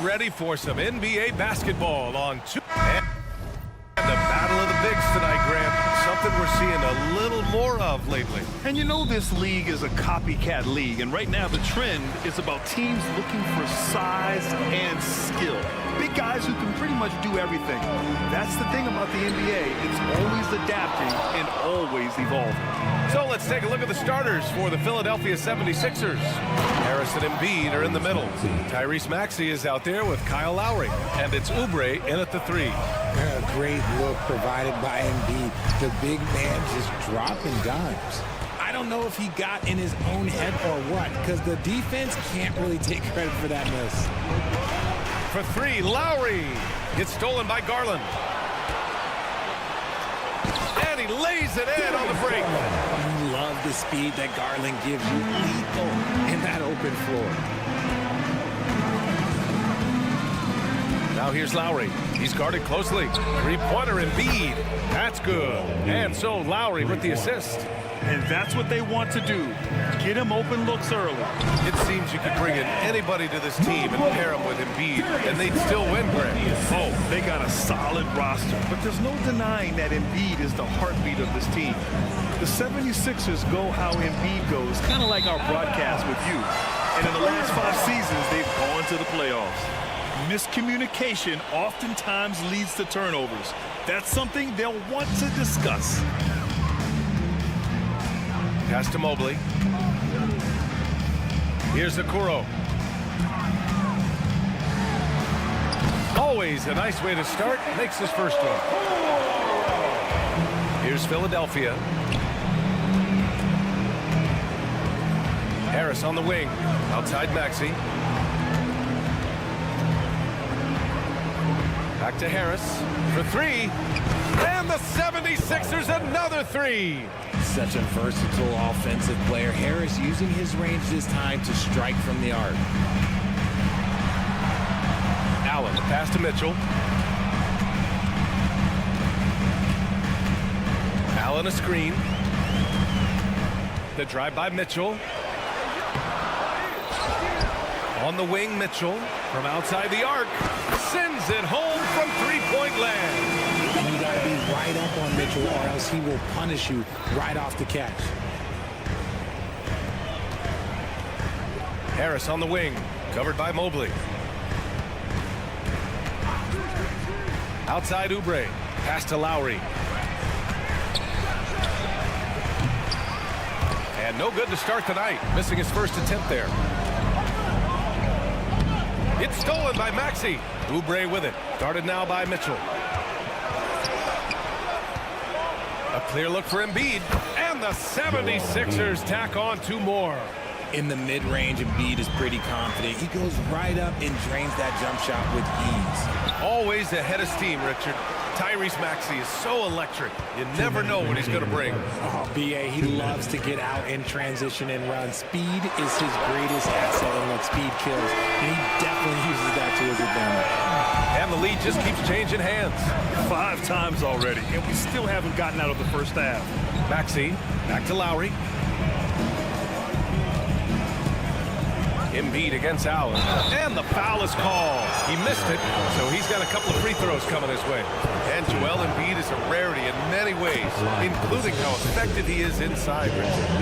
ready for some NBA basketball on two. And the battle of the bigs tonight, Grant. Something we're seeing a little more of lately. And you know this league is a copycat league, and right now the trend is about teams looking for size and skill. Big guys who can pretty much do everything. That's the thing about the NBA. It's always adapting and always evolving. So let's take a look at the starters for the Philadelphia 76ers. Harris and Embiid are in the middle. Tyrese Maxey is out there with Kyle Lowry. And it's Oubre in at the 3. A great look provided by Embiid. The big man just dropping dimes. I don't know if he got in his own head or what, because the defense can't really take credit for that miss. For 3, Lowry gets stolen by Garland. And he lays it in on the break. You love the speed that Garland gives you. Lethal in that open floor. Now here's Lowry. He's guarded closely. Three-pointer Embiid. That's good. And so Lowry with the assist. And that's what they want to do. Get him open looks early. It seems you could bring in anybody to this team and pair him with Embiid, and they'd still win, Grant. Oh, they got a solid roster, but there's no denying that Embiid is the heartbeat of this team. The 76ers go how Embiid goes, kind of like our broadcast with you. And in the last 5 seasons, they've gone to the playoffs. Miscommunication oftentimes leads to turnovers. That's something they'll want to discuss. Pass to Mobley. Here's Okoro. Always a nice way to start. Makes his first one. Here's Philadelphia. Harris on the wing. Outside Maxey. Back to Harris for 3. And the 76ers another 3. Such a versatile offensive player. Harris using his range this time to strike from the arc. Allen, pass to Mitchell. Allen a screen. The drive by Mitchell. On the wing, Mitchell from outside the arc. Sends it home from three-point land. And you got to be right up on Mitchell or else he will punish you right off the catch. Harris on the wing, covered by Mobley. Outside Oubre, pass to Lowry. And no good to start the night, missing his first attempt there. It's stolen by Maxey. Oubre with it, guarded now by Mitchell. A clear look for Embiid, and the 76ers tack on 2 more. In the mid-range, Embiid is pretty confident. He goes right up and drains that jump shot with ease. Always ahead of steam, Richard. Tyrese Maxey is so electric. You never know what he's going to bring. Oh, B.A., he loves to get out in transition and run. Speed is his greatest asset, and look, speed kills. And he definitely uses that to his advantage. And the lead just keeps changing hands. 5 times already, and we still haven't gotten out of the first half. Maxey, back to Lowry. Embiid against Allen. And the foul is called. He missed it, so he's got a couple of free throws coming his way. And Joel Embiid is a rarity in many ways, including how effective he is inside.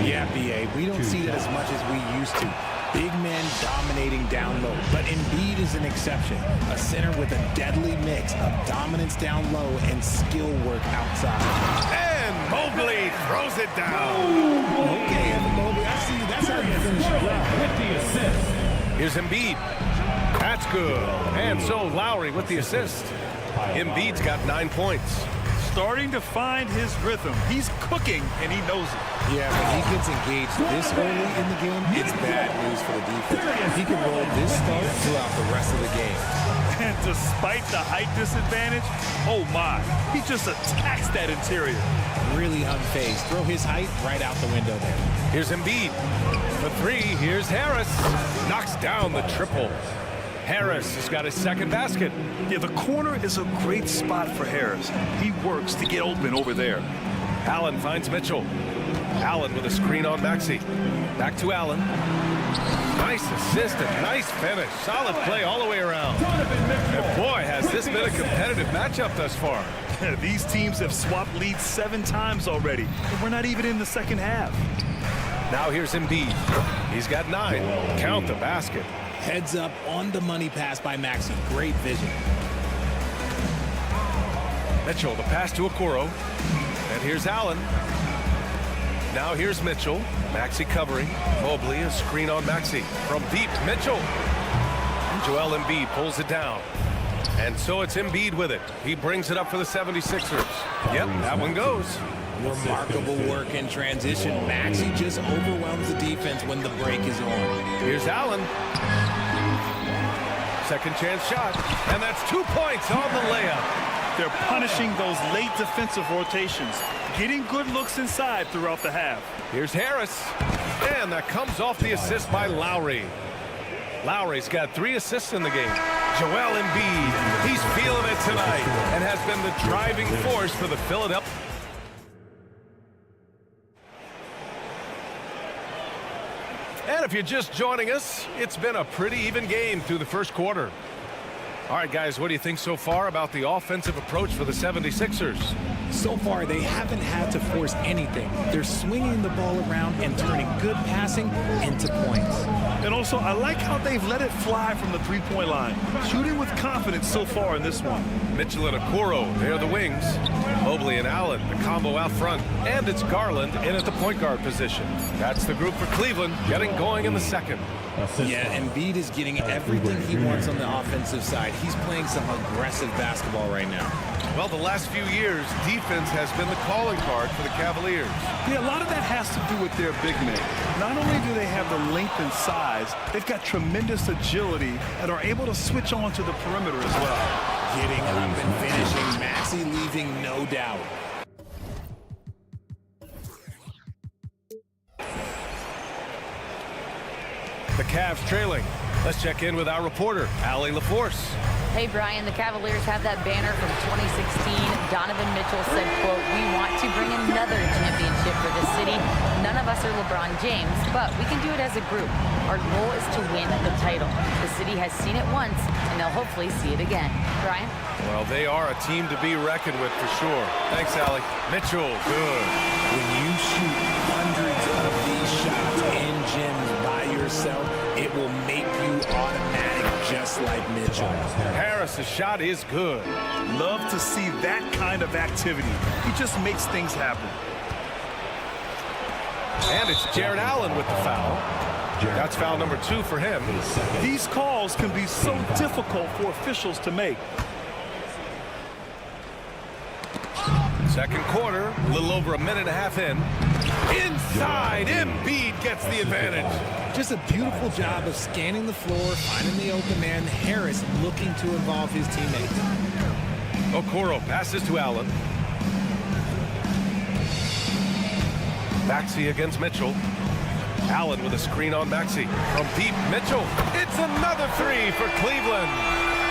Yeah, B.A., we don't see that as much as we used to. Big men dominating down low, but Embiid is an exception. A center with a deadly mix of dominance down low and skill work outside. And Mobley throws it down. Okay, Mobley, I see you. That's how you finish it with the assist. Here's Embiid. That's good. And so Lowry with the assist. Embiid's got 9 points. Starting to find his rhythm. He's cooking, and he knows it. Yeah, when he gets engaged this early in the game, it's bad news for the defense. He can roll this start throughout the rest of the game. And despite the height disadvantage, oh my, he just attacks that interior. Really unfazed. Throw his height right out the window there. Here's Embiid. For 3, here's Harris. Knocks down the triple. Harris has got his second basket. Yeah, the corner is a great spot for Harris. He works to get open over there. Allen finds Mitchell. Allen with a screen on Maxey. Back to Allen. Nice assist and nice finish. Solid play all the way around. And boy, has this been a competitive matchup thus far. These teams have swapped leads 7 times already, and we're not even in the second half. Now here's Embiid. He's got 9. Count the basket. Heads up on the money pass by Maxey. Great vision. Mitchell, the pass to Okoro. And here's Allen. Now here's Mitchell. Maxey covering. Mobley, a screen on Maxey. From deep, Mitchell. And Joel Embiid pulls it down. And so it's Embiid with it. He brings it up for the 76ers. Yep, that one goes. Remarkable work in transition. Maxey just overwhelms the defense when the break is on. Here's Allen. Second chance shot. And that's 2 points on the layup. They're punishing those late defensive rotations, getting good looks inside throughout the half. Here's Harris. And that comes off the assist by Lowry. Lowry's got 3 assists in the game. Joel Embiid, he's feeling it tonight and has been the driving force for the Philadelphia. And if you're just joining us, it's been a pretty even game through the first quarter. All right, guys, what do you think so far about the offensive approach for the 76ers? So far, they haven't had to force anything. They're swinging the ball around and turning good passing into points. And also, I like how they've let it fly from the three-point line, shooting with confidence so far in this one. Mitchell and Okoro, they're the wings. Mobley and Allen, the combo out front. And it's Garland in at the point guard position. That's the group for Cleveland, getting going in the second. Yeah, Embiid is getting everything he wants on the offensive side. He's playing some aggressive basketball right now. Well, the last few years, defense has been the calling card for the Cavaliers. Yeah, a lot of that has to do with their big men. Not only do they have the length and size, they've got tremendous agility and are able to switch on to the perimeter as well. Getting up and finishing. Maxey leaving no doubt. The Cavs trailing. Let's check in with our reporter, Allie LaForce. Hey, Brian, the Cavaliers have that banner from 2016. Donovan Mitchell said, quote, "We want to bring another championship for this city. None of us are LeBron James, but we can do it as a group. Our goal is to win the title. The city has seen it once, and they'll hopefully see it again." Brian? Well, they are a team to be reckoned with for sure. Thanks, Allie. Mitchell, good. When you shoot hundreds of these shots in gyms by yourself, it will make you automatic just like Mitchell. Harris' shot is good. Love to see that kind of activity. He just makes things happen. And it's Jared Allen with the foul. That's foul number 2 for him. These calls can be so difficult for officials to make. Second quarter, a little over a minute and a half in. Inside, Embiid gets the advantage. Just a beautiful job of scanning the floor, finding the open man. Harris looking to involve his teammates. Okoro passes to Allen. Maxey against Mitchell. Allen with a screen on Maxey. From deep, Mitchell. It's another 3 for Cleveland.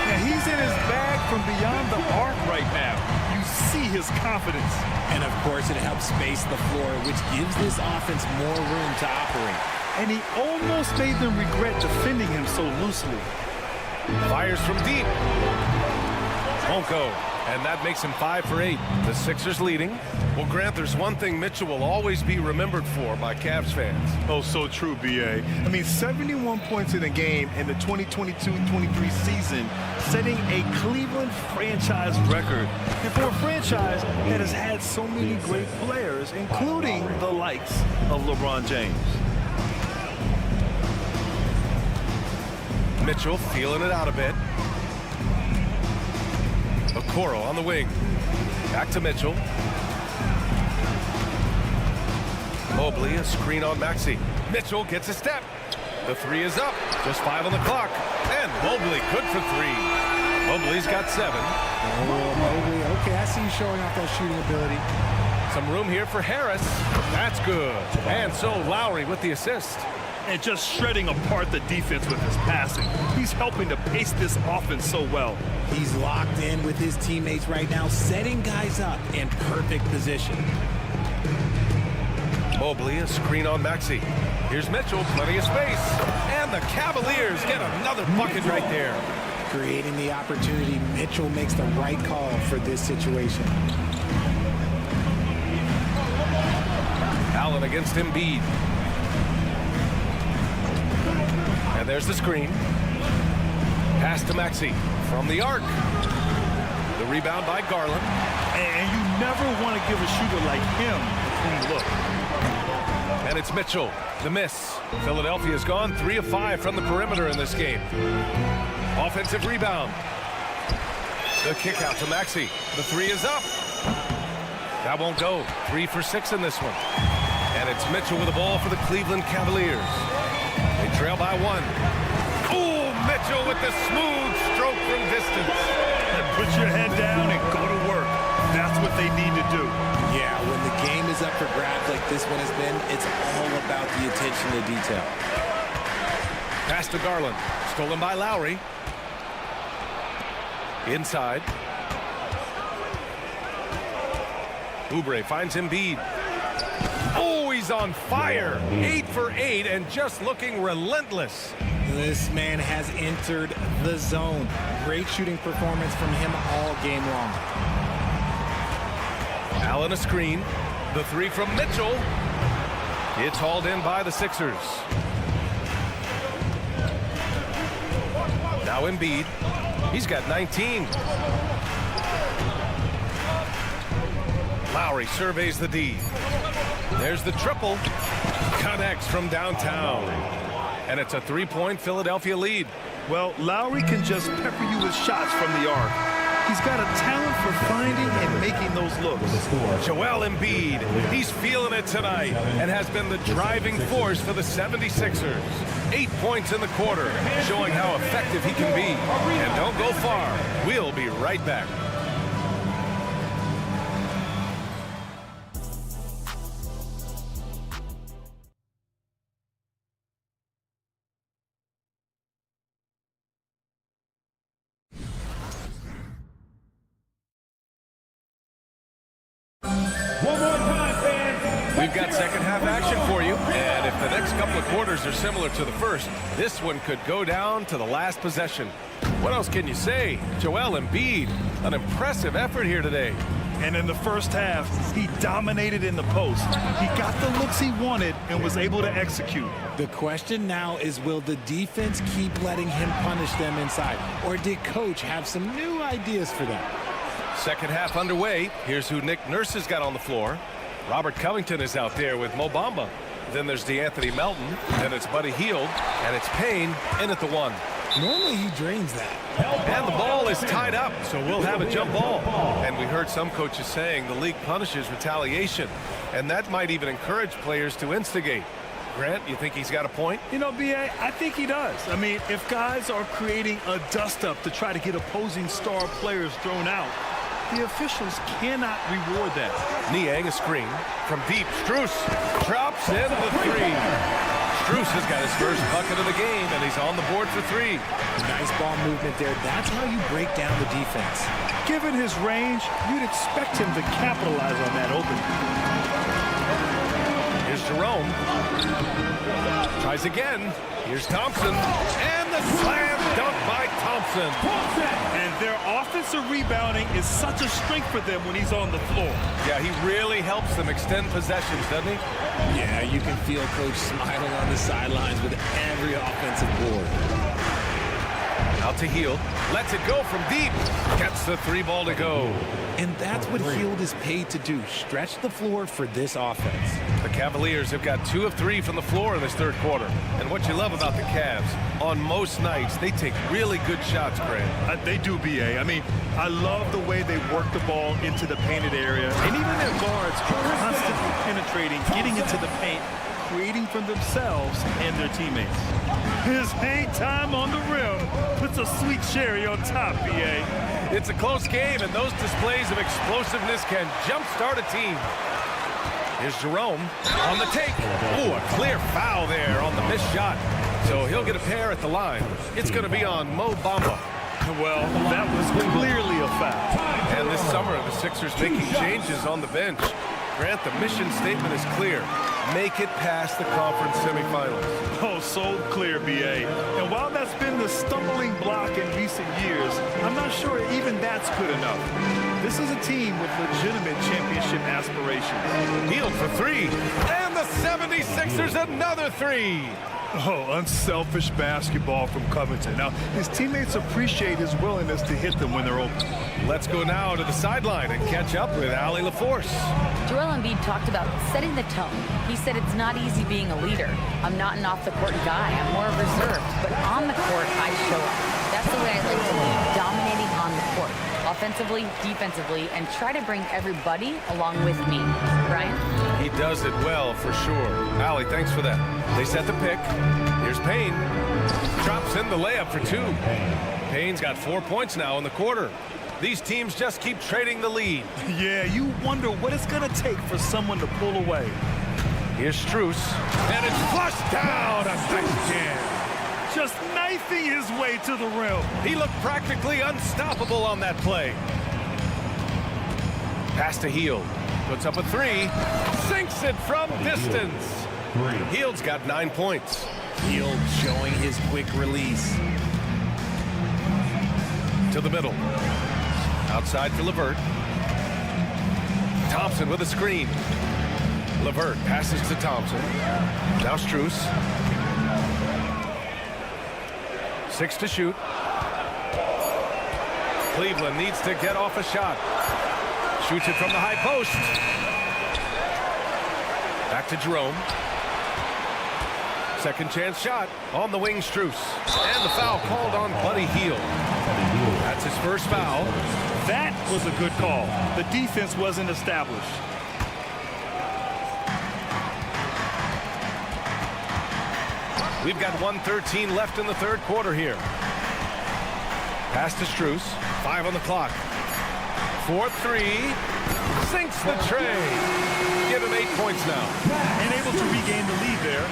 Yeah, he's in his bag from beyond the arc right now. You see his confidence. And of course, it helps space the floor, which gives this offense more room to operate. And he almost made them regret defending him so loosely. Fires from deep. Won't go. And that makes him 5 for 8. The Sixers leading. Well, Grant, there's one thing Mitchell will always be remembered for by Cavs fans. Oh, so true, B.A. I mean, 71 points in a game in the 2022-23 season, setting a Cleveland franchise record. And for a franchise that has had so many great players, including the likes of LeBron James. Mitchell feeling it out a bit. Okoro on the wing. Back to Mitchell. Mobley, a screen on Maxey. Mitchell gets a step. The 3 is up. Just 5 on the clock. And Mobley good for 3. Mobley's got 7. Oh, Mobley. Okay, I see you showing off that shooting ability. Some room here for Harris. That's good. And so Lowry with the assist. And just shredding apart the defense with his passing. He's helping to pace this offense so well. He's locked in with his teammates right now, setting guys up in perfect position. Mobley, a screen on Maxey. Here's Mitchell, plenty of space. And the Cavaliers get another bucket right there. Creating the opportunity, Mitchell makes the right call for this situation. Allen against Embiid. And there's the screen. Pass to Maxey from the arc. The rebound by Garland. And you never want to give a shooter like him a clean look. And it's Mitchell, the miss. Philadelphia's gone 3 of 5 from the perimeter in this game. Offensive rebound. The kick out to Maxey. The three is up. That won't go. 3 for 6 in this one. And it's Mitchell with the ball for the Cleveland Cavaliers. They trail by 1. Oh, Mitchell with the smooth stroke from distance. And put your head down and go to work. That's what they need to do. Yeah, when the game is up for grabs like this one has been, it's all about the attention to detail. Pass to Garland. Stolen by Lowry. Inside. Oubre finds Embiid. Oh, he's on fire. 8 for 8 and just looking relentless. This man has entered the zone. Great shooting performance from him all game long. Allen a screen. The three from Mitchell. It's hauled in by the Sixers. Now Embiid. He's got 19. Lowry surveys the D. There's the triple. Connects from downtown. And it's a 3-point Philadelphia lead. Well, Lowry can just pepper you with shots from the arc. He's got a talent for finding and making those looks. Joel Embiid, he's feeling it tonight and has been the driving force for the 76ers. 8 points in the quarter, showing how effective he can be. And don't go far. We'll be right back. We've got second half action for you, and if the next couple of quarters are similar to the first, this one could go down to the last possession. What else can you say? Joel Embiid, an impressive effort here today. And in the first half, he dominated in the post. He got the looks he wanted and was able to execute. The question now is, will the defense keep letting him punish them inside, or did coach have some new ideas for them? Second half underway. Here's who Nick Nurse has got on the floor. Robert Covington is out there with Mo Bamba. Then there's DeAnthony Melton. Then it's Buddy Hield. And it's Payne in at the 1. Normally he drains that. And the ball is tied up, so we'll have a jump ball. And we heard some coaches saying the league punishes retaliation. And that might even encourage players to instigate. Grant, you think he's got a point? You know, B.A., I think he does. I mean, if guys are creating a dust-up to try to get opposing star players thrown out, the officials cannot reward that. Niang a screen from deep. Strus drops in the 3. Strus has got his first bucket of the game, and he's on the board for 3. Nice ball movement there. That's how you break down the defense. Given his range, you'd expect him to capitalize on that opening. Here's Jerome. Tries again. Here's Thompson. And the slam dunk by Thompson. And their offensive rebounding is such a strength for them when he's on the floor. Yeah, he really helps them extend possessions, doesn't he? Yeah, you can feel Coach smiling on the sidelines with every offensive board. Out to Hield. Lets it go from deep. Gets the 3 ball to go. And that's what Hield is paid to do, stretch the floor for this offense. The Cavaliers have got 2 of 3 from the floor in this third quarter. And what you love about the Cavs, on most nights, they take really good shots, Grant. They do, B.A. I mean, I love the way they work the ball into the painted area. And even their guards are constantly penetrating, getting into the paint, creating for themselves and their teammates. His hang time on the rim puts a sweet cherry on top, B.A. It's a close game, and those displays of explosiveness can jumpstart a team. Here's Jerome on the take. Ooh, a clear foul there on the missed shot. So he'll get a pair at the line. It's going to be on Mo Bamba. Well, that was clearly a foul. And this summer, the Sixers making changes on the bench. Grant, the mission statement is clear. make it past the conference semifinals. Oh, so clear, B.A. And while that's been the stumbling block in recent years, I'm not sure even that's good enough. This is a team with legitimate championship aspirations. Hield for three. And the 76ers another three. Oh, unselfish basketball from Covington. Now, his teammates appreciate his willingness to hit them when they're open. Let's go now to the sideline and catch up with Allie LaForce. Joel Embiid talked about setting the tone. He said it's not easy being a leader. I'm not an off-the-court guy. I'm more reserved. But on the court, I show up. That's the way I like to lead, dominating on the court. Offensively, defensively, and try to bring everybody along with me. Brian? He does it well, for sure. Allie, thanks for that. They set the pick. Here's Payne. Drops in the layup for two. Payne's got 4 points now in the quarter. These teams just keep trading the lead. Yeah, you wonder what it's going to take for someone to pull away. Here's Strus. And it's flushed down. A nice jam. Just knifing his way to the rim. He looked practically unstoppable on that play. Pass to Hield. Puts up a three. Sinks it from distance. Hield's got 9 points. Hield showing his quick release. To the middle. Outside for LeVert. Thompson with a screen. LeVert passes to Thompson. Now Strus. 6 to shoot. Cleveland needs to get off a shot. Shoots it from the high post. Back to Jerome. Second chance shot on the wing, Strus. And the foul called on Buddy Hield. That's his first foul. That was a good call. The defense wasn't established. We've got 1:13 left in the third quarter here. Pass to Strus. 5 on the clock. 4-3. Sinks the tray. Give him 8 points now. And able to regain the lead there.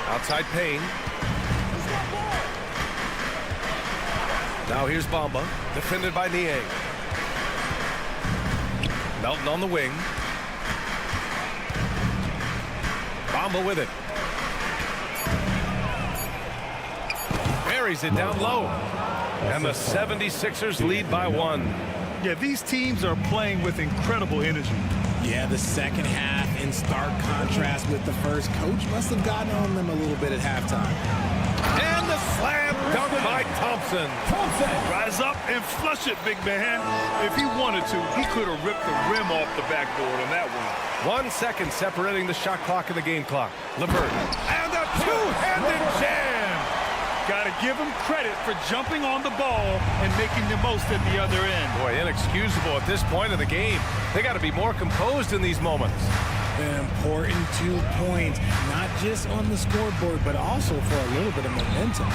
Outside Payne. Now here's Bamba. Defended by Niang. Melton on the wing. Bamba with it. Buries it down low. And the 76ers lead by 1. Yeah, these teams are playing with incredible energy. Yeah, the second half in stark contrast with the first. Coach must have gotten on them a little bit at halftime. And the slam dunk by Thompson. Rise up and flush it, big man. If he wanted to, he could have ripped the rim off the backboard on that one. 1 second separating the shot clock and the game clock. LeVert. And a two-handed jam. Got to give him credit for jumping on the ball and making the most at the other end. Boy, inexcusable at this point of the game. They got to be more composed in these moments. An important 2 points, not just on the scoreboard, but also for a little bit of momentum.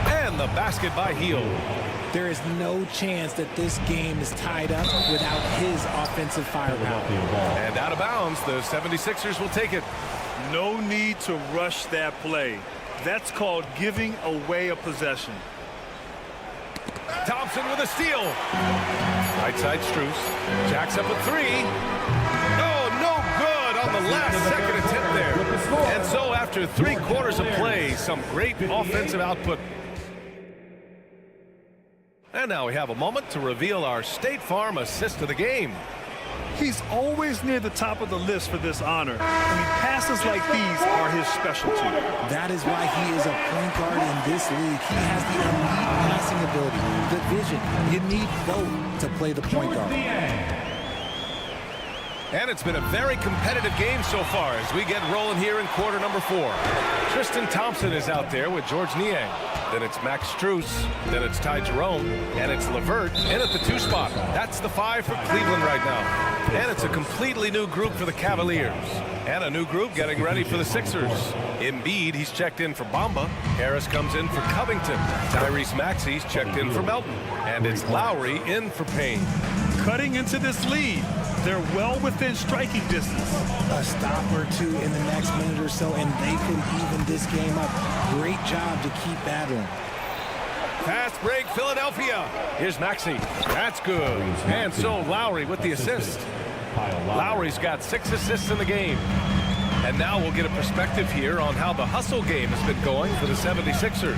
And the basket by Hield. There is no chance that this game is tied up without his offensive firepower. And out of bounds, the 76ers will take it. No need to rush that play. That's called giving away a possession. Thompson with a steal. Right side Strus. Jacks up a three. Oh, no good on the last second attempt there. And so after 3 quarters of play, some great offensive output. And now we have a moment to reveal our State Farm assist of the game. He's always near the top of the list for this honor. I mean, passes like these are his specialty. That is why he is a point guard in this league. He has the elite passing ability, the vision. You need both to play the point guard. And it's been a very competitive game so far as we get rolling here in quarter number 4. Tristan Thompson is out there with Georges Niang. Then it's Max Strus. Then it's Ty Jerome. And it's LeVert in at the 2 spot. That's the 5 for Cleveland right now. And it's a completely new group for the Cavaliers. And a new group getting ready for the Sixers. Embiid, he's checked in for Bamba. Harris comes in for Covington. Tyrese Maxey's checked in for Melton. And it's Lowry in for Payne. Cutting into this lead. They're well within striking distance. A stop or two in the next minute or so, and they could even this game up. Great job to keep battling. Fast break, Philadelphia. Here's Maxey. That's good. And so Lowry with the assist. Lowry's got 6 assists in the game. And now we'll get a perspective here on how the hustle game has been going for the 76ers.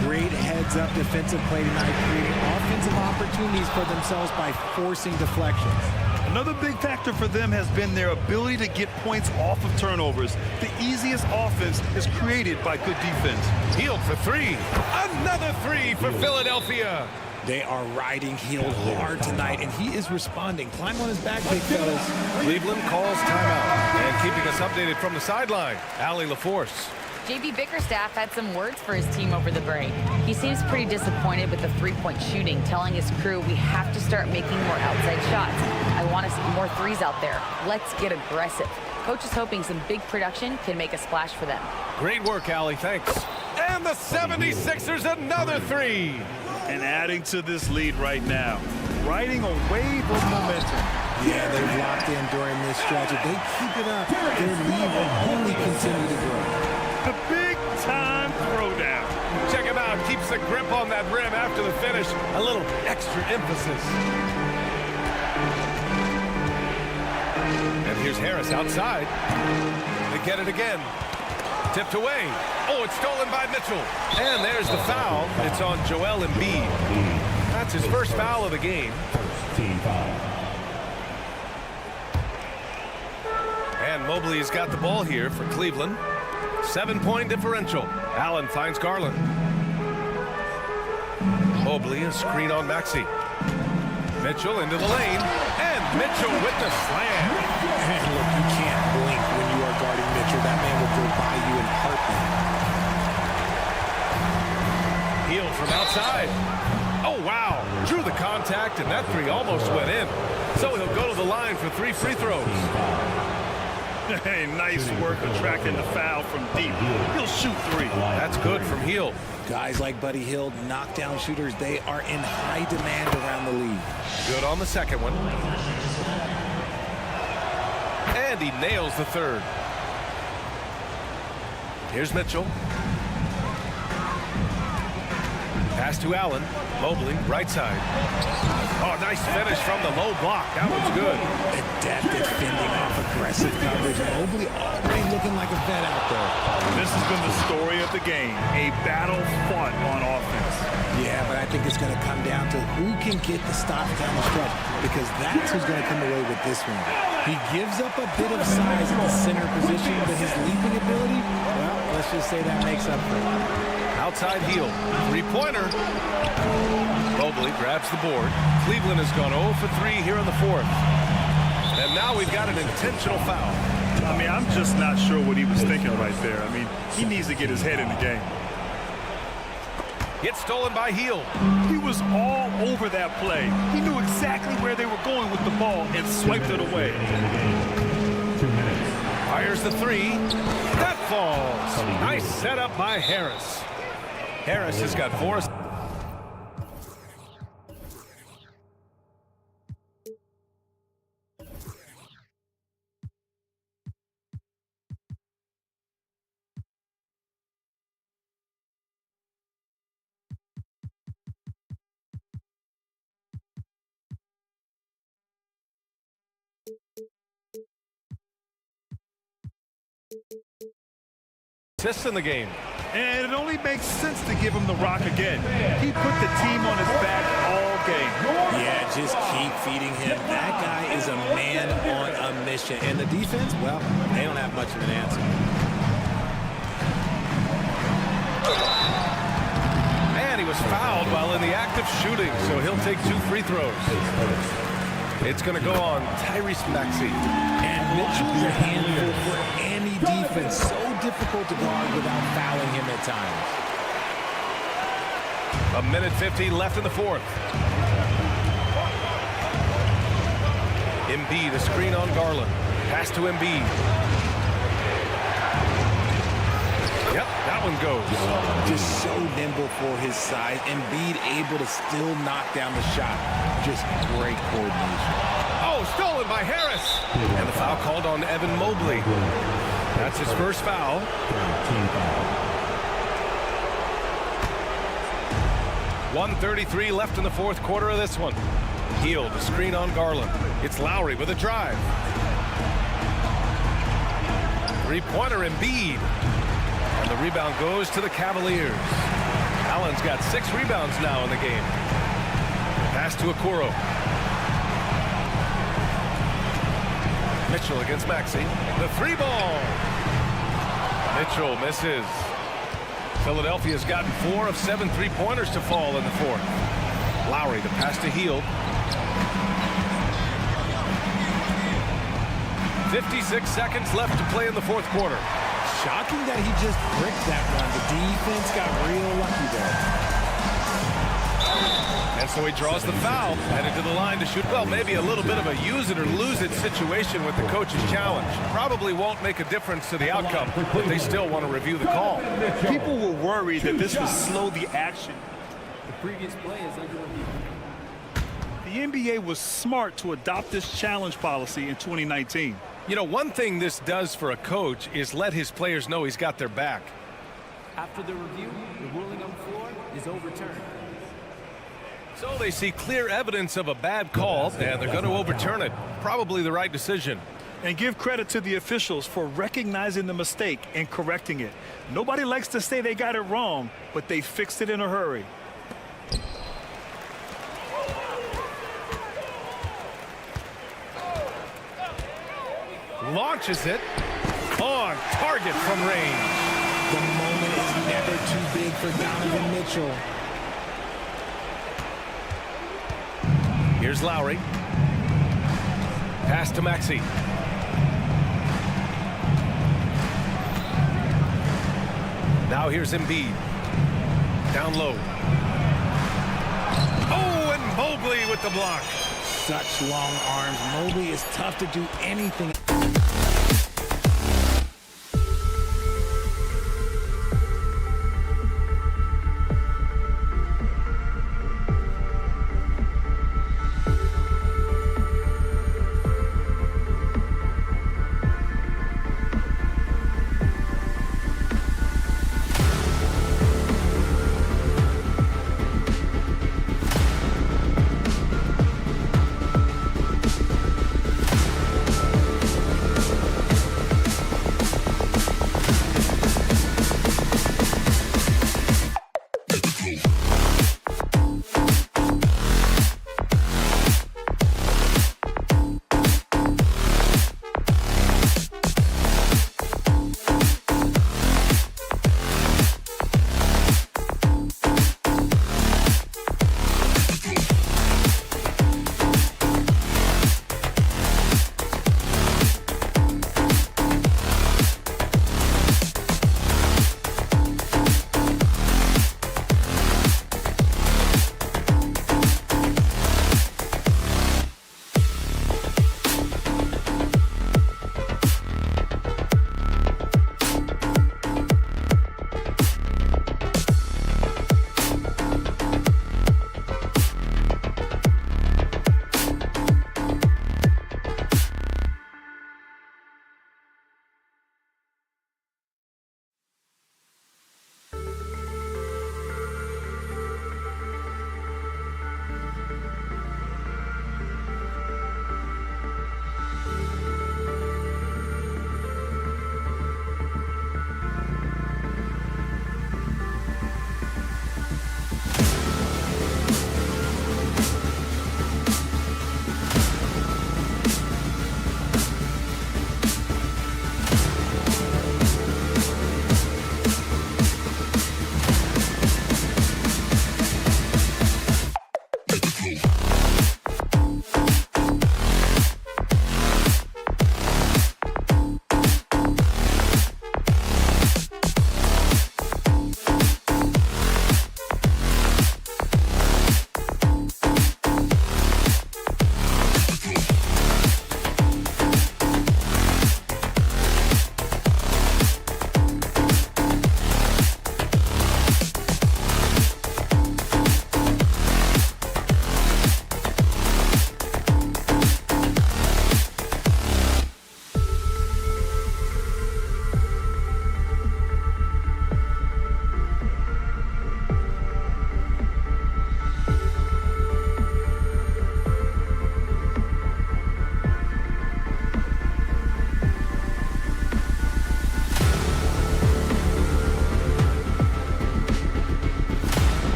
Great heads-up defensive play tonight, creating offensive opportunities for themselves by forcing deflections. Another big factor for them has been their ability to get points off of turnovers. The easiest offense is created by good defense. Hield for 3. Another 3 for Philadelphia. They are riding Hield hard tonight, and he is responding. Climb on his back, big fellas. Cleveland calls timeout. And keeping us updated from the sideline, Allie LaForce. JB Bickerstaff had some words for his team over the break. He seems pretty disappointed with the three-point shooting, telling his crew we have to start making more outside shots. I want to see more threes out there. Let's get aggressive. Coach is hoping some big production can make a splash for them. Great work, Allie. Thanks. And the 76ers another 3. And adding to this lead right now, riding a wave of momentum. Yeah, they've locked in during this stretch. If they keep it up, their lead will only continue to grow. A big-time throwdown. Check him out. Keeps the grip on that rim after the finish. A little extra emphasis. And here's Harris outside. They get it again. Tipped away. Oh, it's stolen by Mitchell. And there's the foul. It's on Joel Embiid. That's his first foul of the game. And Mobley's got the ball here for Cleveland. 7-point differential. Allen finds Garland. Mobley, a screen on Maxey. Mitchell into the lane. And Mitchell with the slam. And look, you can't blink when you are guarding Mitchell. That man will go by you in a heartbeat. Hield from outside. Oh, wow. Drew the contact, and that 3 almost went in. So he'll go to the line for 3 free throws. Hey, nice work attracting the foul from deep. He'll shoot 3. That's good from Hield. Guys like Buddy Hield, knockdown shooters, they are in high demand around the league. Good on the second one. And he nails the third. Here's Mitchell. Pass to Allen. Mobley, right side. Oh, nice finish from the low block. That one's good. Adept at fending off aggressive coverage. Mobley already looking like a vet out there. This has been the story of the game. A battle fought on offense. Yeah, but I think it's going to come down to who can get the stops down the stretch, because that's who's going to come away with this one. He gives up a bit of size at the center position, but his leaping ability, well, let's just say that makes up for it. Outside Hield. 3-pointer. Mobley grabs the board. Cleveland has gone 0 for 3 here in the 4th. And now we've got an intentional foul. I mean, I'm just not sure what he was thinking right there. I mean, he needs to get his head in the game. Gets stolen by Hield. He was all over that play. He knew exactly where they were going with the ball and swiped it away. 2 minutes. Fires the 3. That falls. Nice setup by Harris. Harris has got 4. Assists in the game. And it only makes sense to give him the rock again. He put the team on his back all game. Yeah, just keep feeding him. That guy is a man on a mission. And the defense, well, they don't have much of an answer. And he was fouled while in the act of shooting, so he'll take 2 free throws. It's going to go on Tyrese Maxey. And Mitchell's a handful for any defense. So difficult to guard without fouling him at times. 1:50 left in the 4th. Embiid, a screen on Garland. Pass to Embiid. Yep, that one goes. Just so nimble for his size. Embiid able to still knock down the shot. Just great coordination. Oh, stolen by Harris. And the foul called on Evan Mobley. That's his first foul. Team foul. 1:33 left in the 4th quarter of this one. Healed, a screen on Garland. It's Lowry with a drive. Three-pointer Embiid. And the rebound goes to the Cavaliers. Allen's got 6 rebounds now in the game. Pass to Okoro. Mitchell against Maxey. The 3-ball. Mitchell misses. Philadelphia's gotten 4 of 7 3-pointers to fall in the 4th. Lowry, the pass to Hield. 56 seconds left to play in the 4th quarter. Shocking that he just bricked that one. The defense got real lucky there. And so he draws the foul, headed to the line to shoot. Well, maybe a little bit of a use it or lose it situation with the coach's challenge. Probably won't make a difference to the outcome, but they still want to review the call. People were worried that this would slow the action. The previous play is under review. The NBA was smart to adopt this challenge policy in 2019. You know, one thing this does for a coach is let his players know he's got their back. After the review, the ruling on the floor is overturned. So they see clear evidence of a bad call, and they're going to overturn it. Probably the right decision. And give credit to the officials for recognizing the mistake and correcting it. Nobody likes to say they got it wrong, but they fixed it in a hurry. Launches it on target from range. The moment is never too big for Donovan Mitchell. Here's Lowry. Pass to Maxey. Now here's Embiid. Down low. Oh, and Mobley with the block. Such long arms. Mobley is tough to do anything.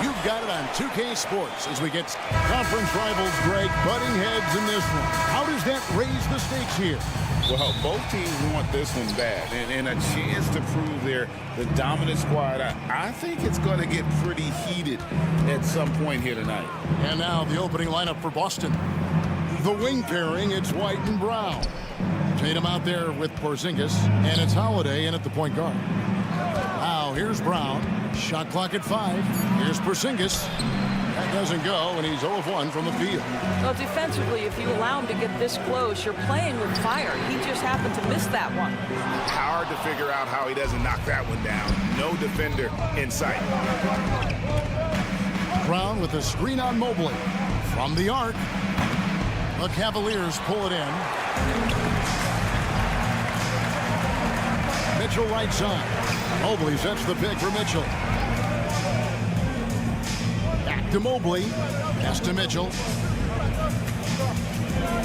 You've got it on 2K Sports as we get conference rivals, Greg, butting heads in this one. How does that raise the stakes here? Well, both teams want this one bad, and a chance to prove they're the dominant squad. I think it's going to get pretty heated at some point here tonight. And now the opening lineup for Boston. The wing pairing, it's White and Brown. Tatum out there with Porzingis, and it's Holiday in at the point guard. Now here's Brown. Shot clock at 5. Here's Porzingis. That doesn't go, and he's 0 of 1 from the field. Well, defensively, if you allow him to get this close, you're playing with fire. He just happened to miss that one. Hard to figure out how he doesn't knock that one down. No defender in sight. Brown with a screen on Mobley. From the arc. The Cavaliers pull it in. Mitchell right side. Mobley sets the pick for Mitchell. Back to Mobley. Pass to Mitchell.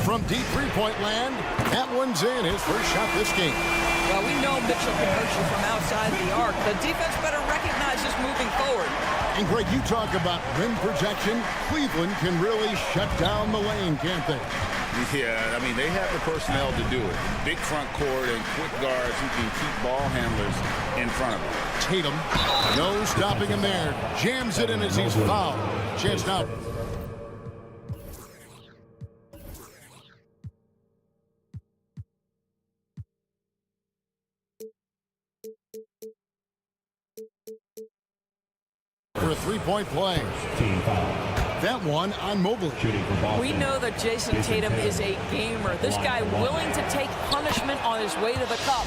From deep three-point land. That one's in. His first shot this game. Well, we know Mitchell can hurt you from outside the arc. The defense better recognize this moving forward. And Greg, you talk about rim protection. Cleveland can really shut down the lane, can't they? Yeah, I mean, they have the personnel to do it. Big front court and quick guards who can keep ball handlers in front of them. Tatum, no stopping him there. Jams it in as he's fouled. Chance now. For a three-point play. Team foul. That one on Mobley. Shooting for Boston. We know that Jason Tatum is a gamer. This guy willing to take punishment on his way to the cup.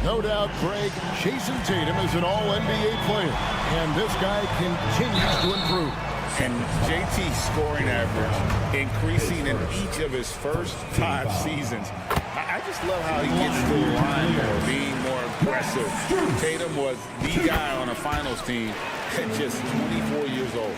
No doubt, Greg, Jason Tatum is an all-NBA player, and this guy continues to improve. And JT's scoring average increasing in each of his first 5 seasons. I just love how he gets to the line more, being more aggressive. Tatum was the guy on a finals team at just 24 years old.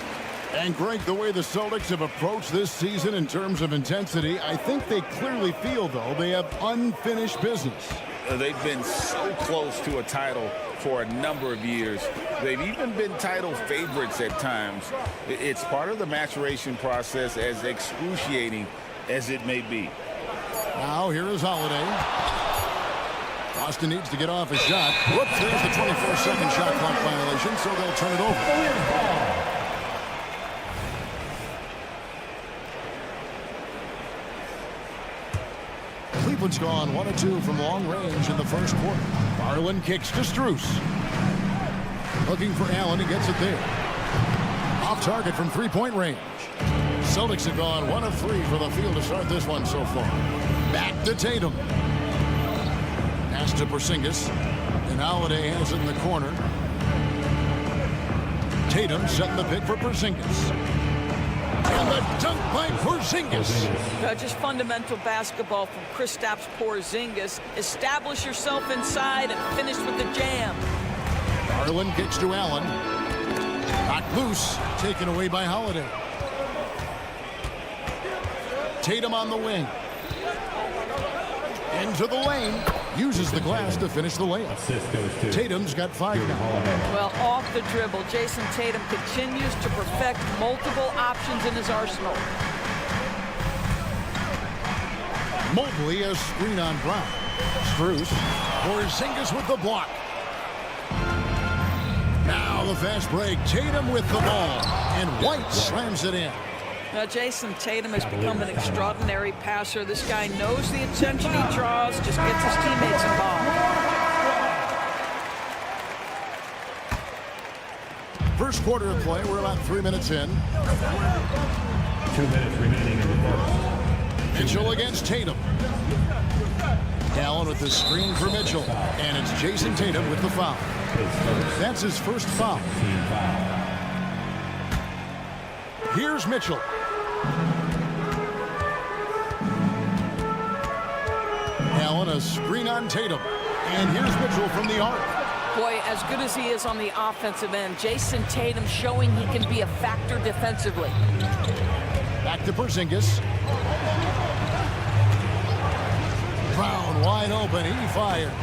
And Greg, the way the Celtics have approached this season in terms of intensity, I think they clearly feel, though, they have unfinished business. They've been so close to a title for a number of years. They've even been title favorites at times. It's part of the maturation process, as excruciating as it may be. Now here is Holiday. Boston needs to get off a shot. Whoops, there's the 24-second shot clock violation, so they'll turn it over. Cleveland's gone 1 of 2 from long range in the first quarter. Garland kicks to Strus. Looking for Allen, he gets it there. Off target from three-point range. Celtics have gone 1 of 3 for the field to start this one so far. Back to Tatum. Pass to Porzingis. And Holiday has it in the corner. Tatum setting the pick for Porzingis. And the dunk by Porzingis. Just fundamental basketball from Kristaps Porzingis. Establish yourself inside and finish with the jam. Garland kicks to Allen. Knocked loose. Taken away by Holiday. Tatum on the wing. Into the lane. Uses the glass to finish the layup. Assist goes to Tatum's got 5 now. Well, off the dribble, Jason Tatum continues to perfect multiple options in his arsenal. Mobley a screen on Brown. Strus. Porzingis with the block. Now the fast break. Tatum with the ball. And White slams it in. Now, Jason Tatum has become an extraordinary passer. This guy knows the attention he draws, just gets his teammates involved. First quarter of play, we're about 3 minutes in. 2 minutes remaining in the first. Mitchell against Tatum. Allen with the screen for Mitchell. And it's Jason Tatum with the foul. That's his first foul. Team foul. Here's Mitchell. Allen a screen on Tatum. And here's Mitchell from the arc. Boy, as good as he is on the offensive end, Jason Tatum showing he can be a factor defensively. Back to Porzingis. Brown wide open. He fires.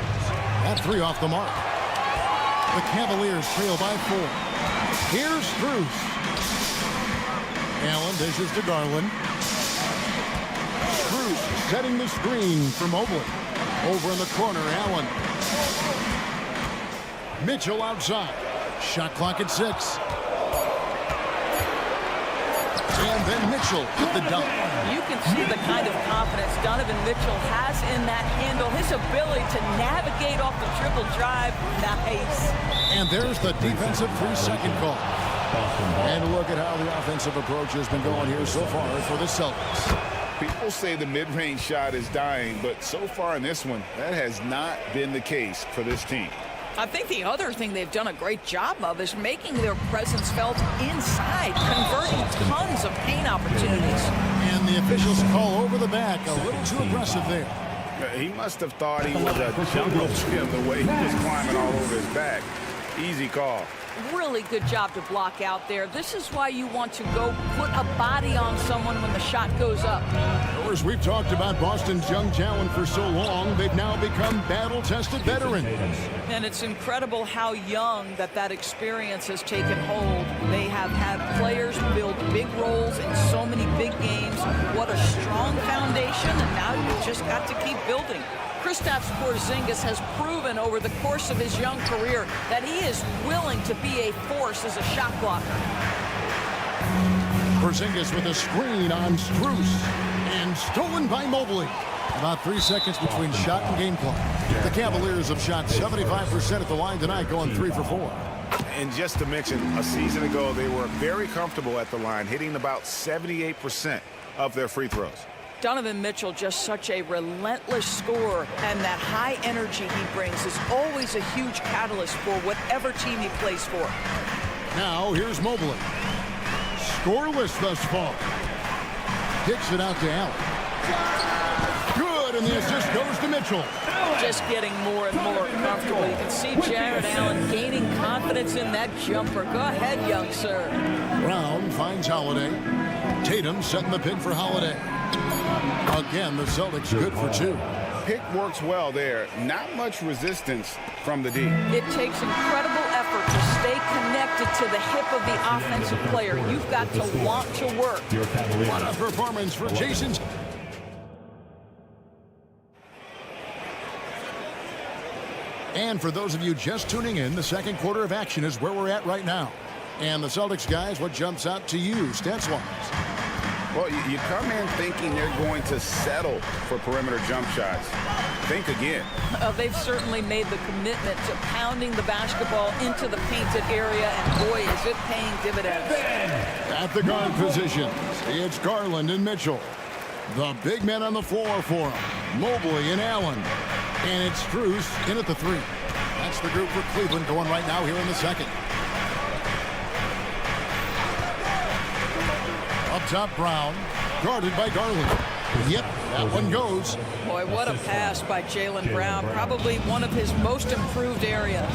That 3 off the mark. The Cavaliers trail by 4. Here's Strus. Allen dishes to Garland. Strus setting the screen for Mobley. Over in the corner, Allen. Mitchell outside. Shot clock at 6. And then Mitchell with the dunk. You can see the kind of confidence Donovan Mitchell has in that handle. His ability to navigate off the dribble drive. Nice. And there's the defensive 3-second call. And look at how the offensive approach has been going here so far for the Celtics. People say the mid-range shot is dying, but so far in this one, that has not been the case for this team. I think the other thing they've done a great job of is making their presence felt inside, converting tons of paint opportunities. And the officials call over the back. A little too aggressive there. He must have thought he was a jungle gym the way he was climbing all over his back. Easy call. Really good job to block out there. This is why you want to go put a body on someone when the shot goes up. Of course, we've talked about Boston's young talent for so long. They've now become battle-tested veterans. And it's incredible how young that experience has taken hold. They have had players build big roles in so many big games. What a strong foundation, and now you just got to keep building. Kristaps Porzingis has proven over the course of his young career that he is willing to be a force as a shot blocker. Porzingis with a screen on Strus. And stolen by Mobley. About 3 seconds between shot and game clock. The Cavaliers have shot 75% at the line tonight, going 3 for 4. And just to mention, a season ago, they were very comfortable at the line, hitting about 78% of their free throws. Donovan Mitchell, just such a relentless scorer, and that high energy he brings is always a huge catalyst for whatever team he plays for. Now, here's Mobley. Scoreless thus far. Kicks it out to Allen. Good, and the assist goes to Mitchell. Just getting more and more comfortable. You can see Jared Allen gaining confidence in that jumper. Go ahead, young sir. Brown finds Holiday. Tatum setting the pick for Holiday. Again, the Celtics good for 2. Pick works well there. Not much resistance from the D. It takes incredible effort to stay connected to the hip of the offensive player. You've got to want to work. What a performance for Jason. And for those of you just tuning in, the second quarter of action is where we're at right now. And the Celtics guys, what jumps out to you, stats-wise? Well, you come in thinking they're going to settle for perimeter jump shots. Think again. They've certainly made the commitment to pounding the basketball into the painted area, and boy, is it paying dividends. At the guard positions, it's Garland and Mitchell. The big men on the floor for them, Mobley and Allen. And it's Strus in at the 3. That's the group for Cleveland going right now here in the second. Up top, Brown, guarded by Garland. Yep, that one goes. Boy, what a pass by Jaylen Brown. Probably one of his most improved areas.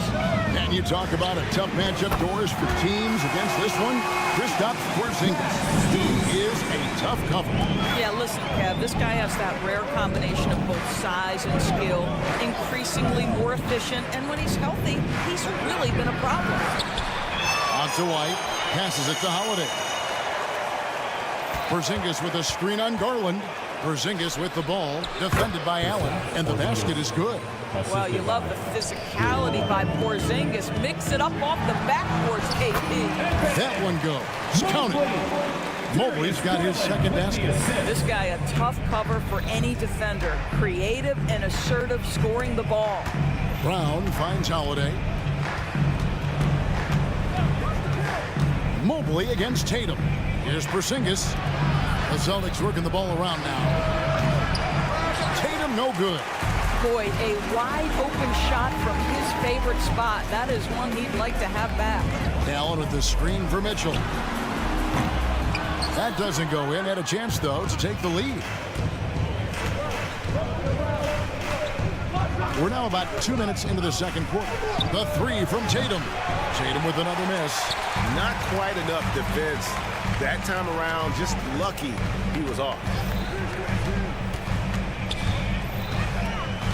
And you talk about a tough matchup doors for teams against this one. Kristaps Porzingis. He is a tough cover. Yeah, listen, Kev, this guy has that rare combination of both size and skill, increasingly more efficient, and when he's healthy, he's really been a problem. On to White, passes it to Holiday. Porzingis with a screen on Garland. Porzingis with the ball, defended by Allen, and the basket is good. Well, you love the physicality by Porzingis. Mix it up off the backboards, KP. That one goes. Count it. Mobley's got his second basket. This guy a tough cover for any defender. Creative and assertive scoring the ball. Brown finds Holiday. Mobley against Tatum. Here's Porzingis. The Celtics working the ball around now. Tatum no good. Boy, a wide open shot from his favorite spot. That is one he'd like to have back. Allen with the screen for Mitchell. That doesn't go in. Had a chance, though, to take the lead. We're now about 2 minutes into the second quarter. The 3 from Tatum. Tatum with another miss. Not quite enough defense. That time around, just lucky he was off.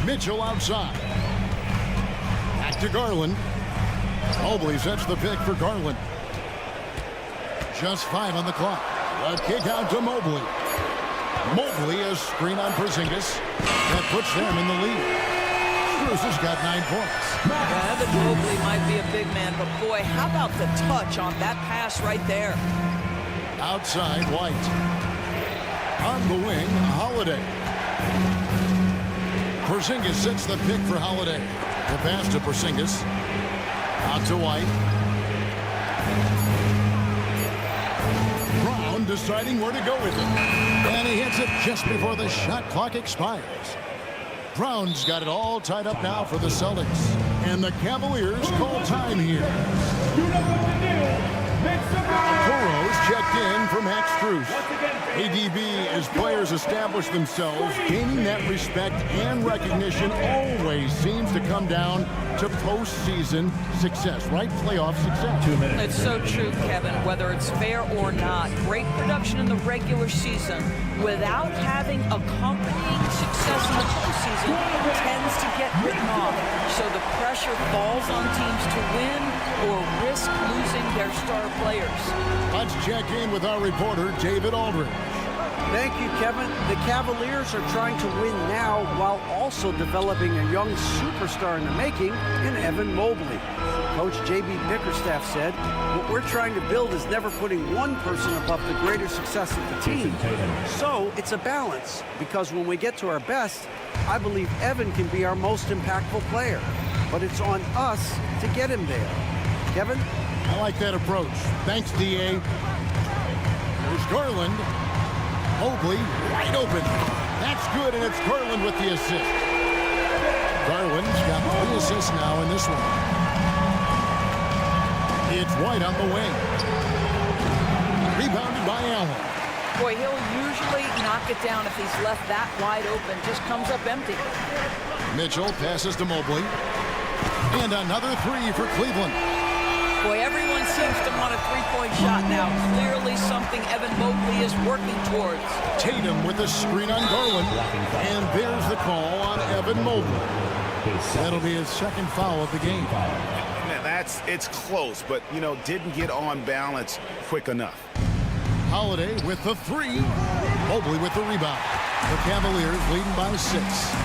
Mitchell outside. Back to Garland. Mobley sets the pick for Garland. Just 5 on the clock. A kick out to Mobley. Mobley is screen on Porzingis. That puts them in the lead. Strus has got 9 points. Yeah, Evan Mobley might be a big man, but boy, how about the touch on that pass right there? Outside, White. On the wing, Holiday. Porzingis sets the pick for Holiday. The pass to Porzingis. Out to White. Brown deciding where to go with it. And he hits it just before the shot clock expires. Brown's got it all tied up now for the Celtics. And the Cavaliers call time here. Okoro's checked in for Max Strus. ADB, as players establish themselves, gaining that respect and recognition always seems to come down to postseason success, right? Playoff success. 2 minutes. It's so true, Kevin, whether it's fair or not. Great production in the regular season without having accompanying success in the postseason tends to get written off. So the pressure falls on teams to win or risk losing their star players. Let's check in with our reporter, David Aldridge. Thank you, Kevin. The Cavaliers are trying to win now while also developing a young superstar in the making in Evan Mobley. Coach J.B. Bickerstaff said, what we're trying to build is never putting one person above the greater success of the team. So it's a balance, because when we get to our best, I believe Evan can be our most impactful player. But it's on us to get him there. Kevin? I like that approach. Thanks, D.A. There's Garland. Mobley wide open. That's good, and it's Garland with the assist. Garland's got 3 assists now in this one. It's White on the wing. Rebounded by Allen. Boy, he'll usually knock it down if he's left that wide open. Just comes up empty. Mitchell passes to Mobley. And another 3 for Cleveland. Boy, everyone seems to want a three-point shot now. Clearly something Evan Mobley is working towards. Tatum with a screen on Garland. And there's the call on Evan Mobley. That'll be his second foul of the game. Man, it's close, but, you know, didn't get on balance quick enough. Holiday with the 3. Mobley with the rebound. The Cavaliers leading by 6.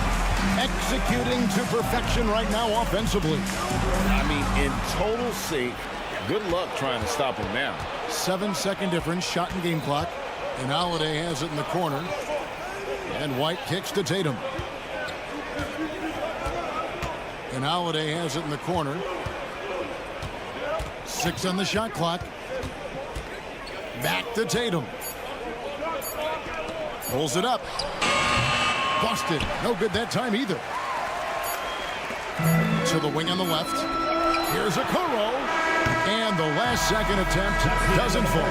Executing to perfection right now offensively. I mean, in total sync. Good luck trying to stop him now. 7-second difference, shot and game clock. And Holiday has it in the corner. And White kicks to Tatum. And Holiday has it in the corner. 6 on the shot clock. Back to Tatum. Pulls it up. Busted. No good that time either. To the wing on the left. Here's Okoro. And the last second attempt doesn't fall.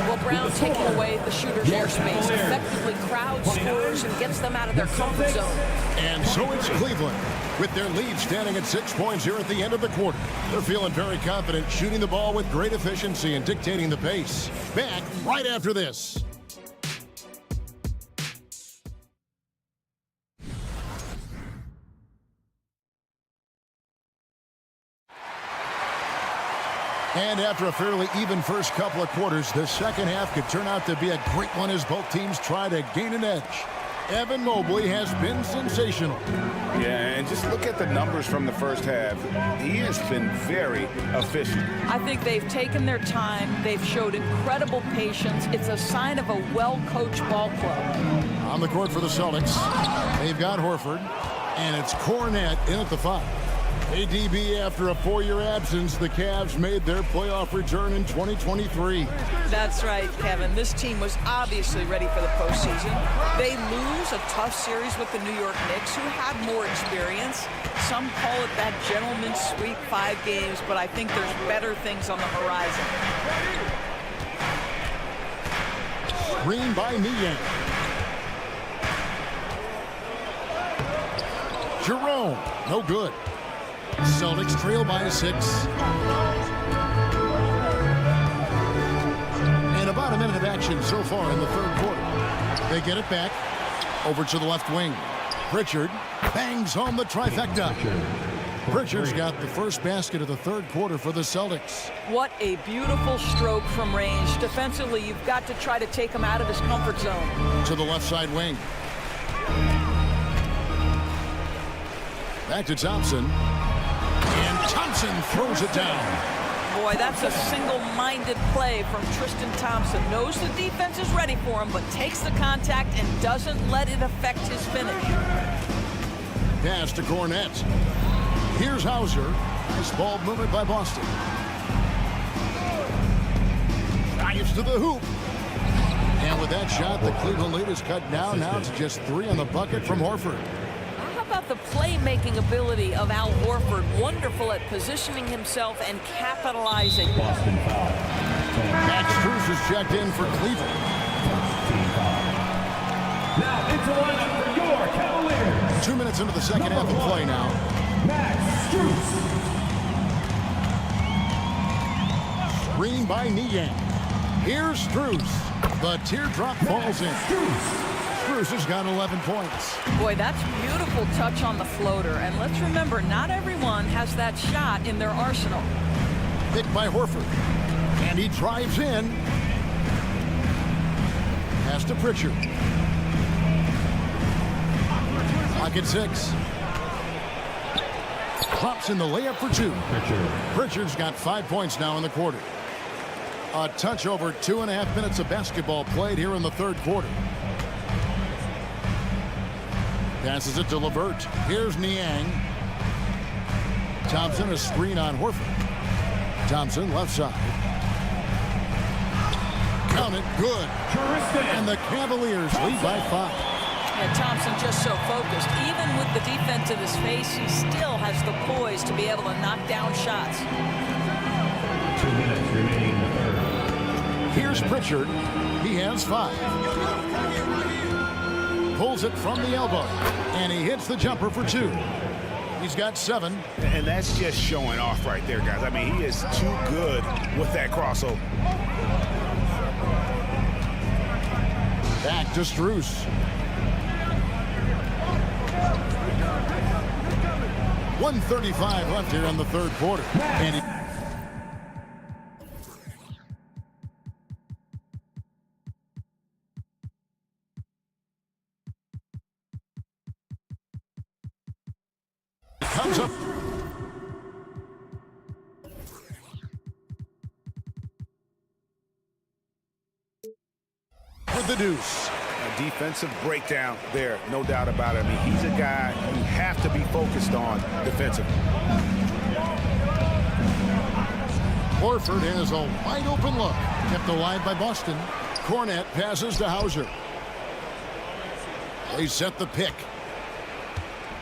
Well, Brown taking away the shooter's airspace, effectively crowd scores and gets them out of their comfort zone. And so it's Cleveland with their lead standing at 6 points here at the end of the quarter. They're feeling very confident, shooting the ball with great efficiency and dictating the pace. Back right after this. And after a fairly even first couple of quarters, the second half could turn out to be a great one as both teams try to gain an edge. Evan Mobley has been sensational. Yeah, and just look at the numbers from the first half. He has been very efficient. I think they've taken their time. They've showed incredible patience. It's a sign of a well-coached ball club. On the court for the Celtics, they've got Horford, and it's Cornette in at the 5. ADB, after a 4-year absence, the Cavs made their playoff return in 2023. That's right, Kevin. This team was obviously ready for the postseason. They lose a tough series with the New York Knicks, who had more experience. Some call it that gentleman's sweep, 5 games, but I think there's better things on the horizon. Screen by Niang. Jerome, no good. Celtics trail by 6. And about a minute of action so far in the third quarter. They get it back over to the left wing. Pritchard bangs home the trifecta. Pritchard's got the first basket of the third quarter for the Celtics. What a beautiful stroke from range. Defensively, you've got to try to take him out of his comfort zone. To the left side wing. Back to Thompson. And Thompson throws it down. Boy, that's a single-minded play from Tristan Thompson. Knows the defense is ready for him, but takes the contact and doesn't let it affect his finish. Pass to Cornette. Here's Hauser. Nice ball movement by Boston. Drives to the hoop. And with that shot, the Cleveland lead is cut down now to just 3 on the bucket from Horford. How about the playmaking ability of Al Horford? Wonderful at positioning himself and capitalizing. Boston foul. Max Strus is checked in for Cleveland. Now into the lineup for your Cavaliers. 2 minutes into the second half of play now. Max Strus. Screen by Niang. Here's Strus. The teardrop falls in. Strus has got 11 points. Boy, that's beautiful touch on the floater. And let's remember, not everyone has that shot in their arsenal. Picked by Horford. And he drives in. Pass to Pritchard. Clock at 6. Drops in the layup for 2. Pritchard's got 5 points now in the quarter. A touch over 2.5 minutes of basketball played here in the third quarter. Passes it to LeVert. Here's Niang. Thompson, a screen on Horford. Thompson, left side. Count it, good. And the Cavaliers lead by 5. And Thompson just so focused. Even with the defense in his face, he still has the poise to be able to knock down shots. 2 minutes remaining in the third. Here's Pritchard. He has 5. Pulls it from the elbow. And he hits the jumper for 2. He's got 7. And that's just showing off right there, guys. I mean, he is too good with that crossover. Back to Strus. 1:35 left here in the third quarter. And he comes up. With the deuce. A defensive breakdown there, no doubt about it. I mean, he's a guy you have to be focused on defensively. Horford has a wide open look. Kept alive by Boston. Cornette passes to Hauser. They set the pick.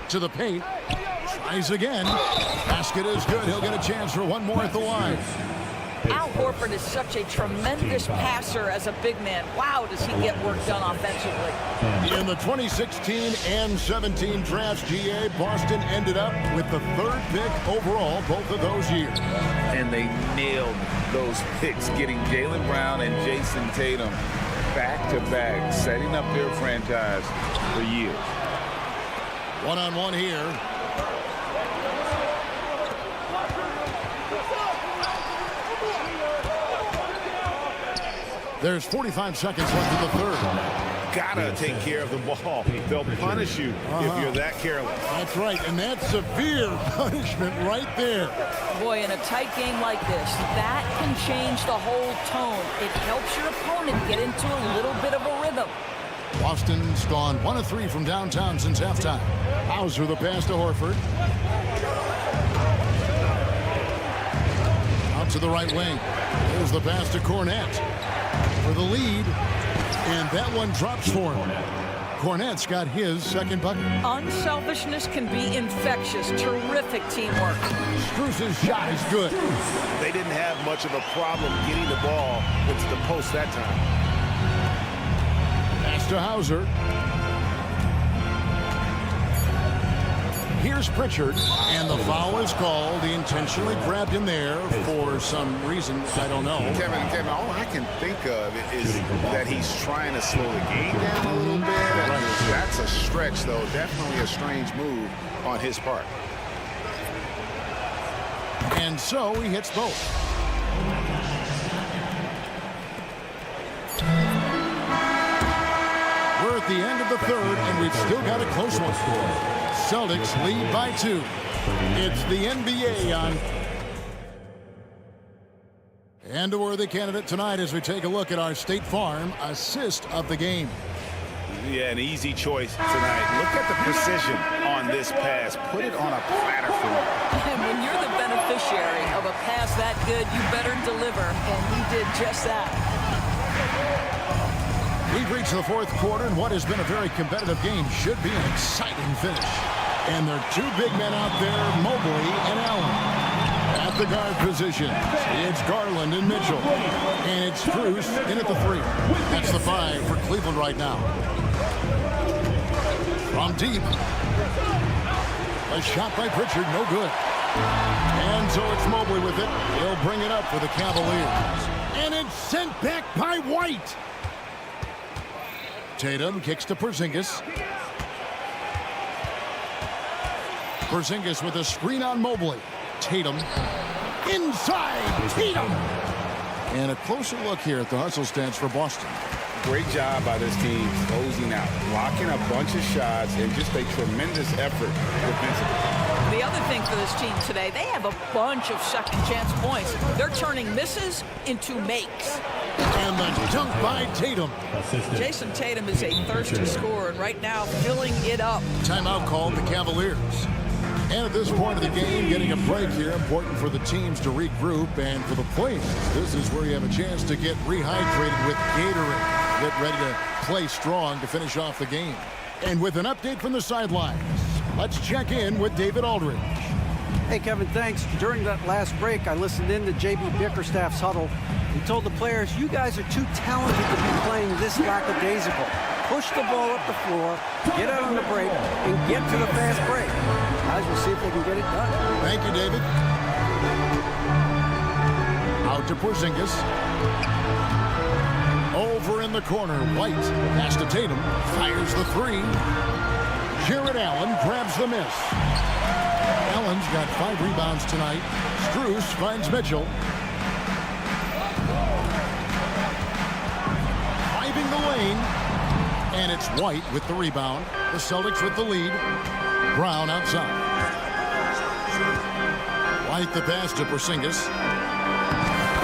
To the paint. Tries again. Basket is good. He'll get a chance for one more at the line. Al Horford is such a tremendous passer as a big man. Wow, does he get work done offensively. In the 2016 and 17 drafts, GA, Boston ended up with the 3rd pick overall both of those years. And they nailed those picks, getting Jaylen Brown and Jason Tatum back-to-back, setting up their franchise for years. One-on-one here. There's 45 seconds left in the third. Gotta take care of the ball. They'll punish you if you're that careless. That's right, and that's severe punishment right there. Boy, in a tight game like this, that can change the whole tone. It helps your opponent get into a little bit of a rhythm. Boston's gone 1 of 3 from downtown since halftime. Hauser the pass to Horford. Out to the right wing. Here's the pass to Cornette for the lead, and that one drops for him. Cornette's got his second bucket. Unselfishness can be infectious. Terrific teamwork. Strus's shot is good. They didn't have much of a problem getting the ball into the post that time. Pass to Hauser. Here's Pritchard, and the foul is called. He intentionally grabbed him there for some reason I don't know. Kevin, all I can think of is that he's trying to slow the game down a little bit. That's a stretch, though. Definitely a strange move on his part. And so he hits both. We're at the end of the third, and we've still got a close one. Celtics lead by 2. It's the NBA on. And a worthy candidate tonight as we take a look at our State Farm assist of the game. Yeah, an easy choice tonight. Look at the precision on this pass. Put it on a platter for him. And when you're the beneficiary of a pass that good, you better deliver, and he did just that. We've reached the fourth quarter, and what has been a very competitive game should be an exciting finish. And there are 2 big men out there, Mobley and Allen. At the guard position, it's Garland and Mitchell. And it's Strus in at the 3. That's the 5 for Cleveland right now. From deep. A shot by Pritchard, no good. And so it's Mobley with it. He'll bring it up for the Cavaliers. And it's sent back by White. Tatum kicks to Porzingis. Porzingis with a screen on Mobley. Tatum inside. Tatum. And a closer look here at the hustle stats for Boston. Great job by this team closing out, blocking a bunch of shots, and just a tremendous effort defensively. The other thing for this team today, they have a bunch of second chance points. They're turning misses into makes. And the dunk by Tatum. Jason Tatum is a thirsty scorer, and right now filling it up. Timeout called the Cavaliers. And at this point of the game, getting a break here, important for the teams to regroup, and for the players, this is where you have a chance to get rehydrated with Gatorade. Get ready to play strong to finish off the game. And with an update from the sidelines, let's check in with David Aldridge. Hey, Kevin, thanks. During that last break, I listened in to J.B. Bickerstaff's huddle. He told the players, you guys are too talented to be playing this lackadaisical. Push the ball up the floor, get out on the break, and get to the fast break. Guys, we'll see if they can get it done. Thank you, David. Out to Porzingis. Over in the corner, White. Pass to Tatum. Fires the 3. Jared Allen grabs the miss. Allen's got 5 rebounds tonight. Strus finds Mitchell. Driving the lane. And it's White with the rebound. The Celtics with the lead. Brown outside. White the pass to Porzingis.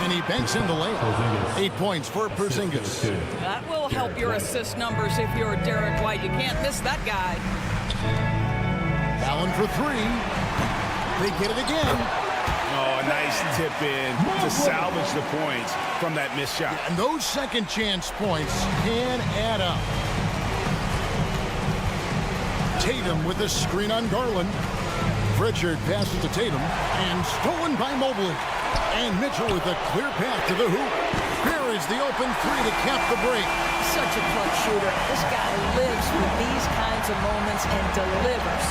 And he banks in the layup. 8 points for Porzingis. That will help your assist numbers if you're Derek White. You can't miss that guy. Allen for 3. They get it again. Oh, a nice tip in to salvage the points from that missed shot. And those second chance points can add up. Tatum with a screen on Garland. Pritchard passes to Tatum and stolen by Mobley. And Mitchell with a clear path to the hoop. Buries the open 3 to cap the break. Such a clutch shooter. This guy lives for these kinds of moments and delivers.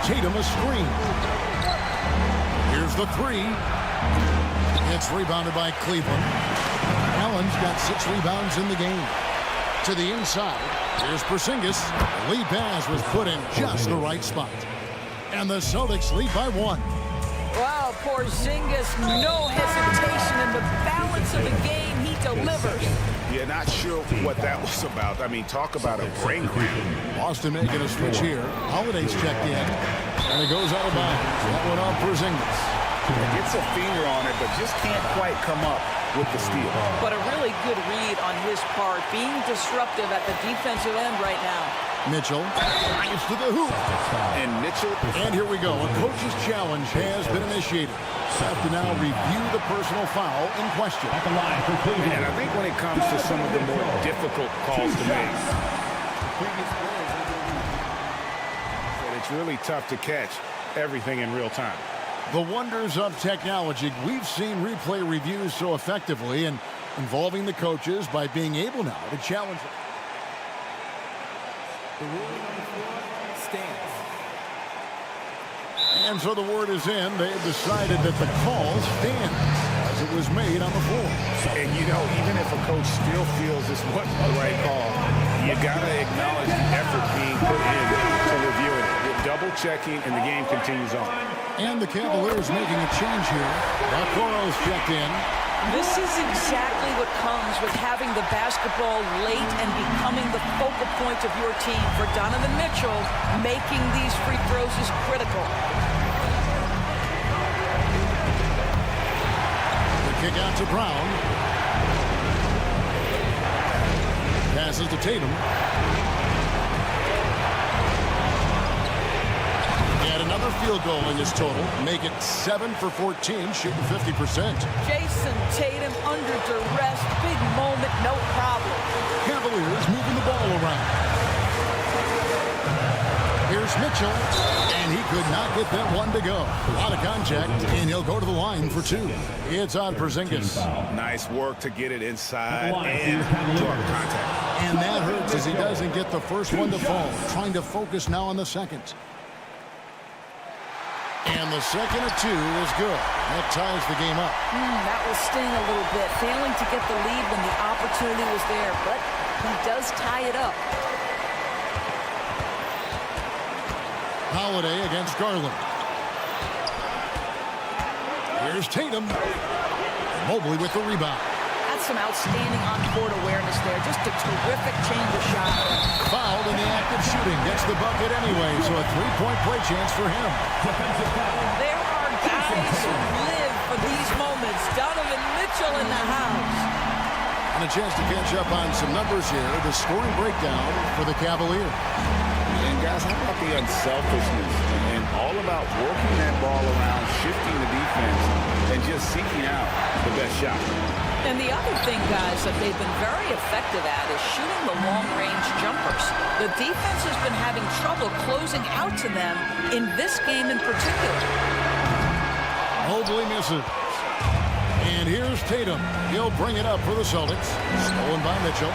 Tatum a screen. Here's the 3. It's rebounded by Cleveland. Allen's got 6 rebounds in the game. To the inside. Here's Porzingis. The lead pass was put in just the right spot. And the Celtics lead by 1. Wow, Porzingis, no hesitation in the balance of the game. He delivers. Yeah, not sure what that was about. I mean, talk about a brain cramp. Boston making a switch here. Holiday's checked in. And it goes out of bounds. That one off Porzingis. Gets a finger on it, but just can't quite come up with the steal. But a really good read on his part, being disruptive at the defensive end right now. Mitchell drives to the hoop. And Mitchell. And here we go. A coach's challenge has been initiated. Have to now review the personal foul in question. At the line for Cleveland. And I think when it comes to some of the more difficult calls to make, it's really tough to catch everything in real time. The wonders of technology. We've seen replay reviews so effectively and involving the coaches by being able now to challenge them. The ruling on the floor stands. And so the word is in. They've decided that the call stands as it was made on the floor. And, you know, even if a coach still feels this wasn't the right call, you got to acknowledge the effort being put in to review it. With double checking, and the game continues on. And the Cavaliers making a change here. Okoro's checked in. This is exactly what comes with having the basketball late and becoming the focal point of your team. For Donovan Mitchell, making these free throws is critical. The kick out to Brown. Passes to Tatum. And another field goal in this total. Make it 7 for 14, shooting 50%. Jason Tatum under duress. Big moment, no problem. Cavaliers moving the ball around. Here's Mitchell, and he could not get that one to go. A lot of contact, and he'll go to the line for 2. It's on Porzingis. Nice work to get it inside and draw contact. And that hurts as he doesn't get the first one to fall. Trying to focus now on the second. And the second of 2 is good. That ties the game up. That will sting a little bit. Failing to get the lead when the opportunity was there, but he does tie it up. Holiday against Garland. Here's Tatum. Mobley with the rebound. That's some outstanding on-court awareness there. Just a terrific change of shot. Fouled in the act of shooting. Gets the bucket anyway, so a 3-point play chance for him. There are guys who live for these moments. Donovan Mitchell in the house. And a chance to catch up on some numbers here. The scoring breakdown for the Cavaliers. And guys, how about the unselfishness and all about working that ball around, shifting the defense, and just seeking out the best shot. And the other thing, guys, that they've been very effective at is shooting the long-range jumpers. The defense has been having trouble closing out to them in this game in particular. Mobley misses. And here's Tatum. He'll bring it up for the Celtics. Stolen by Mitchell.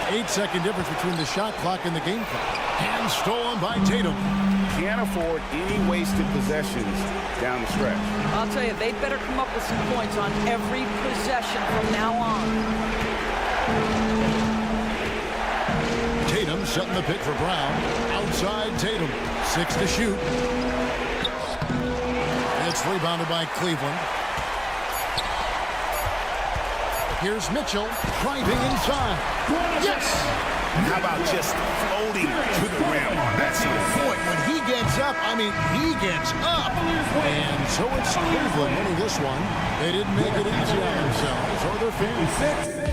8-second difference between the shot clock and the game clock. And stolen by Tatum. Can't afford any wasted possessions down the stretch. I'll tell you, they better come up with some points on every possession from now on. Tatum setting the pick for Brown. Outside Tatum. 6 to shoot. It's rebounded by Cleveland. Here's Mitchell driving inside. Yes! How about just floating to the rim? That's the point. When he gets up, he gets up. And so it's Cleveland winning this one. They didn't make it easy on themselves or their fans.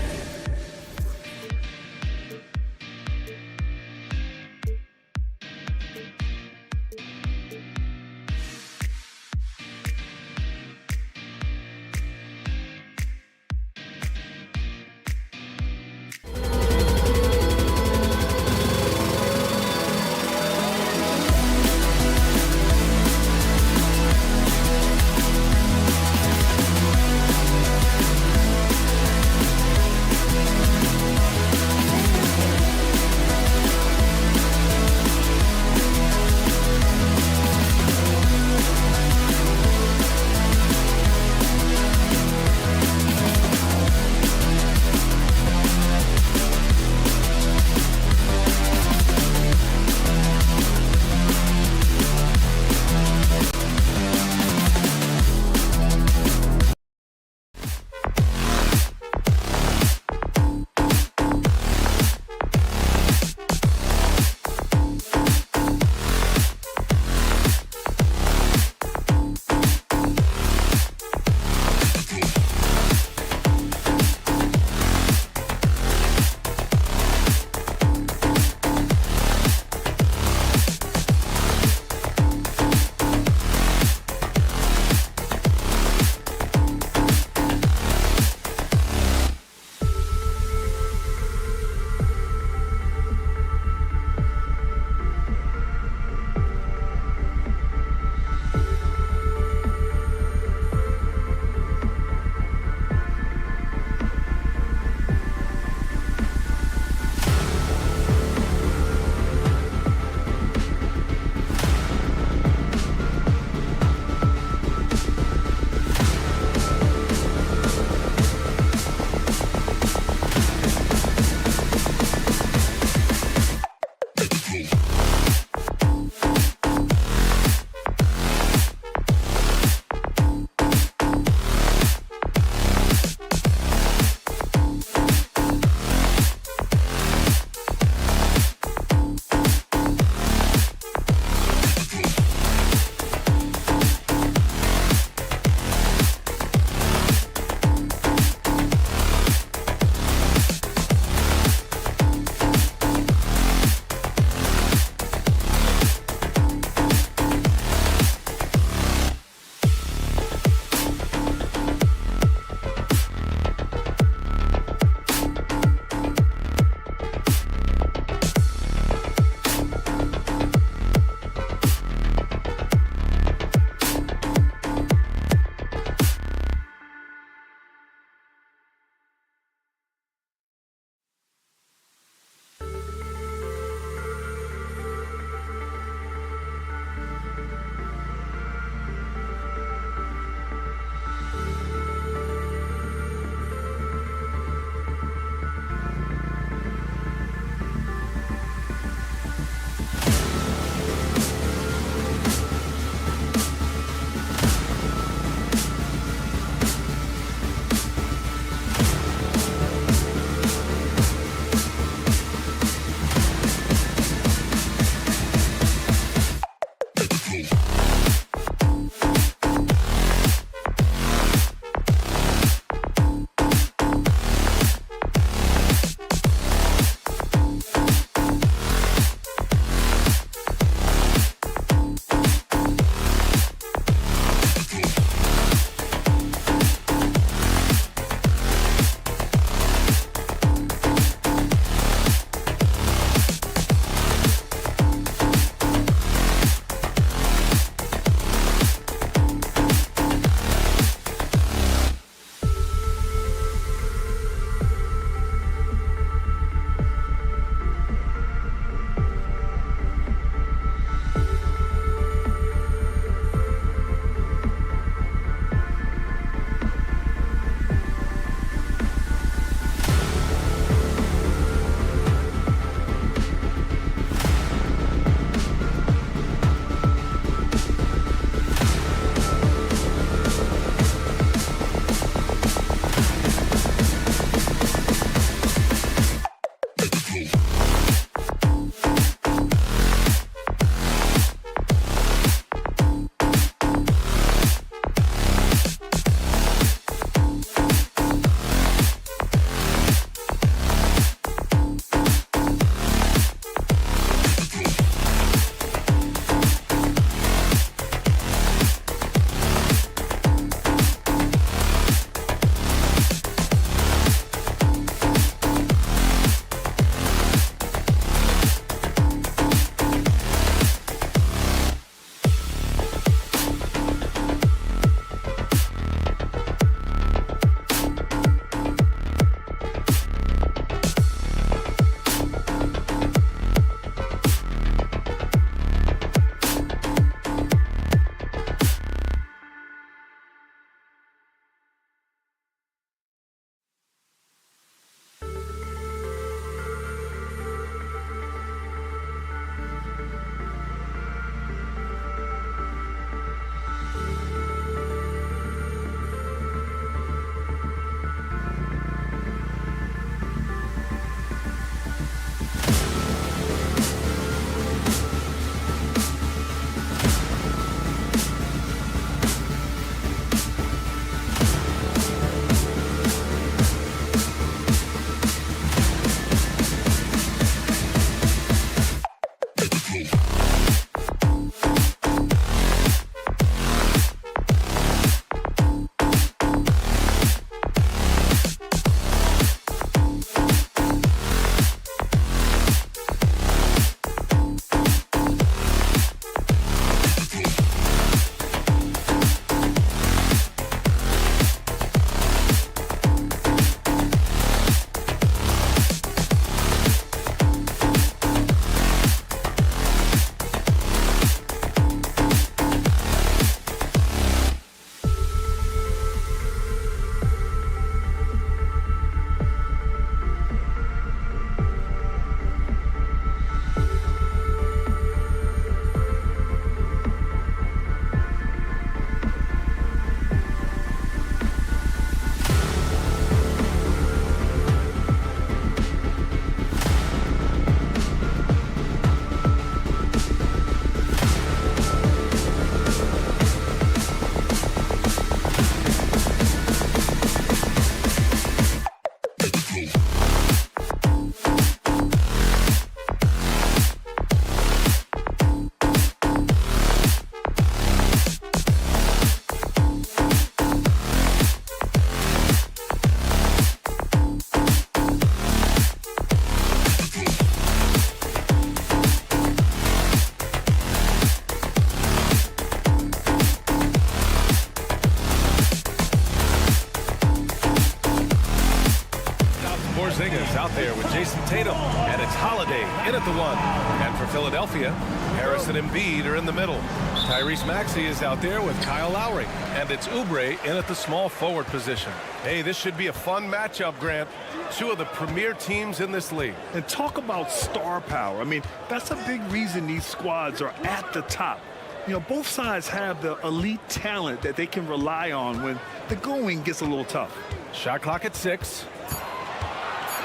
at the 1. And for Philadelphia, Harris and Embiid are in the middle. Tyrese Maxey is out there with Kyle Lowry. And it's Oubre in at the small forward position. Hey, this should be a fun matchup, Grant. Two of the premier teams in this league. And talk about star power. I mean, that's a big reason these squads are at the top. You know, both sides have the elite talent that they can rely on when the going gets a little tough. Shot clock at 6.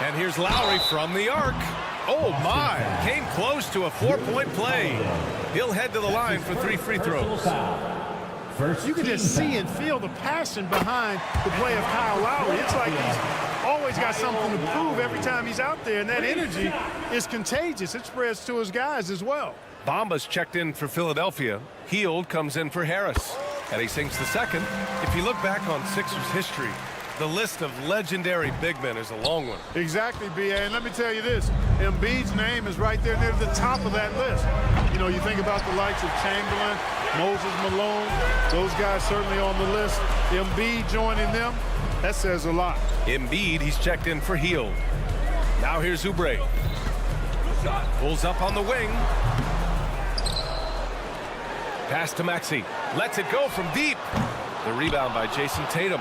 And here's Lowry from the arc. Oh, my. Came close to a 4-point play. He'll head to the line for 3 free throws. You can just see and feel the passion behind the play of Kyle Lowry. It's like he's always got something to prove every time he's out there, and that energy is contagious. It spreads to his guys as well. Bamba's checked in for Philadelphia. Hield comes in for Harris. And he sinks the second. If you look back on Sixers history, the list of legendary big men is a long one. Exactly, B.A. And let me tell you this. Embiid's name is right there near the top of that list. You know, you think about the likes of Chamberlain, Moses Malone, those guys certainly on the list. Embiid joining them, that says a lot. Embiid, he's checked in for Hield. Now here's Oubre. Pulls up on the wing. Pass to Maxey. Lets it go from deep. The rebound by Jason Tatum.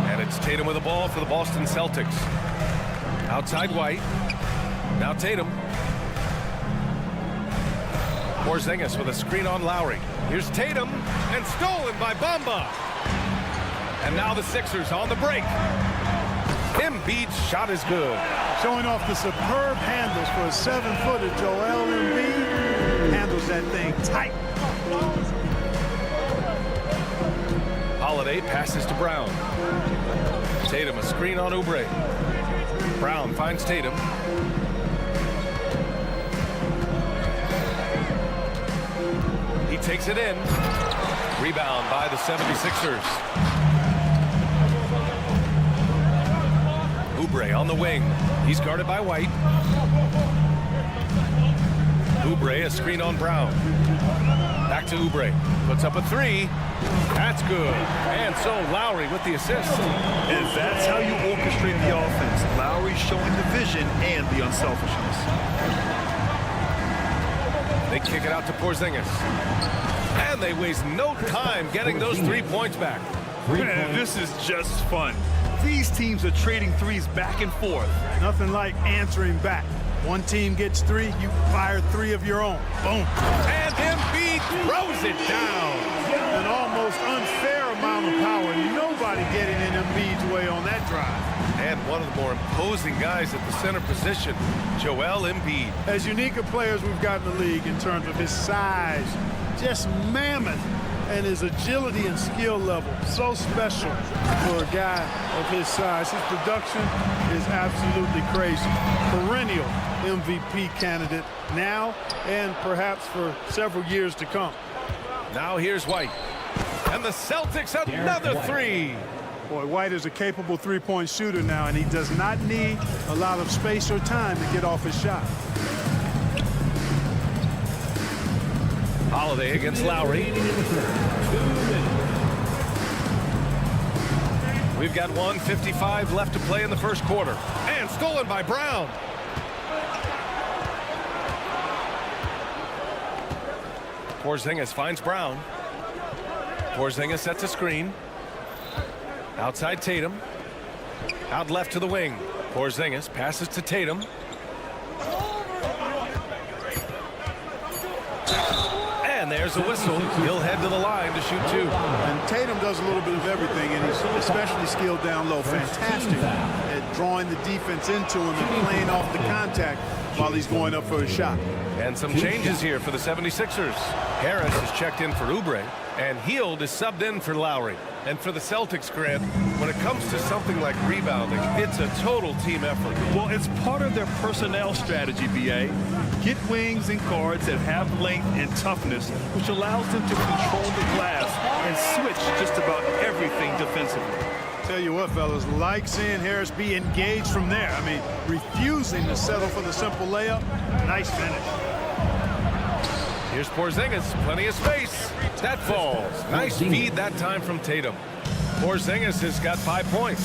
And it's Tatum with the ball for the Boston Celtics. Outside White. Now Tatum. Porzingis with a screen on Lowry. Here's Tatum, and stolen by Bamba. And now the Sixers on the break. Embiid's shot is good. Showing off the superb handles for a 7-footer. Joel Embiid handles that thing tight. Holiday passes to Brown. Tatum a screen on Oubre. Brown finds Tatum. He takes it in. Rebound by the 76ers. Oubre on the wing. He's guarded by White. Oubre a screen on Brown. Back to Oubre. Puts up a 3. That's good. And so Lowry with the assist. And that's how you orchestrate the offense. Lowry showing the vision and the unselfishness. They kick it out to Porzingis. And they waste no time getting those 3 points back. Man, this is just fun. These teams are trading threes back and forth. Nothing like answering back. One team gets 3, you fire 3 of your own. Boom. And Embiid throws it down. An almost unfair amount of power. Nobody getting in Embiid's way on that drive. And one of the more imposing guys at the center position, Joel Embiid. As unique a player as we've got in the league in terms of his size, just mammoth, and his agility and skill level, so special for a guy of his size. His production is absolutely crazy. Perennial MVP candidate now and perhaps for several years to come. Now here's White. And the Celtics another 3. Boy, White is a capable three-point shooter now, and he does not need a lot of space or time to get off his shot. Holiday against Lowry. We've got 1:55 left to play in the first quarter. And stolen by Brown. Porzingis finds Brown. Porzingis sets a screen. Outside Tatum. Out left to the wing. Porzingis passes to Tatum. And there's a whistle. He'll head to the line to shoot 2. And Tatum does a little bit of everything, and he's especially skilled down low. Fantastic at drawing the defense into him and playing off the contact while he's going up for a shot. And some changes here for the 76ers. Harris is checked in for Oubre, and Hield is subbed in for Lowry. And for the Celtics, Grant, when it comes to something like rebounding, it's a total team effort. Well, it's part of their personnel strategy, B.A. Get wings and guards that have length and toughness, which allows them to control the glass and switch just about everything defensively. Tell you what, fellas, like seeing Harris be engaged from there. I mean, refusing to settle for the simple layup. Nice finish. Here's Porzingis, plenty of space. That falls. Nice feed that time from Tatum. Porzingis has got 5 points.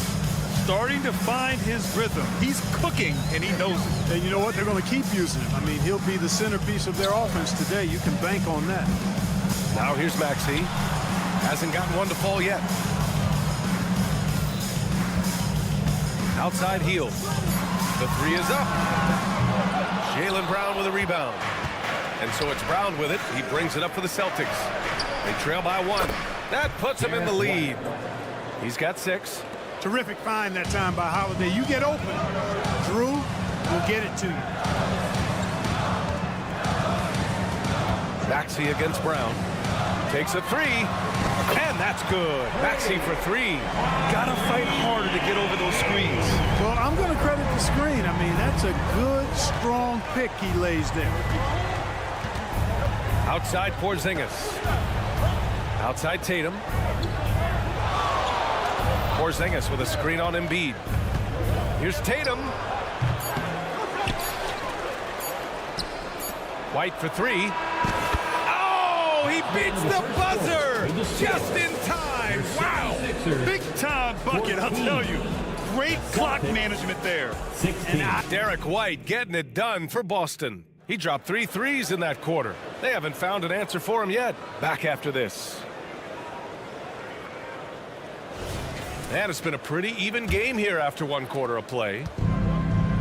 starting to find his rhythm. He's cooking, and he knows it. And you know what? They're going to keep using him. I mean, he'll be the centerpiece of their offense today. You can bank on that. Now here's Maxey. Hasn't gotten one to fall yet. Outside heel. The three is up. Jaylen Brown with a rebound. And so it's Brown with it. He brings it up for the Celtics. They trail by 1. That puts him in the lead. He's got 6. Terrific find that time by Holiday. You get open. Drew will get it to you. Maxey against Brown. Takes a 3. And that's good. Maxey for 3. Gotta fight harder to get over those screens. Well, I'm going to credit the screen. I mean, that's a good, strong pick he lays there. Outside Porzingis. Outside Tatum. Porzingis with a screen on Embiid. Here's Tatum. White for 3. Oh, he beats the buzzer just in time. Wow. Big time bucket, I'll tell you. Great clock management there. And Derek White getting it done for Boston. He dropped 3 threes in that quarter. They haven't found an answer for him yet. Back after this. And it's been a pretty even game here after 1 quarter of play.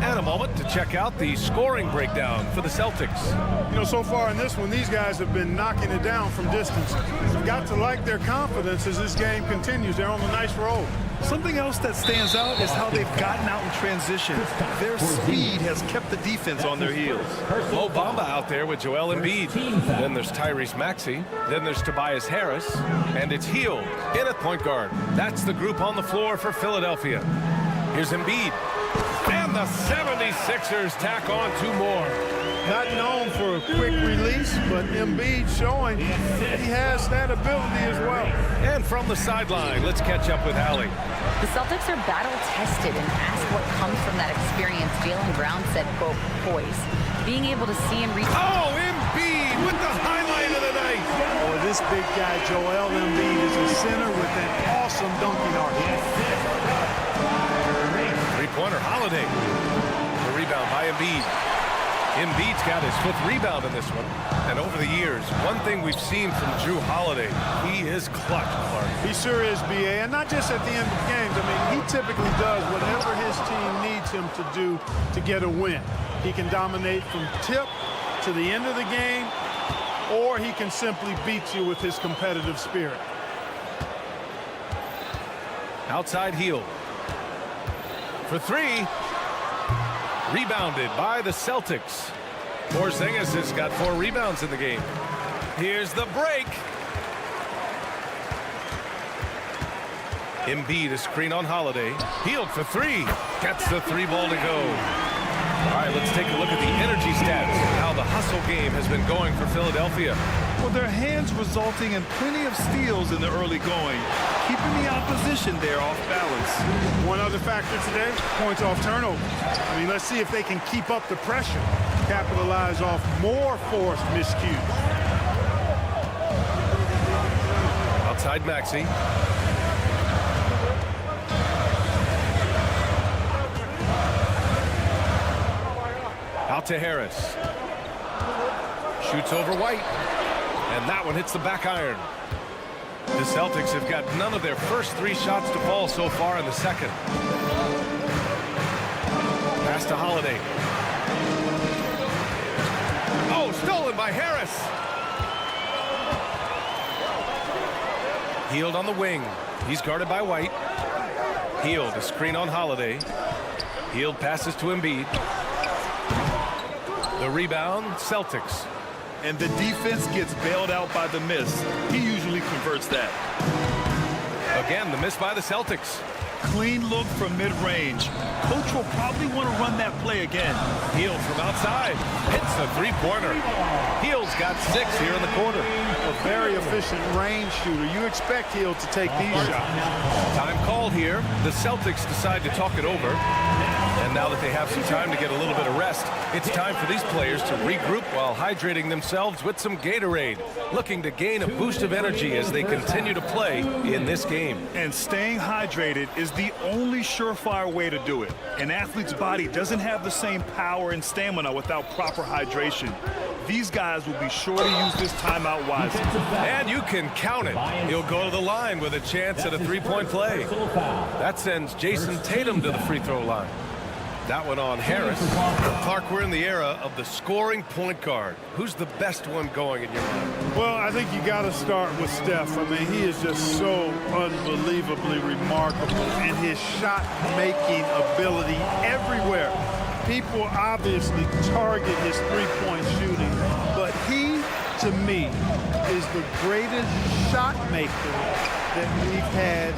And a moment to check out the scoring breakdown for the Celtics. You know, so far in this one, these guys have been knocking it down from distance. You've got to like their confidence as this game continues. They're on a nice roll. Something else that stands out is how they've gotten out in transition. Their speed has kept the defense on their heels. Mo Bamba out there with Joel Embiid. Then there's Tyrese Maxey. Then there's Tobias Harris. And it's Hield in at point guard. That's the group on the floor for Philadelphia. Here's Embiid. And the 76ers tack on 2 more. Not known for a quick release, but Embiid showing he has that ability as well. And from the sideline, let's catch up with Allie. The Celtics are battle-tested and ask what comes from that experience. Jaylen Brown said, quote, poise. Being able to see and reach... Oh, Embiid with the highlight of the night. Oh, this big guy, Joel Embiid, is a center with an awesome dunking arc. Three-pointer, Holiday. The rebound by Embiid. Embiid's got his 5th rebound in this one. And over the years, one thing we've seen from Drew Holiday, he is clutch, Clark. He sure is, B.A., and not just at the end of games. I mean, he typically does whatever his team needs him to do to get a win. He can dominate from tip to the end of the game, or he can simply beat you with his competitive spirit. Outside heel. For 3. Rebounded by the Celtics. Porzingis has got 4 rebounds in the game. Here's the break. Embiid, a screen on Holiday. Hield for 3. Gets the 3-ball to go. All right, let's take a look at the energy stats. How the hustle game has been going for Philadelphia. Well, their hands resulting in plenty of steals in the early going, keeping the opposition there off balance. One other factor today, points off turnover. I mean, let's see if they can keep up the pressure, capitalize off more forced miscues. Outside Maxey. Out to Harris. Shoots over White. And that one hits the back iron. The Celtics have got none of their first 3 shots to fall so far in the second. Pass to Holiday. Oh, stolen by Harris. Hield on the wing. He's guarded by White. Hield, a screen on Holiday. Hield passes to Embiid. The rebound, Celtics. And the defense gets bailed out by the miss. He usually converts that. Again, the miss by the Celtics. Clean look from mid-range. Coach will probably want to run that play again. Hield from outside. Hits a 3-pointer. Hield's got 6 here in the quarter. A very efficient range shooter. You expect Hield to take these shots. Time called here. The Celtics decide to talk it over. And now that they have some time to get a little bit of rest, it's time for these players to regroup while hydrating themselves with some Gatorade, looking to gain a boost of energy as they continue to play in this game. And staying hydrated is the only surefire way to do it. An athlete's body doesn't have the same power and stamina without proper hydration. These guys will be sure to use this timeout wisely. And you can count it. He'll go to the line with a chance at a three-point play. That sends Jason Tatum to the free throw line. That one on Harris. Clark, we're in the era of the scoring point guard. Who's the best one going in your mind? Well, I think you got to start with Steph. I mean, he is just so unbelievably remarkable in his shot-making ability everywhere. People obviously target his three-point shooting, but he, to me, is the greatest shot maker that we've had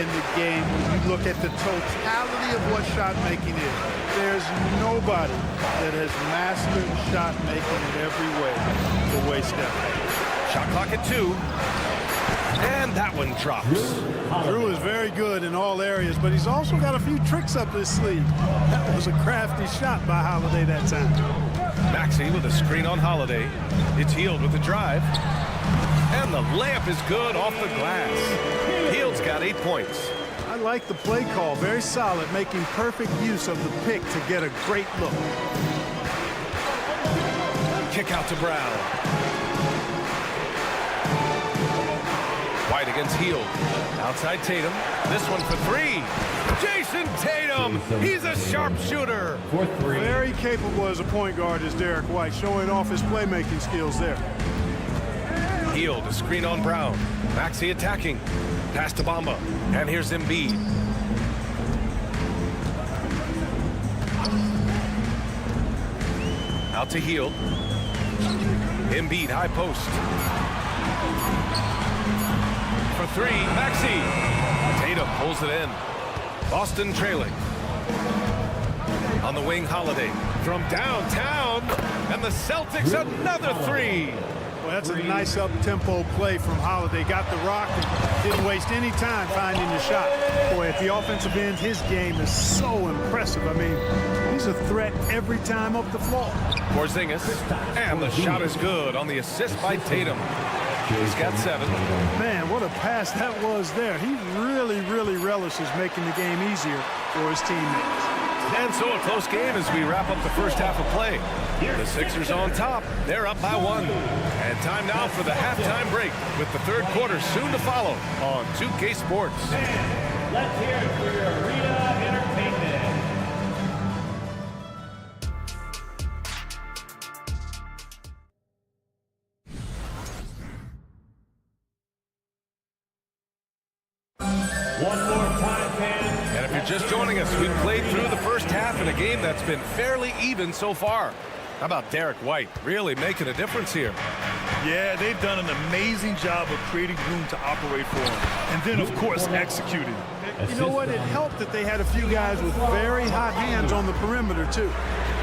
in the game. When you look at the totality of what shot making is, there's nobody that has mastered shot making in every way the way Steph has. Shot clock at 2. And that one drops. Drew is very good in all areas, but he's also got a few tricks up his sleeve. That was a crafty shot by Holiday that time. Maxey with a screen on Holiday. It's Hield with the drive. And the layup is good off the glass. Hield's got 8 points. I like the play call. Very solid, making perfect use of the pick to get a great look. Kick out to Brown. White against Hield. Outside Tatum. This one for 3. Jason Tatum! He's a sharpshooter. Very capable as a point guard is Derek White, showing off his playmaking skills there. Hield, a screen on Brown. Maxey attacking. Pass to Bamba. And here's Embiid. Out to Hield. Embiid, high post. For 3, Maxey. Tatum pulls it in. Boston trailing. On the wing, Holiday. From downtown. And the Celtics another 3. Well, that's a nice up-tempo play from Holiday. Got the rock and didn't waste any time finding the shot. Boy, at the offensive end, his game is so impressive. I mean, he's a threat every time up the floor. Porzingis. And the shot is good on the assist by Tatum. He's got 7. Man, what a pass that was there. He really, really relishes making the game easier for his teammates. And so a close game as we wrap up the first half of play. The Sixers on top. They're up by 1. And time now for the halftime break with the third quarter soon to follow on 2K Sports. Let's hear it for your arena entertainment. One more time, fans. And if you're just joining us, we've played through the first half in a game that's been fairly even so far. How about Derek White really making a difference here? Yeah, they've done an amazing job of creating room to operate for him. And then, of course, executing. You know what? It helped that they had a few guys with very hot hands on the perimeter, too.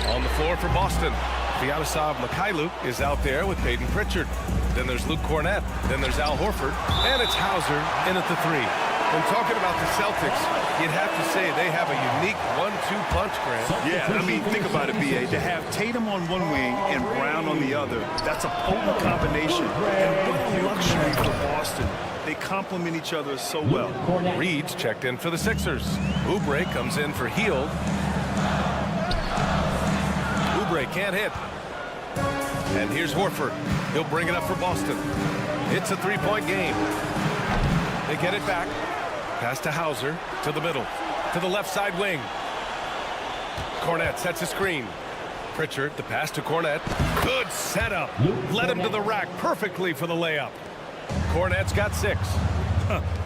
On the floor for Boston, Vyacheslav Mikhailuk is out there with Peyton Pritchard. Then there's Luke Cornett. Then there's Al Horford. And it's Hauser in at the 3. When talking about the Celtics, you'd have to say they have a unique 1-2 punch, Grant. Yeah, I mean, think about it, B.A. To have Tatum on one wing and Brown on the other, that's a potent combination. And what a luxury for Boston. They complement each other so well. Reed's checked in for the Sixers. Oubre comes in for Hield. Oubre can't hit. And here's Horford. He'll bring it up for Boston. It's a 3-point game. They get it back. Pass to Hauser, to the middle, to the left side wing. Cornett sets a screen. Pritchard, the pass to Cornett. Good setup. Led him to the rack perfectly for the layup. Cornett's got 6.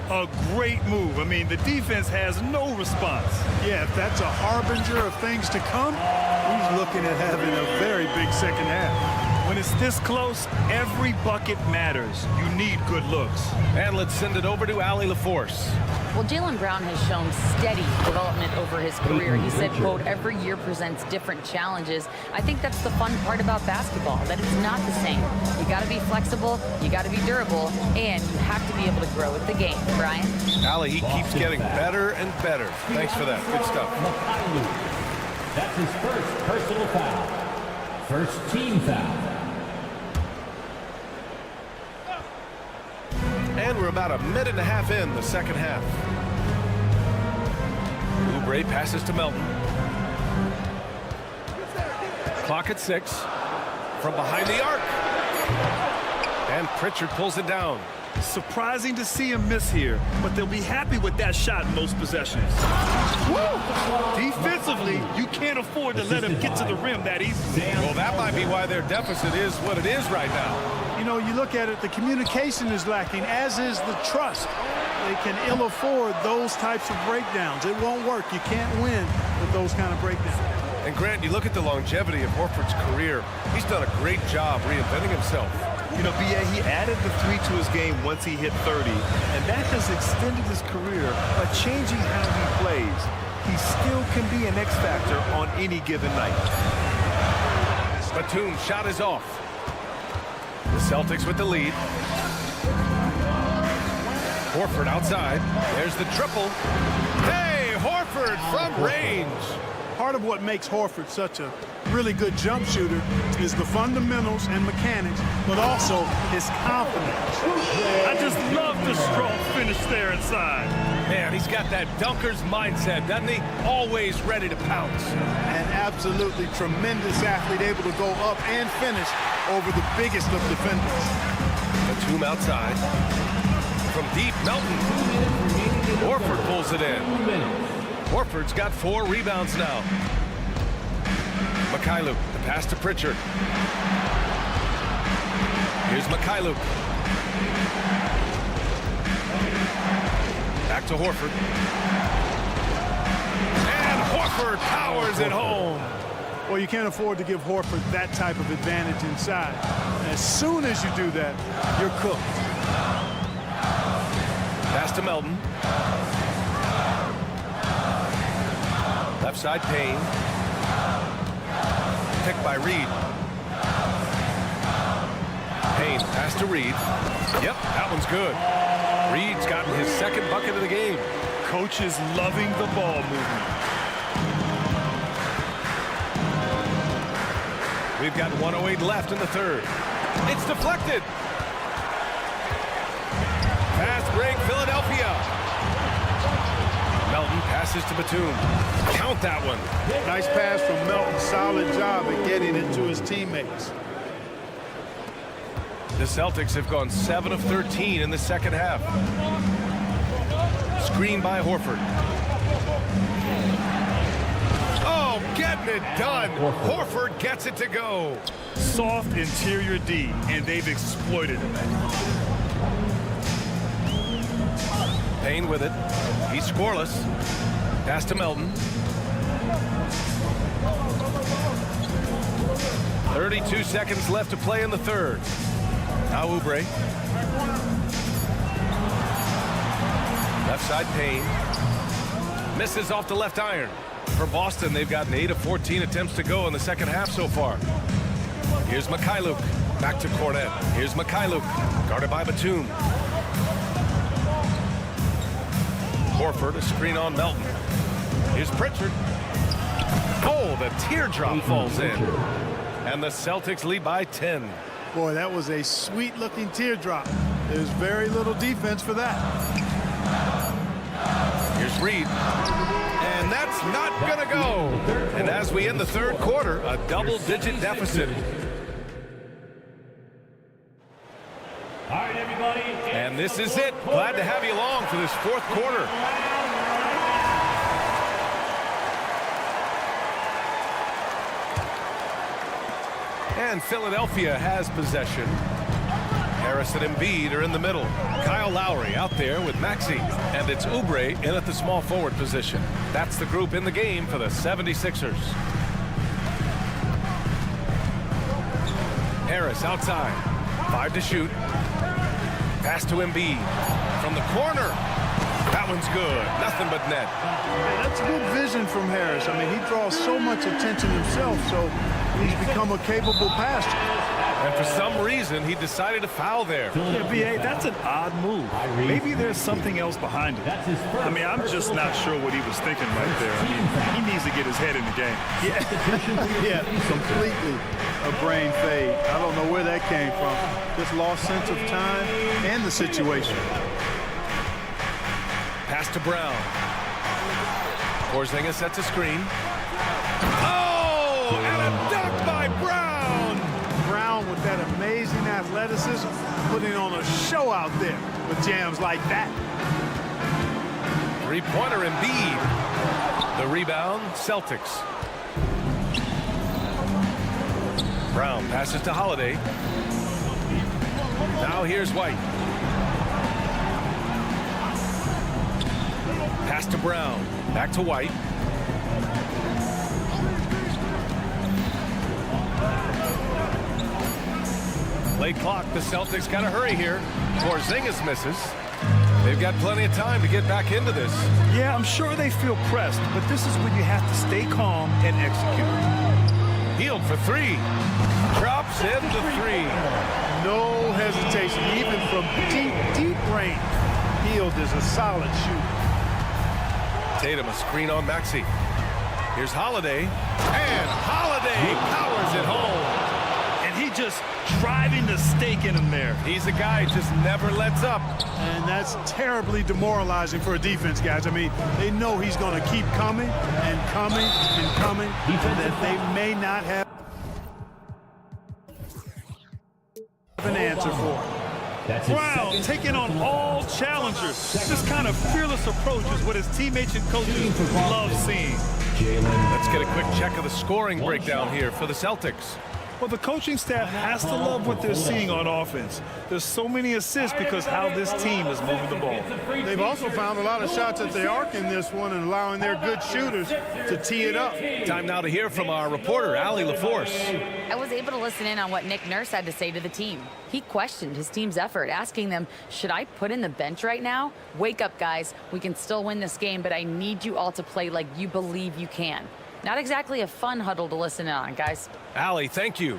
A great move. I mean, the defense has no response. Yeah, if that's a harbinger of things to come, he's looking at having a very big second half. When it's this close, every bucket matters. You need good looks. And let's send it over to Allie LaForce. Well, Jaylen Brown has shown steady development over his career. He said, quote, every year presents different challenges. I think that's the fun part about basketball, that it's not the same. You got to be flexible, you got to be durable, and you have to be able to grow with the game. Brian? Allie, he keeps getting better and better. Thanks for that. Good stuff. That's his first personal foul. First team foul. And we're about a minute and a half in the second half. Oubre passes to Melton. Clock at 6. From behind the arc. And Pritchard pulls it down. Surprising to see him miss here, but they'll be happy with that shot in most possessions. Woo! Defensively, you can't afford to let him get to the rim that easily. Well, that might be why their deficit is what it is right now. You know, you look at it, the communication is lacking, as is the trust. They can ill afford those types of breakdowns. It won't work. You can't win with those kind of breakdowns. And Grant, you look at the longevity of Horford's career. He's done a great job reinventing himself. You know, B.A., he added the 3 to his game once he hit 30, and that has extended his career by changing how he plays. He still can be an X factor on any given night. Batum's shot is off. The Celtics with the lead. Horford outside. There's the triple. Hey, Horford from range. Part of what makes Horford such a really good jump shooter is the fundamentals and mechanics, but also his confidence. I just love the strong finish there inside. Man, he's got that dunker's mindset, doesn't he? Always ready to pounce. An absolutely tremendous athlete, able to go up and finish over the biggest of defenders. Batum outside. From deep, Melton. Horford pulls it in. Horford's got 4 rebounds now. Mikhailuk, the pass to Pritchard. Here's Mikhailuk. Back to Horford. And Horford powers it home. Well, you can't afford to give Horford that type of advantage inside. As soon as you do that, you're cooked. Pass to Melton. Left side, Payne. Picked by Reed. Payne, pass to Reed. Yep, that one's good. Reed's gotten his second bucket of the game. Coach is loving the ball movement. We've got 1:08 left in the third. It's deflected. Fast break, Philadelphia. Melton passes to Batum. Count that one. Nice pass from Melton. Solid job at getting it to his teammates. The Celtics have gone 7 of 13 in the second half. Screen by Horford. Oh, getting it done. Horford gets it to go. Soft interior D, and they've exploited it. Payne with it. He's scoreless. Pass to Melton. 32 seconds left to play in the third. Now Oubre. Left side, Payne. Misses off the left iron. For Boston, they've gotten 8 of 14 attempts to go in the second half so far. Here's Mikhailuk. Back to Cornet. Here's Mikhailuk. Guarded by Batum. Horford, a screen on Melton. Here's Pritchard. Oh, the teardrop falls in. And the Celtics lead by 10. Boy, that was a sweet-looking teardrop. There's very little defense for that. Here's Reed. And that's not going to go. And as we end the third quarter, a double-digit deficit. All right, everybody. And this is it. Glad to have you along for this fourth quarter. And Philadelphia has possession. Harris and Embiid are in the middle. Kyle Lowry out there with Maxey. And it's Oubre in at the small forward position. That's the group in the game for the 76ers. Harris outside. 5 to shoot. Pass to Embiid. From the corner. That one's good. Nothing but net. Hey, that's good vision from Harris. I mean, he draws so much attention himself, so he's become a capable passer. And for some reason, he decided to foul there. Yeah, B.A., that's an odd move. Maybe there's something else behind it. I mean, I'm just not sure what he was thinking right there. I mean, he needs to get his head in the game. Yeah, completely a brain fade. I don't know where that came from. Just lost sense of time and the situation. Pass to Brown. Porzingis sets a screen. Oh, and a dunk by Brown. Brown with that amazing athleticism, putting on a show out there with jams like that. Three-pointer Embiid. The rebound, Celtics. Brown passes to Holiday. Now here's White. Pass to Brown. Back to White. Late clock. The Celtics got to hurry here. Porzingis misses. They've got plenty of time to get back into this. Yeah, I'm sure they feel pressed, but this is when you have to stay calm and execute. Hield for three. Drops in the three. No hesitation, even from deep range. Hield is a solid shooter. Tatum, a screen on Maxey. Here's Holiday. And Holiday powers it home. And he just driving the stake in him there. He's a guy who just never lets up. And that's terribly demoralizing for a defense, guys. I mean, they know he's going to keep coming and coming and coming, and that they may not have an answer for. Brown taking on all challengers. This kind of fearless approach is what his teammates and coaches love seeing. Let's get a quick check of the scoring breakdown here for the Celtics. Well, the coaching staff has to love what they're seeing on offense. There's so many assists because how this team is moving the ball. They've also found a lot of shots at the arc in this one and allowing their good shooters to tee it up. Time now to hear from our reporter, Allie LaForce. I was able to listen in on what Nick Nurse had to say to the team. He questioned his team's effort, asking them, should I put in the bench right now? Wake up, guys. We can still win this game, but I need you all to play like you believe you can. Not exactly a fun huddle to listen in on, guys. Allie, thank you.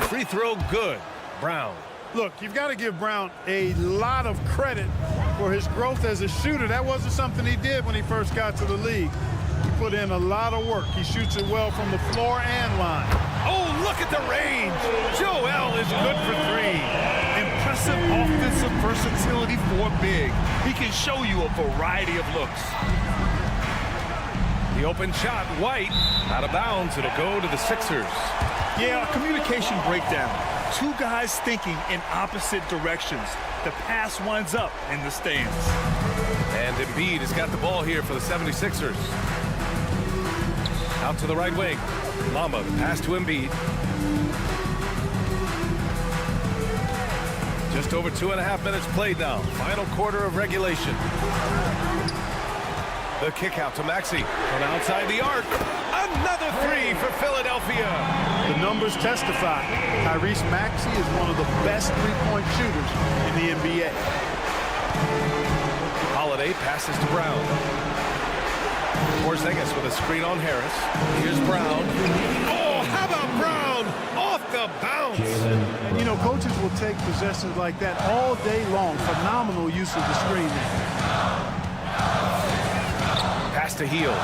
Free throw good. Brown. Look, you've got to give Brown a lot of credit for his growth as a shooter. That wasn't something he did when he first got to the league. He put in a lot of work. He shoots it well from the floor and line. Oh, look at the range. Joel is good for three. Impressive offensive versatility for big. He can show you a variety of looks. The open shot, White, out of bounds. It'll go to the Sixers. Yeah, a communication breakdown. Two guys thinking in opposite directions. The pass winds up in the stands. And Embiid has got the ball here for the 76ers. Out to the right wing. Lamba, the pass to Embiid. Just over 2.5 minutes played now. Final quarter of regulation. The kick out to Maxey from outside the arc. Another three for Philadelphia. The numbers testify. Tyrese Maxey is one of the best three-point shooters in the NBA. Holiday passes to Brown. Porzingis with a screen on Harris. Here's Brown. Oh, how about Brown? Off the bounce. And, you know, coaches will take possessions like that all day long. Phenomenal use of the screen there. Pass to Hield.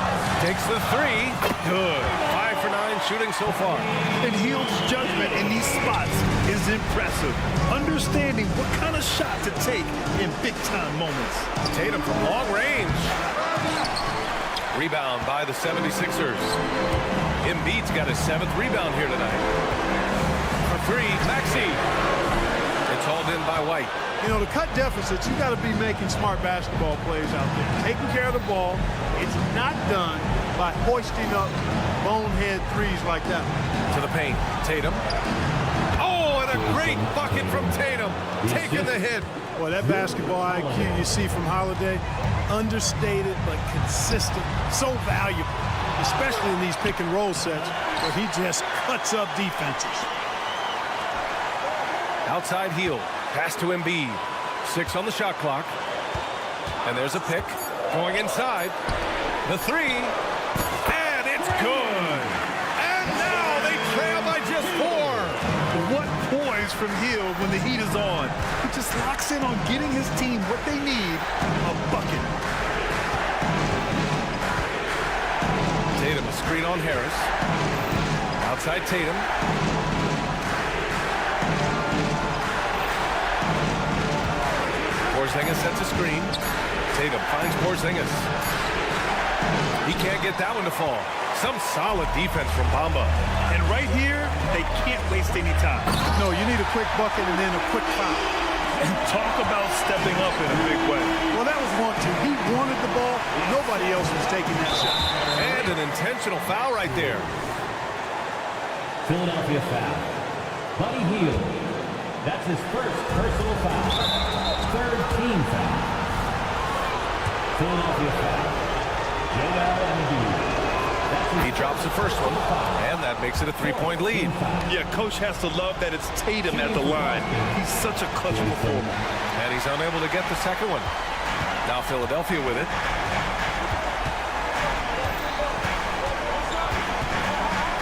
Takes the three. Good. 5 for 9 shooting so far. And Hield's judgment in these spots is impressive. Understanding what kind of shot to take in big-time moments. Tatum from long range. Rebound by the 76ers. Embiid's got his 7th rebound here tonight. For three, Maxey. It's hauled in by White. You know, to cut deficits, you got to be making smart basketball plays out there. Taking care of the ball. It's not done by hoisting up bonehead threes like that. To the paint, Tatum. Oh, and a great bucket from Tatum. Taking the hit. Boy, that basketball IQ you see from Holiday, understated but consistent. So valuable, especially in these pick and roll sets where he just cuts up defenses. Outside Hield. Pass to Embiid. 6 on the shot clock. And there's a pick. Going inside. The three. And it's good. And now they trail by from Hill when the heat is on. He just locks in on getting his team what they need, a bucket. Tatum, a screen on Harris. Outside Tatum. Porzingis sets a screen. Tatum finds Porzingis. He can't get that one to fall. Some solid defense from Bamba. And right here, they can't waste any time. No, you need a quick bucket and then a quick foul. And talk about stepping up in a big way. Well, that was 1-2. He wanted the ball. Nobody else was taking that shot. And an intentional foul right there. Philadelphia foul. Buddy Hield. That's his first personal foul. Third team foul. Philadelphia foul. Joel Embiid. He drops the first one, and that makes it a three-point lead. Yeah, coach has to love that it's Tatum at the line. He's such a clutch performer. And he's unable to get the second one. Now Philadelphia with it.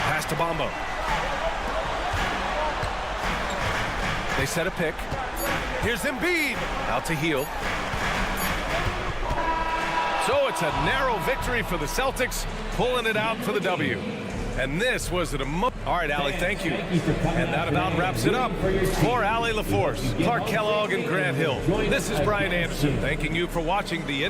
Pass to Bamba. They set a pick. Here's Embiid. Out to Hield. So it's a narrow victory for the Celtics, pulling it out for the W. And this was an All right, Allie, thank you. And that about wraps it up. For Allie LaForce, Clark Kellogg, and Grant Hill, this is Brian Anderson thanking you for watching the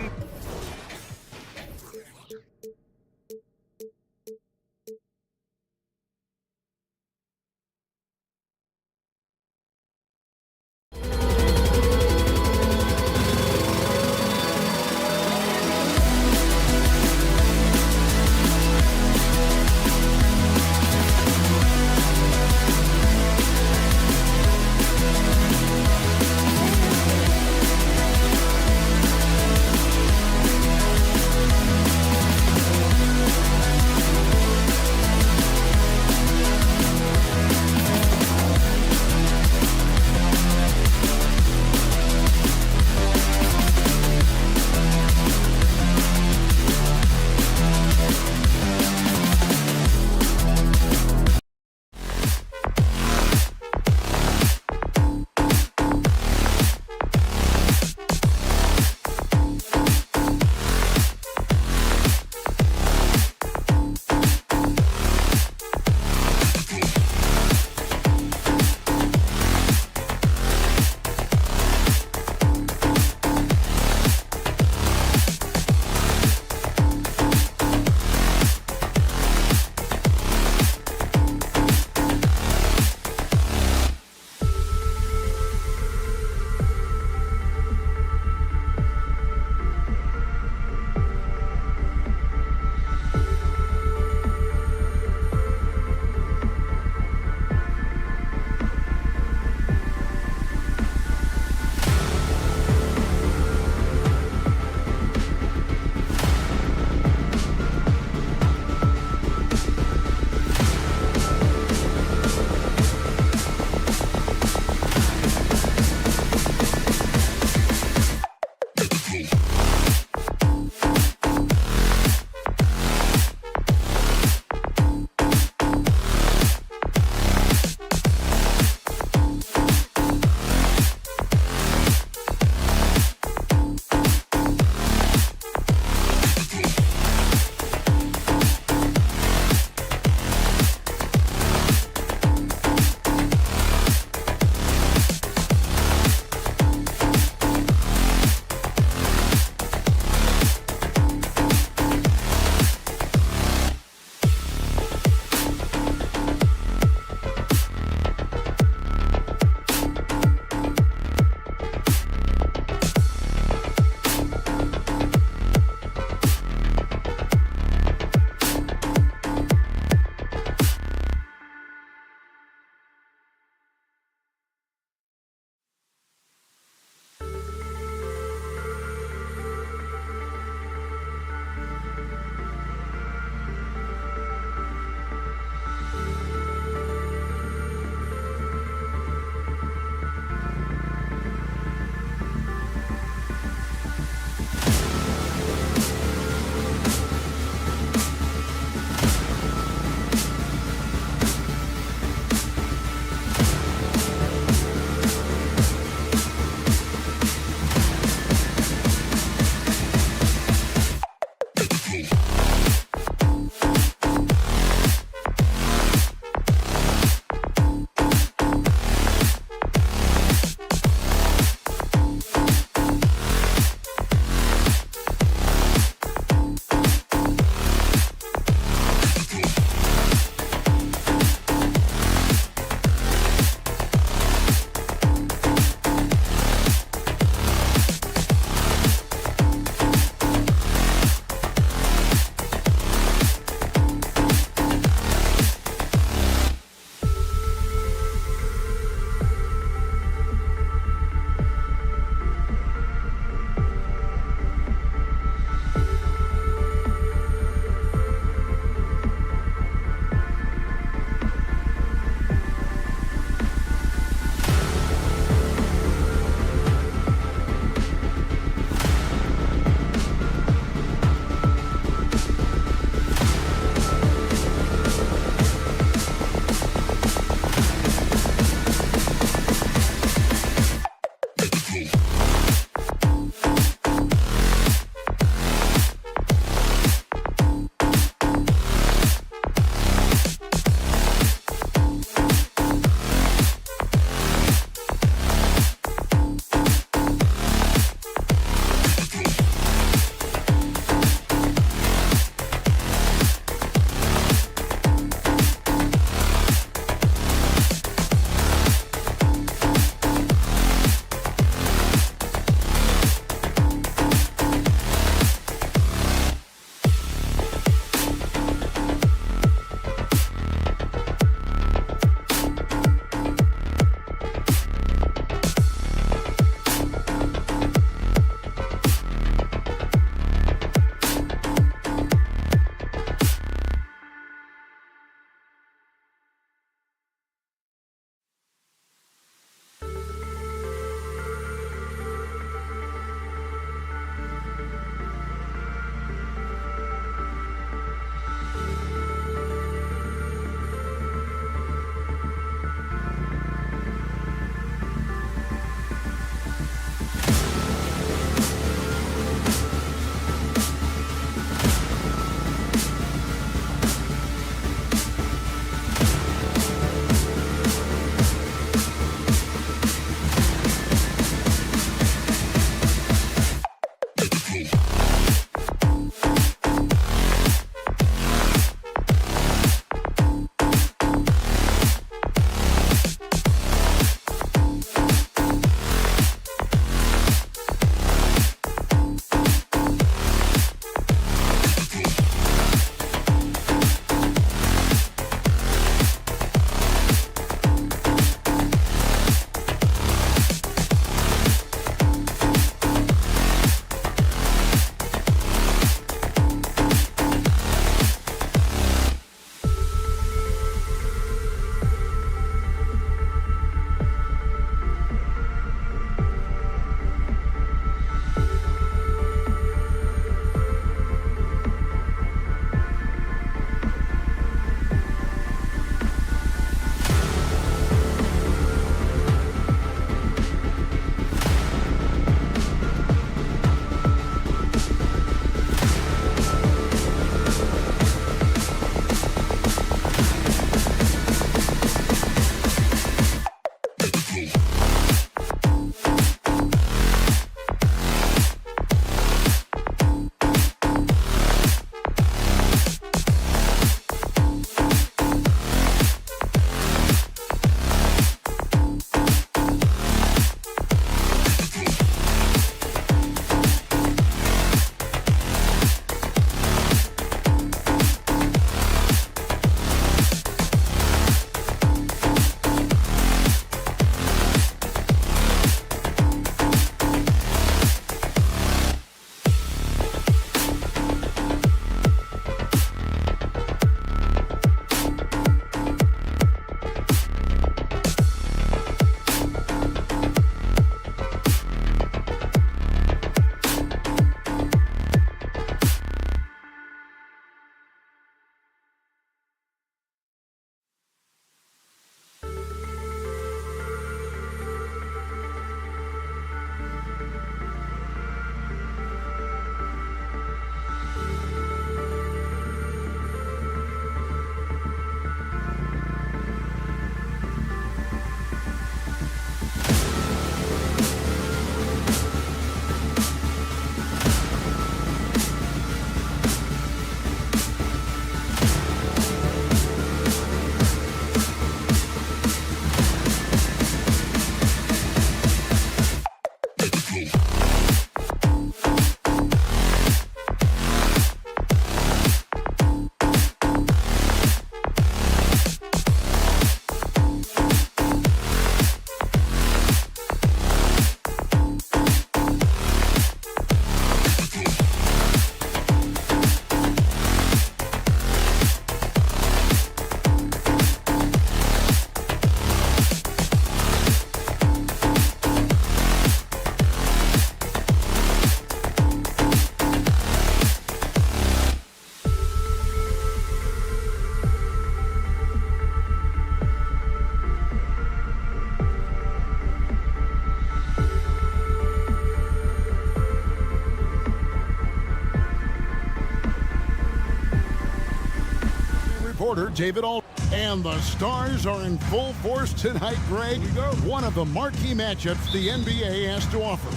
reporter David All. And the Stars are in full force tonight, Greg. One of the marquee matchups the NBA has to offer.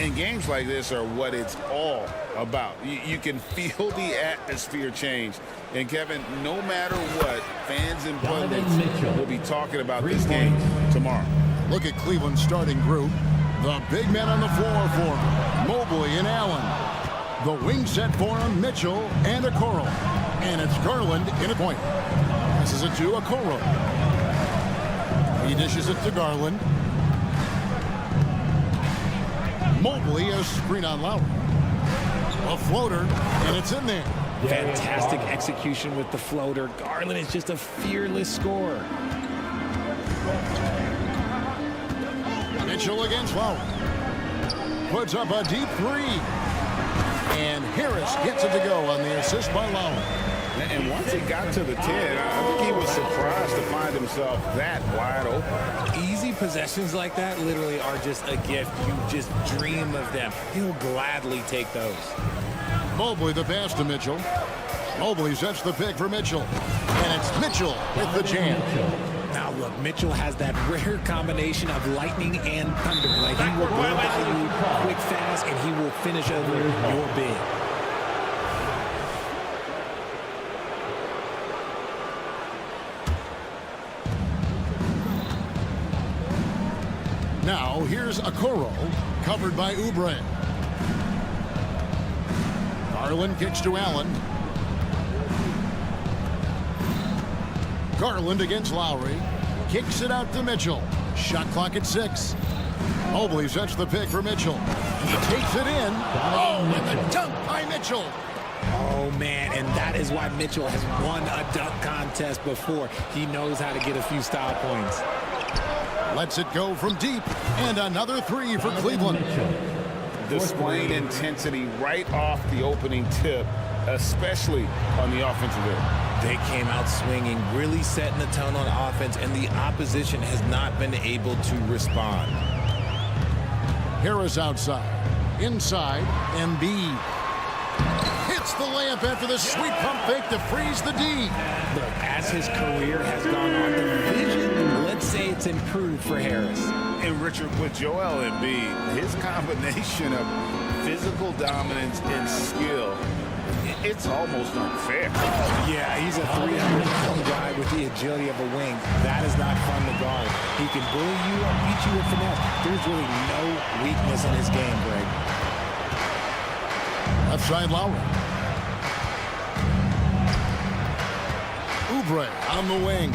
And games like this are what it's all about. You can feel the atmosphere change. And, Kevin, no matter what, fans and pundits will be talking about this game tomorrow. Look at Cleveland's starting group. The big men on the floor for them, Mobley and Allen. The wing set for him, Mitchell and Okoro. And it's Garland in a point. Passes it to Okoro. He dishes it to Garland. Mobley, a screen on Lowry. A floater, and it's in there. Fantastic execution with the floater. Garland is just a fearless scorer. Mitchell against Lowry. Puts up a deep three. And Harris gets it to go on the assist by Lowry. And once he got to the 10, I think he was surprised to find himself that wide open. Easy possessions like that literally are just a gift. You just dream of them. He'll gladly take those. Mobley the pass to Mitchell. Mobley sets the pick for Mitchell. And it's Mitchell with the jam. Now look, Mitchell has that rare combination of lightning and thunder. Like he will blow by you quick, fast, and he will finish over your big. Now here's Okoro, covered by Oubre. Garland kicks to Allen. Garland against Lowry. Kicks it out to Mitchell. Shot clock at 6. Mobley sets the pick for Mitchell. He takes it in. Oh, and the dunk by Mitchell. Oh, man, and that is why Mitchell has won a dunk contest before. He knows how to get a few style points. Lets it go from deep. And another three for Cleveland. Displaying intensity right off the opening tip, especially on the offensive end. They came out swinging, really setting the tone on offense, and the opposition has not been able to respond. Harris outside. Inside, Embiid. Hits the layup after the sweet pump fake to freeze the D. Look, as his career has gone on, the vision, let's say it's improved for Harris. And Richard, with Joel Embiid, his combination of physical dominance and skill, it's almost unfair. Yeah, he's a 300-pound guy with the agility of a wing. That is not fun to guard. He can bully you or beat you with finesse. There's really no weakness in his game, Greg. Left side Lowry. Oubre on the wing.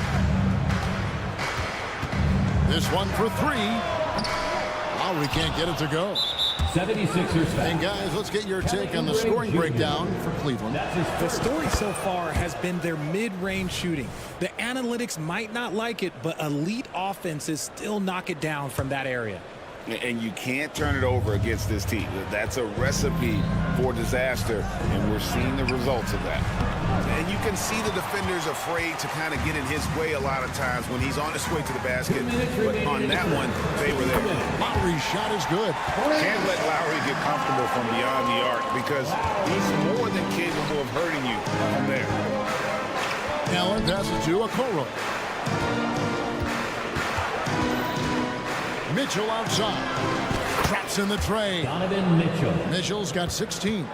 This one for 3. Lowry can't get it to go. 76ers. And guys, let's get your take on the scoring breakdown for Cleveland. The story so far has been their mid-range shooting. The analytics might not like it, but elite offenses still knock it down from that area. And you can't turn it over against this team. That's a recipe for disaster, and we're seeing the results of that. And you can see the defenders afraid to kind of get in his way a lot of times when he's on his way to the basket. But on that one, they were there. Lowry's shot is good. Can't let Lowry get comfortable from beyond the arc because he's more than capable of hurting you from there. Allen passes to Okoro. Mitchell outside. Traps in the tray. Donovan Mitchell. Mitchell's got 16.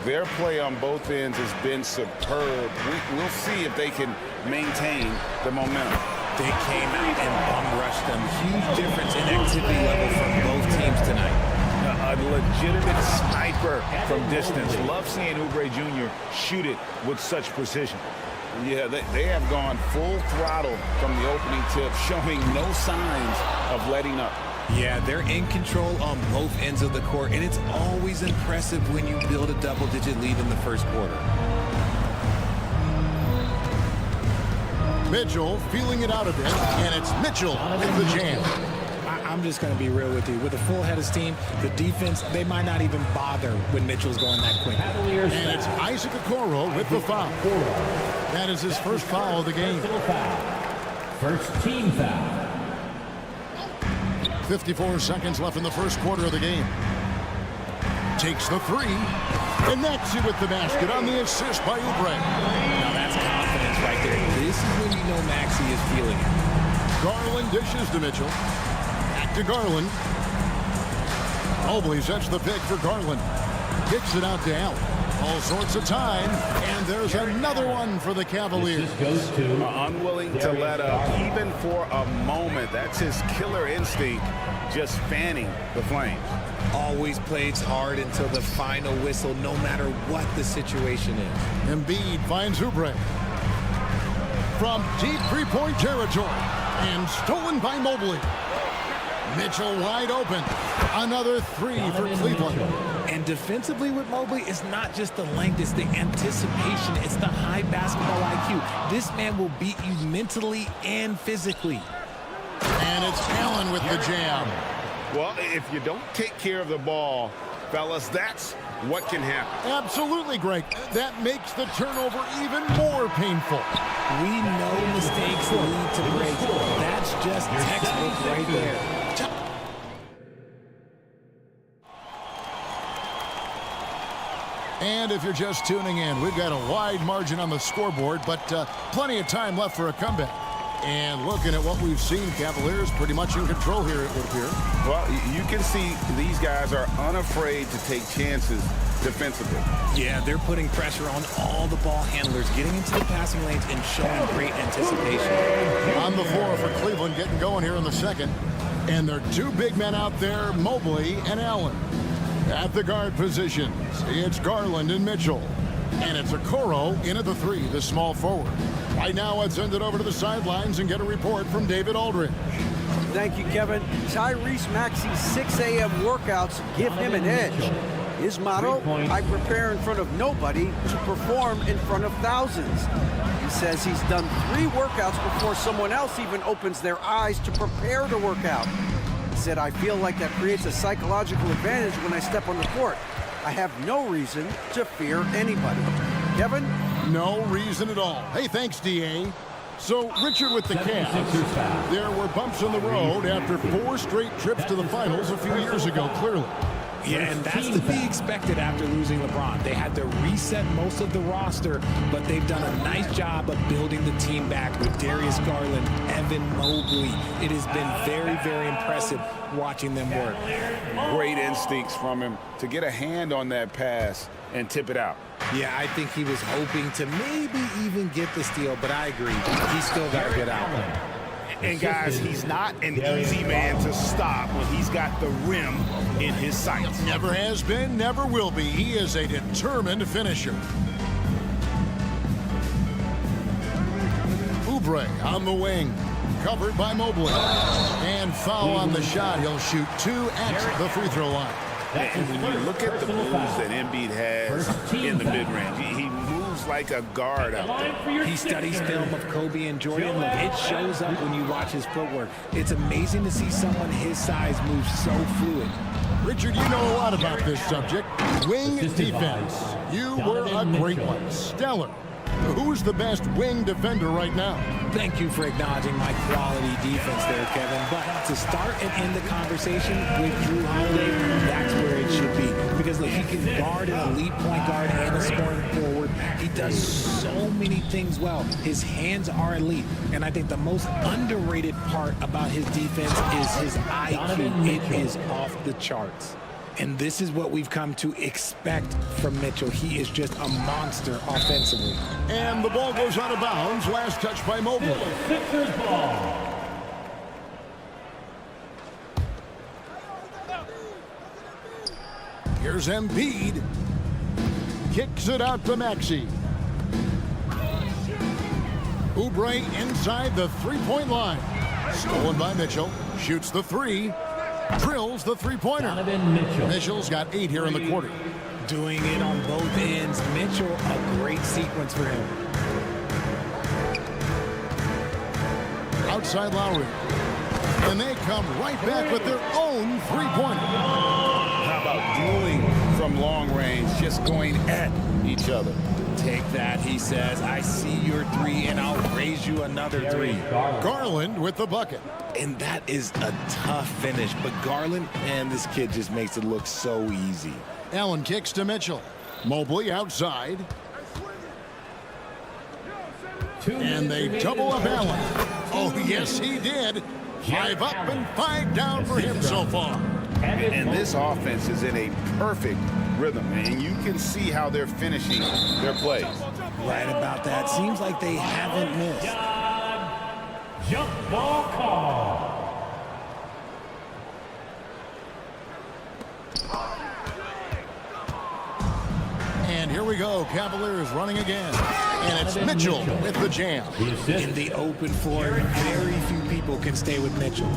Their play on both ends has been superb. We'll see if they can maintain the momentum. They came out and bum rushed them. Huge difference in activity level from both teams tonight. A legitimate sniper from distance. Love seeing Oubre Jr. shoot it with such precision. Yeah, they have gone full throttle from the opening tip, showing no signs of letting up. Yeah, they're in control on both ends of the court, and it's always impressive when you build a double-digit lead in the first quarter. Mitchell feeling it out a bit, and it's Mitchell with the jam. I'm just going to be real with you. With a full head of steam, the defense, they might not even bother when Mitchell's going that quick. And it's Isaac Okoro with the foul. That is his first foul of the game. First team foul. 54 seconds left in the first quarter of the game. Takes the 3. Connects it with the basket on the assist by Oubre. Now that's confidence right there. Maxey is feeling it. Garland dishes to Mitchell. Back to Garland. Mobley sets the pick for Garland. Kicks it out to Allen. All sorts of time, and there's another one for the Cavaliers. Unwilling to let up, even for a moment. That's his killer instinct, just fanning the flames. Always plays hard until the final whistle, no matter what the situation is. Embiid finds Oubre. From deep three-point territory, and stolen by Mobley. Mitchell wide open. Another three for Cleveland. And defensively with Mobley, it's not just the length, it's the anticipation, it's the high basketball IQ. This man will beat you mentally and physically. And it's Allen with the jam. Well, if you don't take care of the ball, fellas, that's what can happen. Absolutely, Greg. That makes the turnover even more painful. We know mistakes lead to breaks. That's just textbook right there. And if you're just tuning in, we've got a wide margin on the scoreboard, but plenty of time left for a comeback. And looking at what we've seen, Cavaliers pretty much in control here, it would appear. Well, you can see these guys are unafraid to take chances defensively. Yeah, they're putting pressure on all the ball handlers, getting into the passing lanes and showing great anticipation. On the floor for Cleveland, getting going here in the second. And there are two big men out there, Mobley and Allen. At the guard positions, it's Garland and Mitchell. And it's Okoro in at the three, the small forward. Right now, let's send it over to the sidelines and get a report from David Aldridge. Thank you, Kevin. Tyrese Maxey's 6 a.m. workouts give him an edge. His motto, I prepare in front of nobody to perform in front of thousands. He says he's done 3 workouts before someone else even opens their eyes to prepare to work out. He said, I feel like that creates a psychological advantage when I step on the court. I have no reason to fear anybody. Kevin? No reason at all. Hey, thanks, D.A. So, Richard with the Cavs. There were bumps on the road after 4 straight trips to the finals a few years ago, clearly. Yeah, and that's to be expected after losing LeBron. They had to reset most of the roster, but they've done a nice job of building the team back with Darius Garland, Evan Mobley. It has been very, very impressive watching them work. Great instincts from him to get a hand on that pass and tip it out. Yeah, I think he was hoping to maybe even get the steal, but I agree. He's still got a good outlet. And guys, he's not an easy man to stop when he's got the rim in his sights. Never has been, never will be. He is a determined finisher. Oubre on the wing, covered by Mobley. And foul on the shot. He'll shoot 2 at the free throw line. And when you look at the moves that Embiid has in the mid-range, he moves like a guard out there. He studies film of Kobe and Jordan. Look, it shows up when you watch his footwork. It's amazing to see someone his size move so fluid. Richard, you know a lot about this subject. Wing defense. You were a great one. Stellar. Who's the best wing defender right now? Thank you for acknowledging my quality defense there, Kevin. But to start and end the conversation with Jrue Holiday, that's where it should be. Because look, he can guard an elite point guard and a scoring forward. He does so many things well. His hands are elite. And I think the most underrated part about his defense is his IQ. It is off the charts. And this is what we've come to expect from Mitchell. He is just a monster offensively. And the ball goes out of bounds. Last touch by Mobley. Sixers ball. Here's Embiid. Kicks it out to Maxey. Oubre inside the three-point line. Stolen by Mitchell. Shoots the 3. Drills the three-pointer. Mitchell's got 8 here in the quarter. Doing it on both ends. Mitchell, a great sequence for him. Outside Lowry. And they come right back with their own three-pointer. How about dueling from long range, just going at each other? Take that, he says. I see your 3, and I'll raise you another 3. Garland with the bucket. And that is a tough finish. But Garland, man, this kid just makes it look so easy. Allen kicks to Mitchell. Mobley outside. And they double up Allen. Oh, yes, he did. 5 up and 5 down for him so far. And this offense is in a perfect rhythm, and you can see how they're finishing their plays. Right about that. Seems like they haven't missed. Jump ball call. And here we go. Cavaliers running again. And it's Mitchell with the jam. In the open floor, very few people can stay with Mitchell.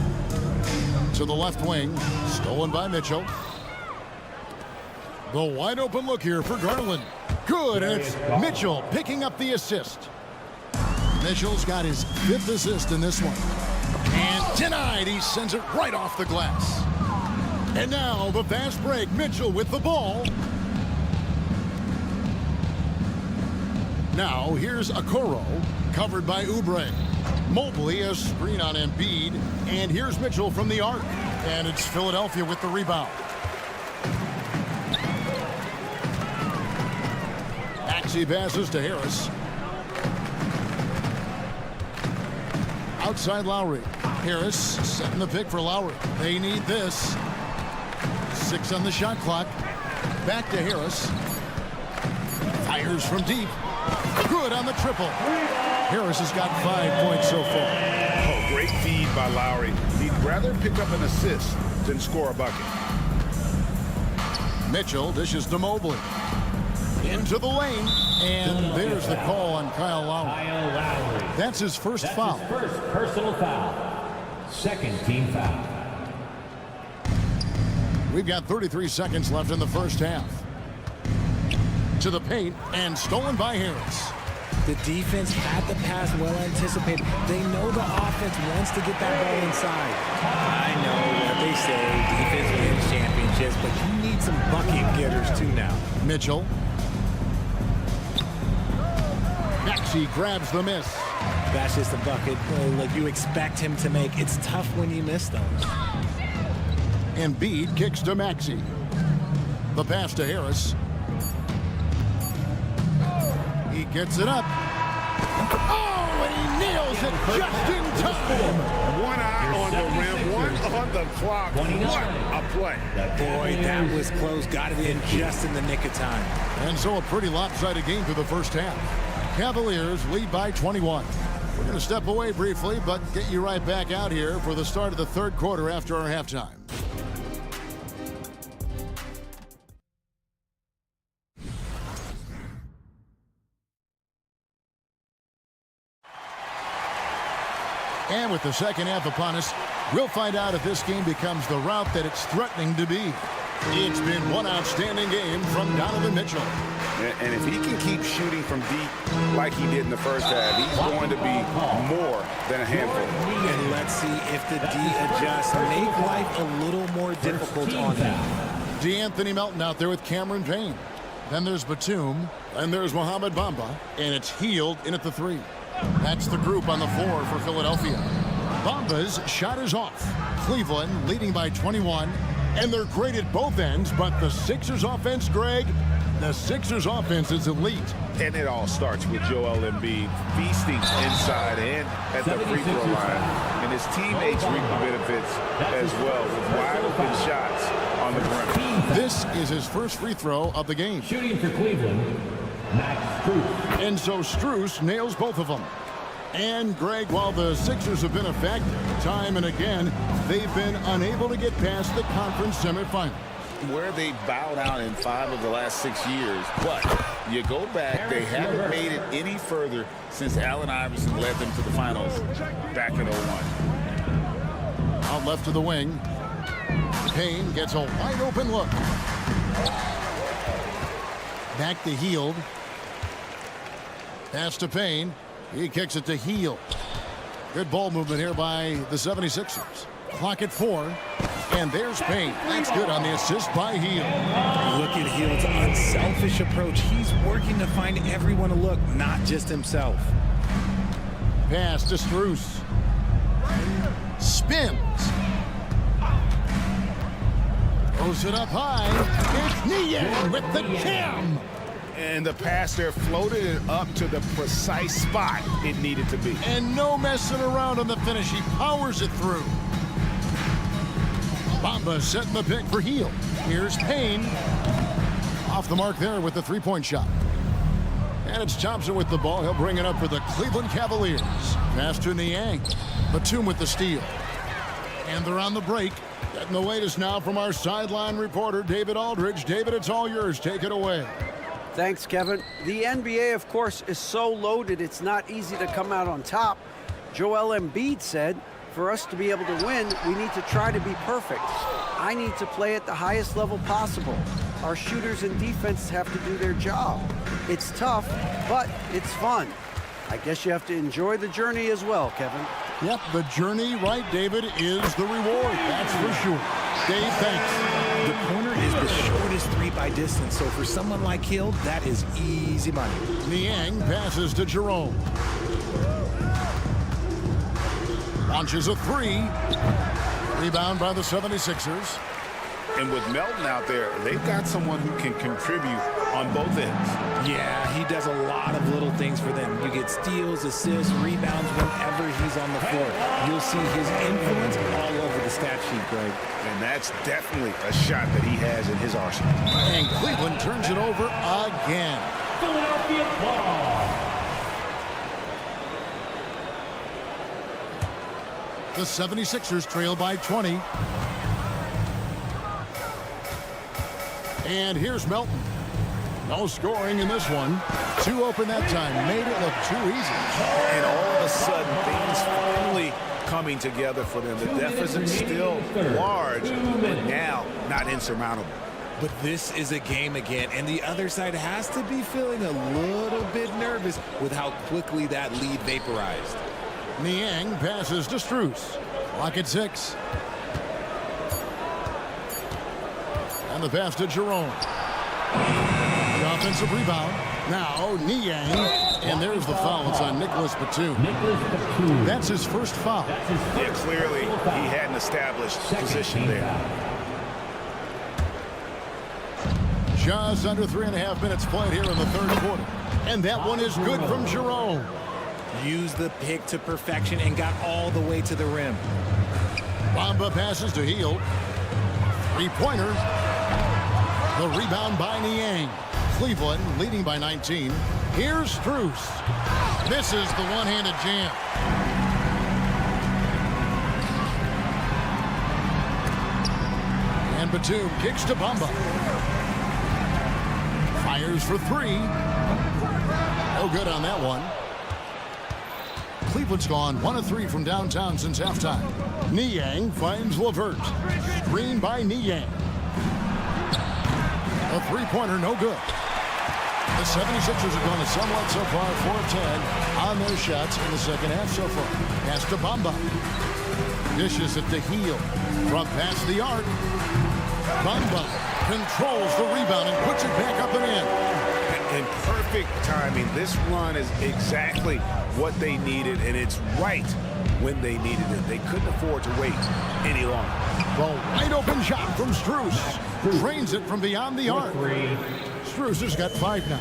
To the left wing. Stolen by Mitchell. The wide open look here for Garland. Good, and it's Mitchell picking up the assist. Mitchell's got his 5th assist in this one. And denied. He sends it right off the glass. And now the fast break. Mitchell with the ball. Now here's Okoro, covered by Oubre. Mobley a screen on Embiid. And here's Mitchell from the arc. And it's Philadelphia with the rebound. Maxey passes to Harris. Outside Lowry. Harris setting the pick for Lowry. They need this. 6 on the shot clock. Back to Harris. Fires from deep. Good on the triple. Harris has got 5 points so far. Oh, great feed by Lowry. He'd rather pick up an assist than score a bucket. Mitchell dishes to Mobley. Into the lane. And there's the call on Kyle Lowry. That's his first foul. His first personal foul. Second team foul. We've got 33 seconds left in the first half. To the paint and stolen by Harris. The defense had the pass well anticipated. They know the offense wants to get that ball inside. I know what they say, defense wins championships, but you need some bucket getters too now. Mitchell. Maxey grabs the miss. That's just a bucket like you expect him to make. It's tough when you miss those. Embiid kicks to Maxey. The pass to Harris. He gets it up. Oh, and he nails it just in time. One eye on the rim, one on the clock. What a play. Boy, that was close. Got it in just in the nick of time. And so a pretty lopsided game through the first half. Cavaliers lead by 21. We're going to step away briefly, but get you right back out here for the start of the third quarter after our halftime. And with the second half upon us, we'll find out if this game becomes the route that it's threatening to be. It's been one outstanding game from Donovan Mitchell. And if he can keep shooting from deep like he did in the first half, he's going to be more than a handful. And let's see if the D adjusts, make life a little more difficult on him. DeAnthony Melton out there with Cameron Payne. Then there's Batum. And there's Mohamed Bamba. And it's Hield in at the 3. That's the group on the floor for Philadelphia. Bamba's shot is off. Cleveland leading by 21. And they're great at both ends, but the Sixers offense, Greg, the Sixers offense is elite. And it all starts with Joel Embiid feasting inside and at the free throw line. And his teammates reap the benefits as well with wide open shots on the perimeter. This is his first free throw of the game. Shooting for Cleveland, Max Strus. And so Strus nails both of them. And, Greg, while the Sixers have been a factor time and again, they've been unable to get past the conference semifinals. Where they bowed out in 5 of the last 6 years. But you go back, they haven't made it any further since Allen Iverson led them to the finals back in 01. Out left to the wing. Payne gets a wide open look. Back to Hield. Pass to Payne. He kicks it to Hield. Good ball movement here by the 76ers. Clock at 4. And there's Payne. That's good on the assist by Hield. Look at Hield's unselfish approach. He's working to find everyone to look, not just himself. Pass to Strus. Spins. Throws it up high. It's Niang with the jam. And the pass there floated it up to the precise spot it needed to be. And no messing around on the finish. He powers it through. Bamba setting the pick for Hield. Here's Payne. Off the mark there with the three-point shot. And it's Thompson with the ball. He'll bring it up for the Cleveland Cavaliers. Pass to Niang. Batum with the steal. And they're on the break. Getting the latest now from our sideline reporter, David Aldridge. David, it's all yours. Take it away. Thanks, Kevin. The NBA, of course, is so loaded, it's not easy to come out on top. Joel Embiid said, for us to be able to win, we need to try to be perfect. I need to play at the highest level possible. Our shooters and defense have to do their job. It's tough, but it's fun. I guess you have to enjoy the journey as well, Kevin. Yep, the journey, right, David, is the reward. That's for sure. Dave, thanks. The corner is the shortest three by distance, so for someone like Hield, that is easy money. Niang passes to Jerome. Launches a three. Rebound by the 76ers. And with Melton out there, they've got someone who can contribute on both ends. Yeah, he does a lot of little things for them. You get steals, assists, rebounds whenever he's on the floor. You'll see his influence all over the stat sheet, Greg. And that's definitely a shot that he has in his arsenal. And Cleveland turns it over again. Philadelphia ball. The 76ers trail by 20. And here's Melton. No scoring in this one. Two open that time. Made it look too easy. And all of a sudden, things finally coming together for them. The deficit's still large, but now not insurmountable. But this is a game again, and the other side has to be feeling a little bit nervous with how quickly that lead vaporized. Niang passes to Strus. Clock at 6. And the pass to Jerome. The offensive rebound. Now Niang. And there's the foul. It's on Nicholas Batum. That's his first foul. Yeah, clearly he hadn't established position there. Just under 3.5 minutes played here in the third quarter. And that one is good from Jerome. Used the pick to perfection and got all the way to the rim. Bamba passes to Hield. Three-pointer. The rebound by Niang. Cleveland leading by 19. Here's Strus. This is the one-handed jam. And Batum kicks to Bamba. Fires for three. No good on that one. Cleveland's gone 1 of 3 from downtown since halftime. Niang finds LeVert. Screen by Niang. A three-pointer, no good. The 76ers have gone somewhat so far 4 of 10 on their shots in the second half so far. Pass to Bamba. Dishes it to Hield. From past the arc. Bamba controls the rebound and puts it back up and in. In perfect timing. This run is exactly what they needed, and it's right when they needed it. They couldn't afford to wait any longer. Well, wide open shot from Strus. Drains it from beyond the arc. Strus has got 5 now.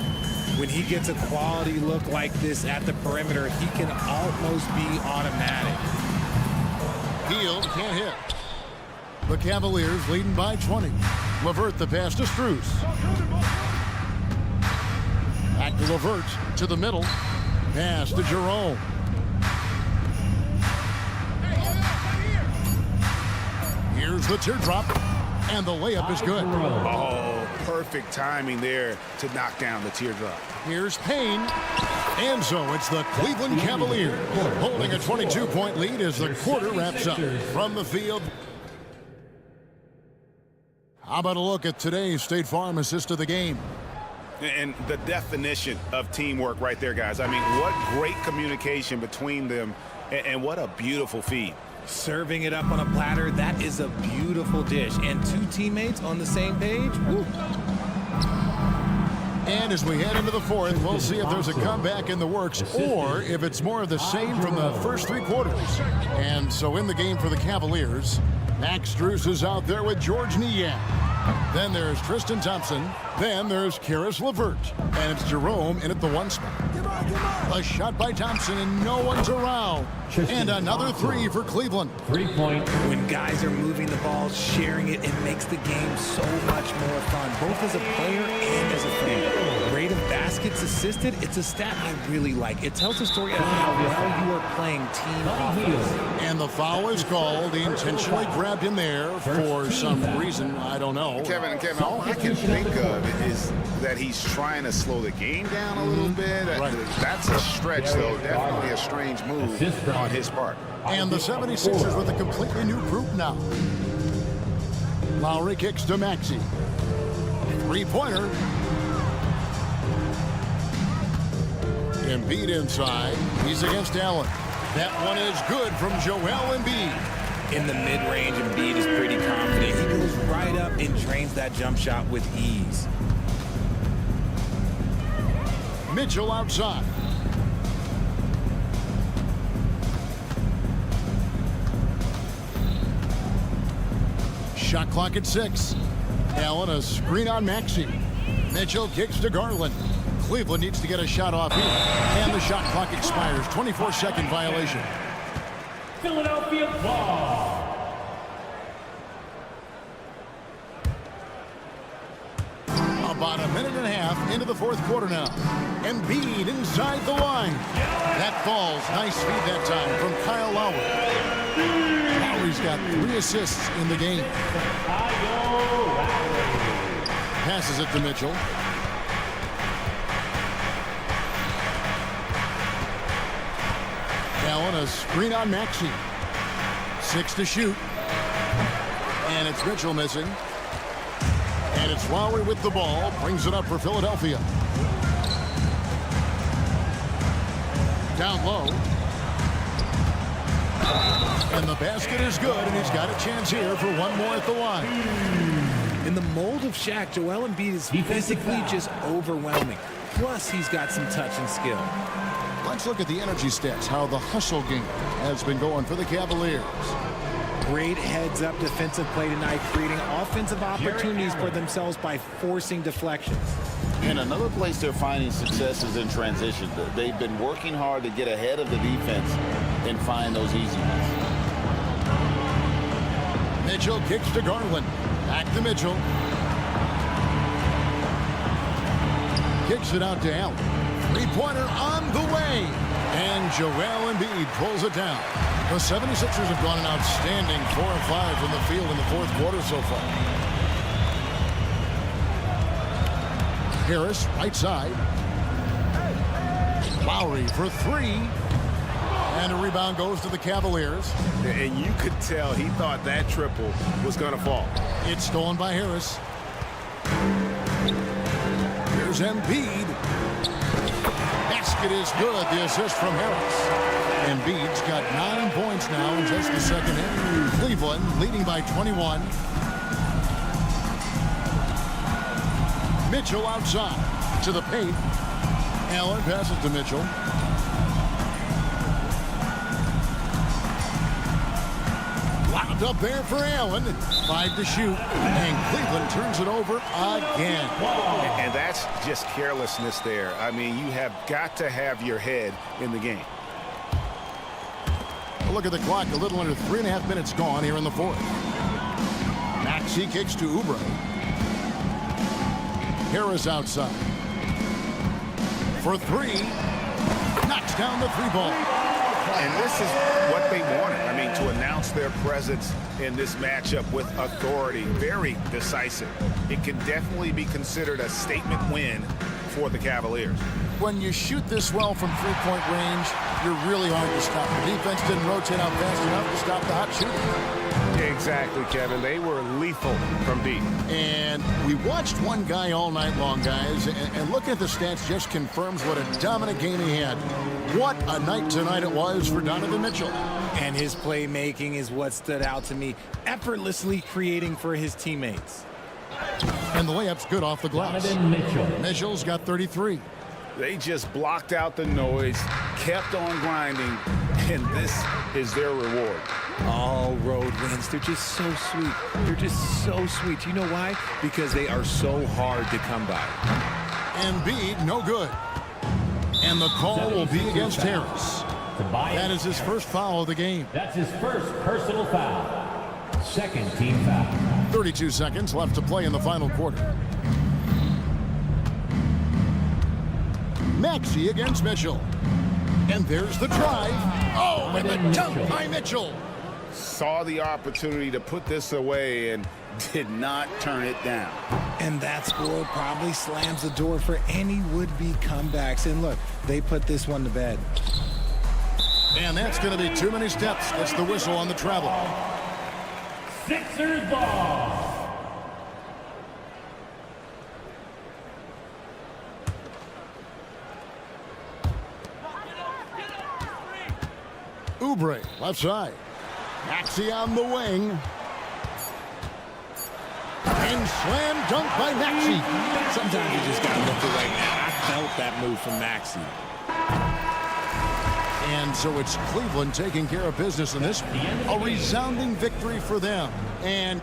When he gets a quality look like this at the perimeter, he can almost be automatic. Hield can't hit. The Cavaliers leading by 20. LeVert the pass to Strus. Back to LeVert to the middle. Pass to Jerome. Here's the teardrop. And the layup is good. Oh, perfect timing there to knock down the teardrop. Here's Payne. And so it's the Cleveland Cavaliers holding a 22-point lead as the quarter wraps up. From the field. How about a look at today's State Farm assist of the game? And the definition of teamwork right there, guys. I mean, what great communication between them, and what a beautiful feed. Serving it up on a platter, that is a beautiful dish. And 2 teammates on the same page. Woo. And as we head into the fourth, we'll see if there's a comeback in the works or if it's more of the same from the first 3 quarters. And so in the game for the Cavaliers, Max Strus is out there with Georges Niang. Then there's Tristan Thompson. Then there's Karis LeVert. And it's Jerome in at the 1 spot. A shot by Thompson, and no one's around. And another 3 for Cleveland. 3-point. When guys are moving the ball, sharing it, it makes the game so much more fun, both as a player and as a fan. Rate of baskets assisted, it's a stat I really like. It tells a story of how well you are playing team offense. And the foul is called. He intentionally grabbed him there for some reason. I don't know. Kevin, all I can think of is that he's trying to slow the game down a little bit. Right. That's a stretch, though. Definitely a strange move on his part. And the 76ers with a completely new group now. Lowry kicks to Maxey. 3-pointer. Embiid inside. He's against Allen. That one is good from Joel Embiid. In the mid-range, Embiid is pretty confident. He goes right up and drains that jump shot with ease. Mitchell outside. Shot clock at 6. Allen a screen on Maxey. Mitchell kicks to Garland. Cleveland needs to get a shot off here. And the shot clock expires. 24-second violation. Philadelphia ball. About a minute and a half into the 4th quarter now. Embiid inside the line. That falls. Nice feed that time from Kyle Lowry. Lowry's got 3 assists in the game. Passes it to Mitchell. Allen a screen on Maxey. 6 to shoot. And it's Mitchell missing. And it's Lowry with the ball. Brings it up for Philadelphia. Down low. And the basket is good, and he's got a chance here for one more at the line. In the mold of Shaq, Joel Embiid is physically just overwhelming. Plus, he's got some touch and skill. Let's look at the energy stats, how the hustle game has been going for the Cavaliers. Great heads-up defensive play tonight, creating offensive opportunities for themselves by forcing deflections. And another place they're finding success is in transition. They've been working hard to get ahead of the defense and find those easy ones. Mitchell kicks to Garland. Back to Mitchell. Kicks it out to Allen. 3-pointer on the way. And Joel Embiid pulls it down. The 76ers have gone an outstanding 4 of 5 from the field in the 4th quarter so far. Harris, right side. Lowry for 3. And a rebound goes to the Cavaliers. And you could tell he thought that triple was going to fall. It's stolen by Harris. Here's Embiid. Basket is good. The assist from Harris. Embiid's got 9 points now in just the second half. Cleveland leading by 21. Mitchell outside to the paint. Allen passes to Mitchell. Lobbed up there for Allen. 5 to shoot. And Cleveland turns it over again. And that's just carelessness there. I mean, you have got to have your head in the game. Look at the clock. A little under 3.5 minutes gone here in the 4th. Maxey kicks to Oubre. Harris outside. For 3. Knocks down the 3-ball. And this is what they wanted. I mean, to announce their presence in this matchup with authority. Very decisive. It can definitely be considered a statement win for the Cavaliers. When you shoot this well from 3-point range, you're really hard to stop. The defense didn't rotate out fast enough to stop the hot shooting. Exactly, Kevin. They were lethal from deep. And we watched one guy all night long, guys, and looking at the stats just confirms what a dominant game he had. What a night tonight it was for Donovan Mitchell. And his playmaking is what stood out to me, effortlessly creating for his teammates. And the layup's good off the glass. Donovan Mitchell. Mitchell's got 33. They just blocked out the noise, kept on grinding, and this is their reward. All road wins. They're just so sweet. They're just so sweet. You know why? Because they are so hard to come by. Embiid, no good. And the call will be against Harris. That is his first foul of the game. That's his first personal foul. Second team foul. 32 seconds left to play in the final quarter. Maxey against Mitchell. And there's the drive. Oh, and the dunk by Mitchell. Saw the opportunity to put this away and did not turn it down. And that score probably slams the door for any would-be comebacks. And look, they put this one to bed. And that's going to be too many steps. Gets the whistle on the travel. Sixers ball. Oubre, left side. Maxey on the wing. And slam dunk by Maxey. Sometimes you just got to look away. I felt that move from Maxey. And so it's Cleveland taking care of business in this one. A resounding victory for them. And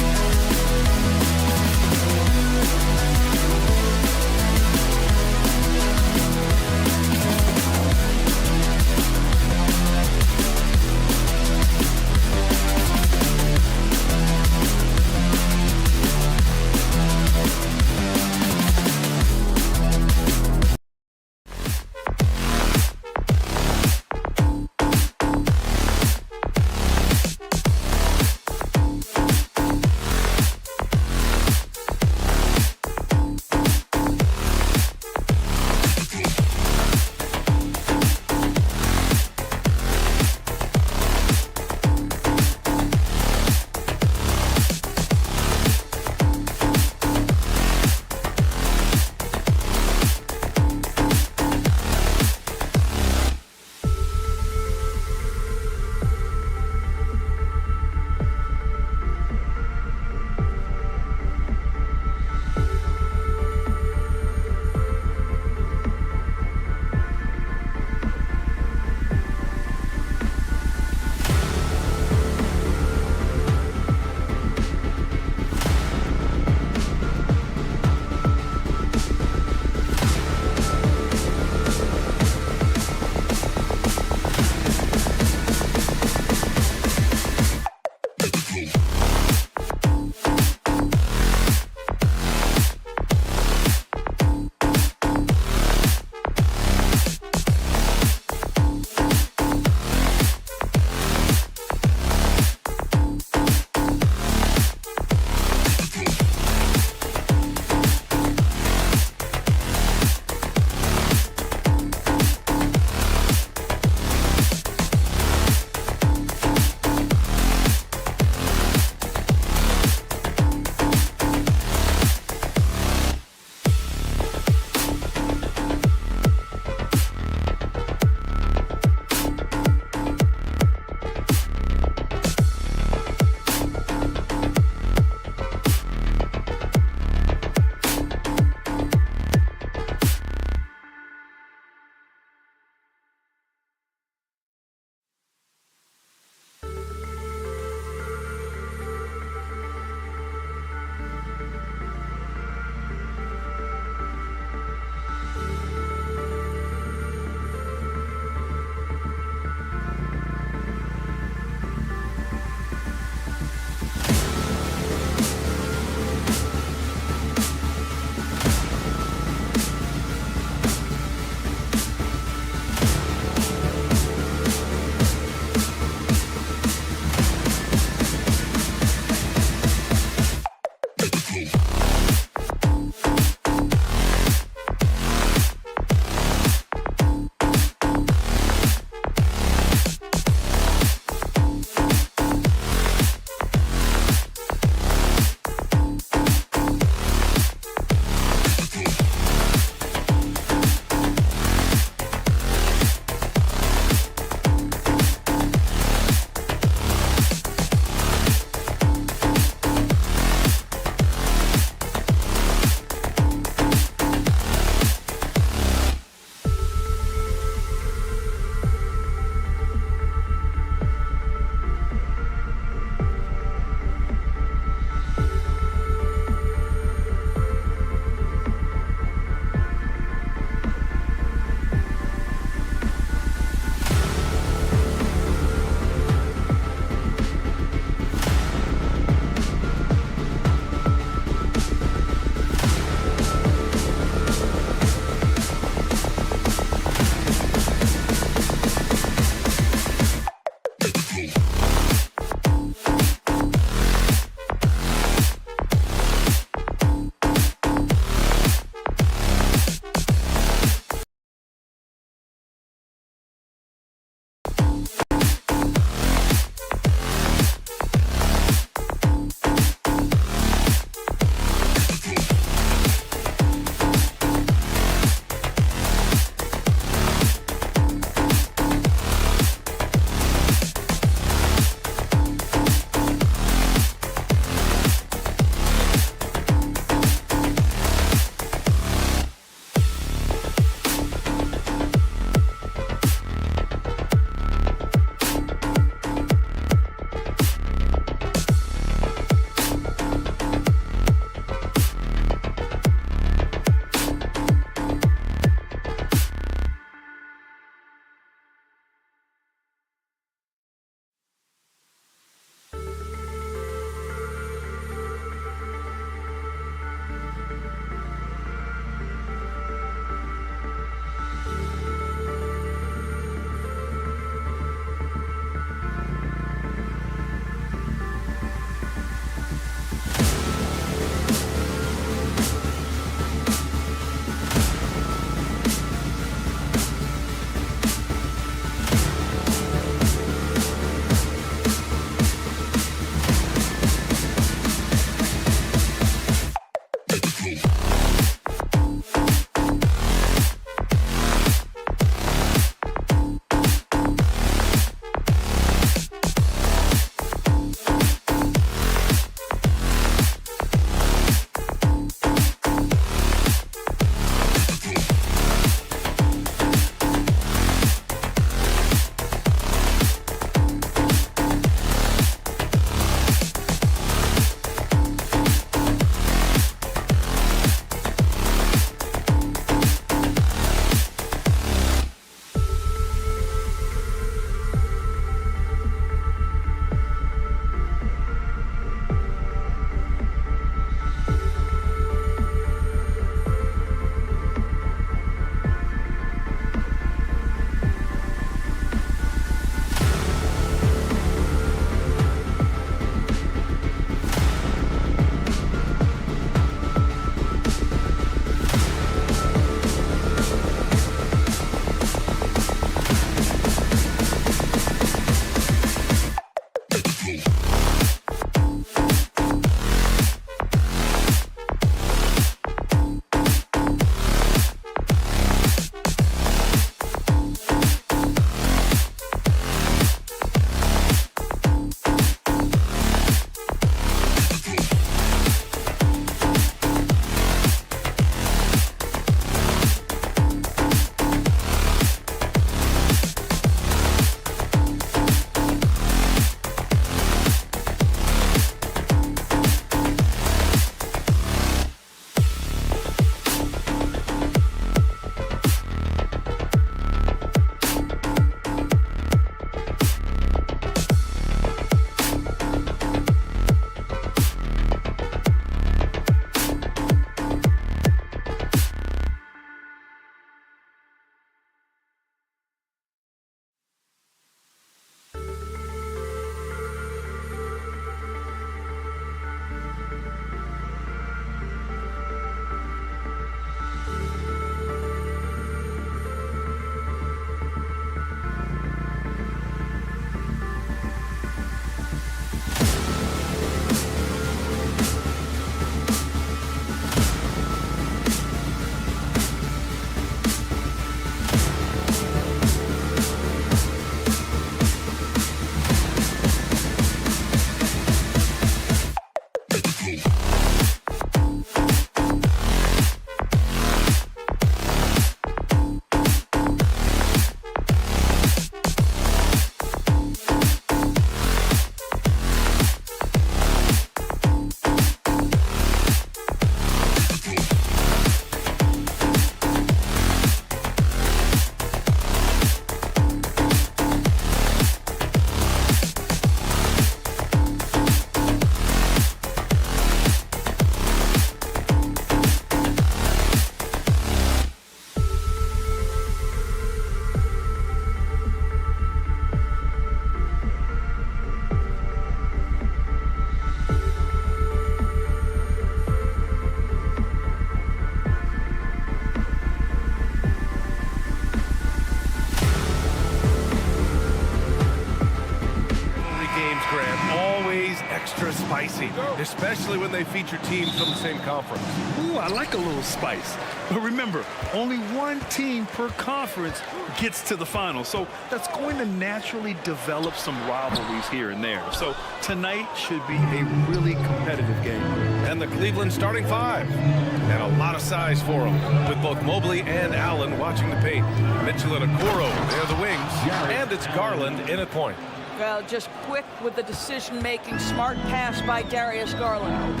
extra spicy, especially when they feature teams from the same conference. Ooh, I like a little spice. But remember, only one team per conference gets to the final. So that's going to naturally develop some rivalries here and there. So tonight should be a really competitive game. And the Cleveland starting five. And a lot of size for them, with both Mobley and Allen watching the paint. Mitchell and Okoro, they're the wings. And it's Garland in at point. Well, just quick with the decision-making. Smart pass by Darius Garland.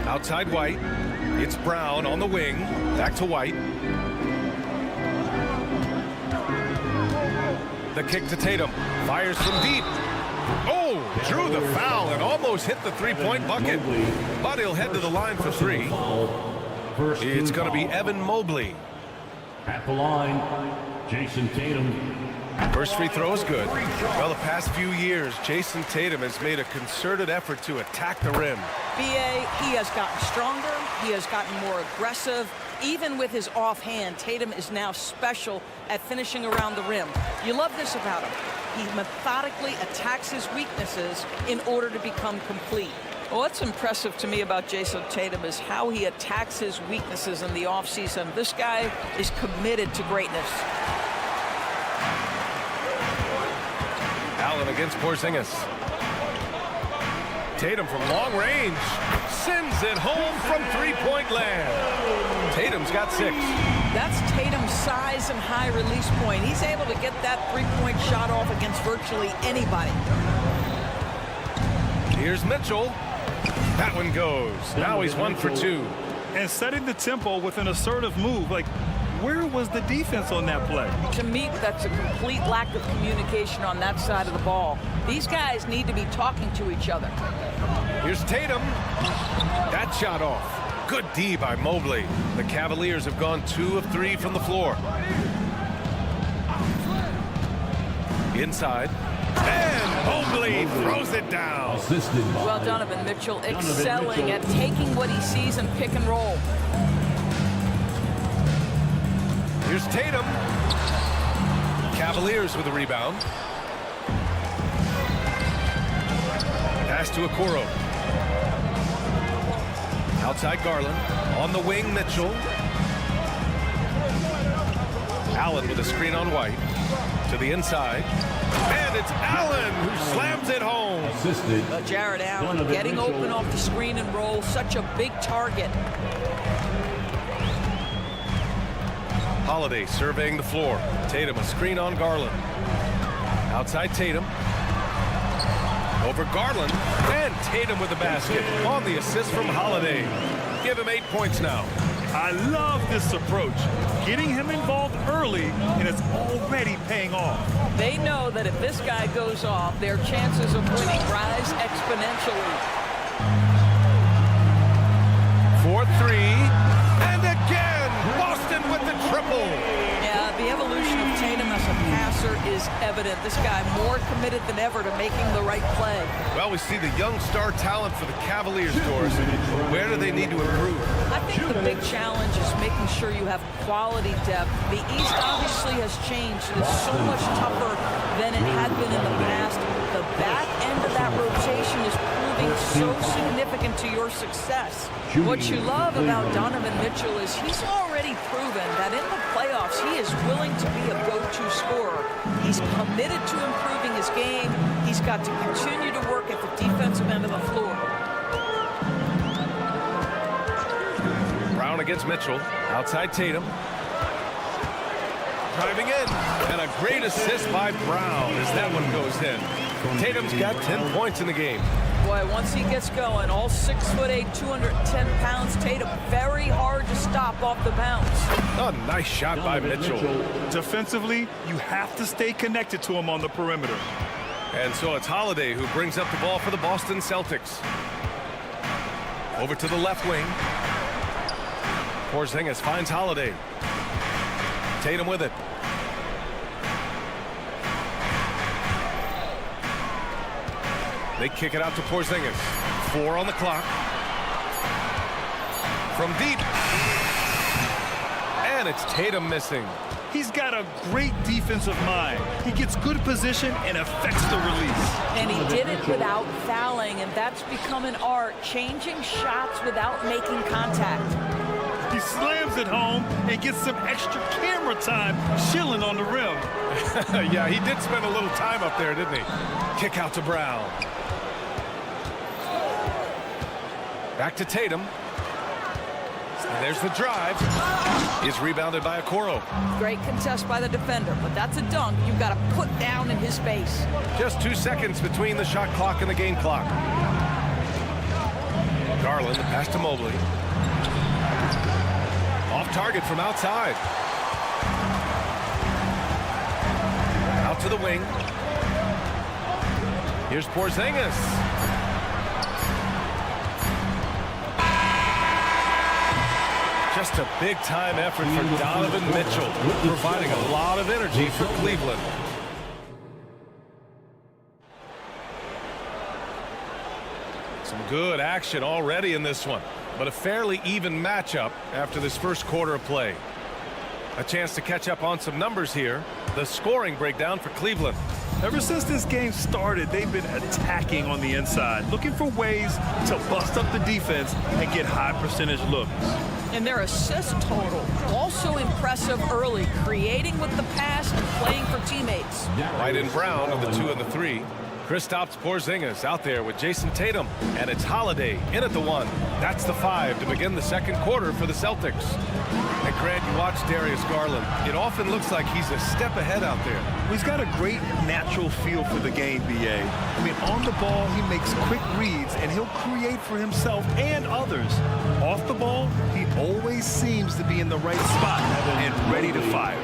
Outside White. It's Brown on the wing. Back to White. The kick to Tatum. Fires from deep. Oh, drew the foul and almost hit the three-point bucket. But he'll head to the line for three. It's going to be Evan Mobley. At the line, Jason Tatum. First free throw is good. Well, the past few years, Jason Tatum has made a concerted effort to attack the rim. BA, he has gotten stronger. He has gotten more aggressive. Even with his offhand, Tatum is now special at finishing around the rim. You love this about him. He methodically attacks his weaknesses in order to become complete. Well, what's impressive to me about Jason Tatum is how he attacks his weaknesses in the offseason. This guy is committed to greatness. Allen against Porzingis. Tatum from long range sends it home from three-point land. Tatum's got 6. That's Tatum's size and high release point. He's able to get that three-point shot off against virtually anybody. Here's Mitchell. That one goes. Now he's 1 for 2. And setting the tempo with an assertive move. Like, where was the defense on that play? To me, that's a complete lack of communication on that side of the ball. These guys need to be talking to each other. Here's Tatum. That shot off. Good D by Mobley. The Cavaliers have gone 2 of 3 from the floor. Inside. And Mobley throws it down. Well, Donovan Mitchell excelling at taking what he sees in pick and roll. Here's Tatum. Cavaliers with a rebound. Pass to Okoro. Outside Garland. On the wing, Mitchell. Allen with a screen on White. To the inside. And it's Allen who slams it home. Jared Allen getting open off the screen and roll. Such a big target. Holiday surveying the floor. Tatum a screen on Garland. Outside Tatum. Over Garland. And Tatum with the basket on the assist from Holiday. Give him 8 points now. I love this approach. Getting him involved early, and it's already paying off. They know that if this guy goes off, their chances of winning rise exponentially. 4-3. And again, Boston with the triple. Yeah, the evolution of Tatum as a passer is evident. This guy more committed than ever to making the right play. Well, we see the young star talent for the Cavaliers, Doris. Where do they need to improve? I think the big challenge is making sure you have quality depth. The East obviously has changed. It is so much tougher than it had been in the past. The back end of that rotation is proving so significant to your success. What you love about Donovan Mitchell is he's already proven that in the playoffs he is willing to be a go-to scorer. He's committed to improving his game. He's got to continue to work at the defensive end of the floor. Brown against Mitchell. Outside Tatum. Driving in. And a great assist by Brown as that one goes in. Tatum's got 10 points in the game. Boy, once he gets going, all 6'8", 210 pounds, Tatum very hard to stop off the bounce. A nice shot by Mitchell. Defensively, you have to stay connected to him on the perimeter. And so it's Holiday who brings up the ball for the Boston Celtics. Over to the left wing. Porzingis finds Holiday. Tatum with it. They kick it out to Porzingis. 4 on the clock. From deep. And it's Tatum missing. He's got a great defensive mind. He gets good position and affects the release. And he did it without fouling, and that's become an art, changing shots without making contact. He slams it home and gets some extra camera time chilling on the rim. Yeah, he did spend a little time up there, didn't he? Kick out to Brown. Back to Tatum. And there's the drive. Is rebounded by Okoro. Great contest by the defender, but that's a dunk you've got to put down in his face. Just 2 seconds between the shot clock and the game clock. Garland, the pass to Mobley. Off target from outside. Out to the wing. Here's Porzingis. Just a big-time effort for Donovan Mitchell, providing a lot of energy for Cleveland. Some good action already in this one, but a fairly even matchup after this first quarter of play. A chance to catch up on some numbers here. The scoring breakdown for Cleveland. Ever since this game started, they've been attacking on the inside, looking for ways to bust up the defense and get high percentage looks. And their assist total, also impressive early, creating with the pass and playing for teammates. White and Brown on the 2 and the 3. Kristaps Porzingis out there with Jason Tatum, and it's Holiday in at the 1. That's the 5 to begin the second quarter for the Celtics. And Grant, you watch Darius Garland. It often looks like he's a step ahead out there. He's got a great natural feel for the game, B.A. I mean, on the ball, he makes quick reads, and he'll create for himself and others. Off the ball, he always seems to be in the right spot and ready to fire.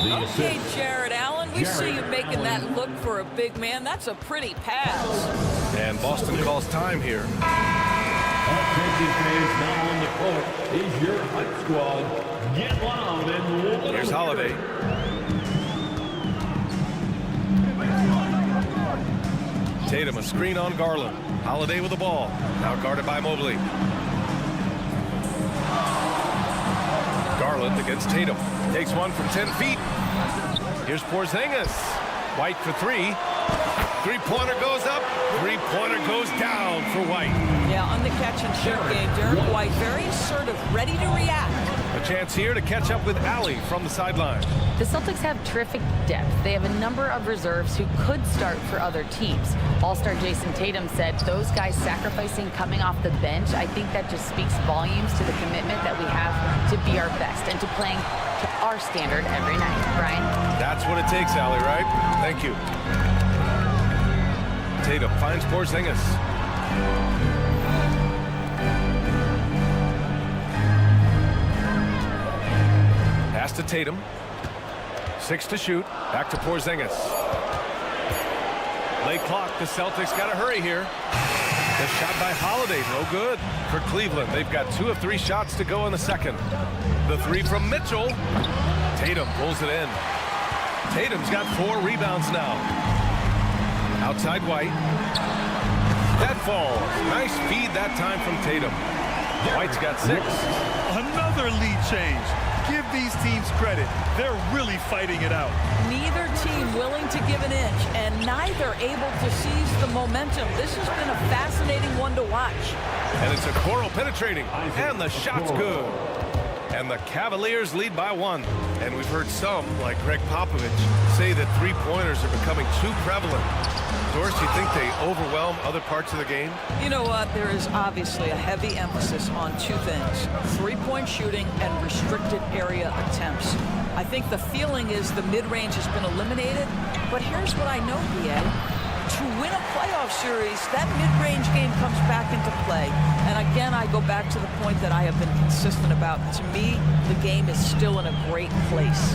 Okay, Jared Allen, we see you making that look for a big man. That's a pretty pass. And Boston calls time here. Offensive phase now on the court is your hype squad. Get loud and roll. Here's Holiday. Tatum, a screen on Garland. Holiday with the ball. Now guarded by Mobley. Garland against Tatum. Takes one from 10 feet. Here's Porzingis. White for 3. Three-pointer goes up. Three-pointer goes down for White. Yeah, on the catch-and-shoot game, Derek White very assertive, ready to react. A chance here to catch up with Allie from the sideline. The Celtics have terrific depth. They have a number of reserves who could start for other teams. All-star Jason Tatum said those guys sacrificing coming off the bench, I think that just speaks volumes to the commitment that we have to be our best and to playing to our standard every night. Brian? That's what it takes, Allie, right? Thank you. Tatum finds Porzingis. Pass to Tatum. 6 to shoot. Back to Porzingis. Late clock. The Celtics got to hurry here. The shot by Holiday, no good for Cleveland. They've got 2 of 3 shots to go in the second. The 3 from Mitchell. Tatum pulls it in. Tatum's got 4 rebounds now. Outside White. That falls. Nice feed that time from Tatum. White's got 6. Another lead change. Give these teams credit. They're really fighting it out. Neither team willing to give an inch, and neither able to seize the momentum. This has been a fascinating one to watch. And it's Okoro penetrating, and the shot's good. And the Cavaliers lead by 1. And we've heard some, like Greg Popovich, say that three-pointers are becoming too prevalent. Doris, do you think they overwhelm other parts of the game? You know what? There is obviously a heavy emphasis on 2 things: three-point shooting and restricted area attempts. I think the feeling is the mid-range has been eliminated, but here's what I know, B.A. To win a playoff series, that mid-range game comes back into play. And again, I go back to the point that I have been consistent about. To me, the game is still in a great place.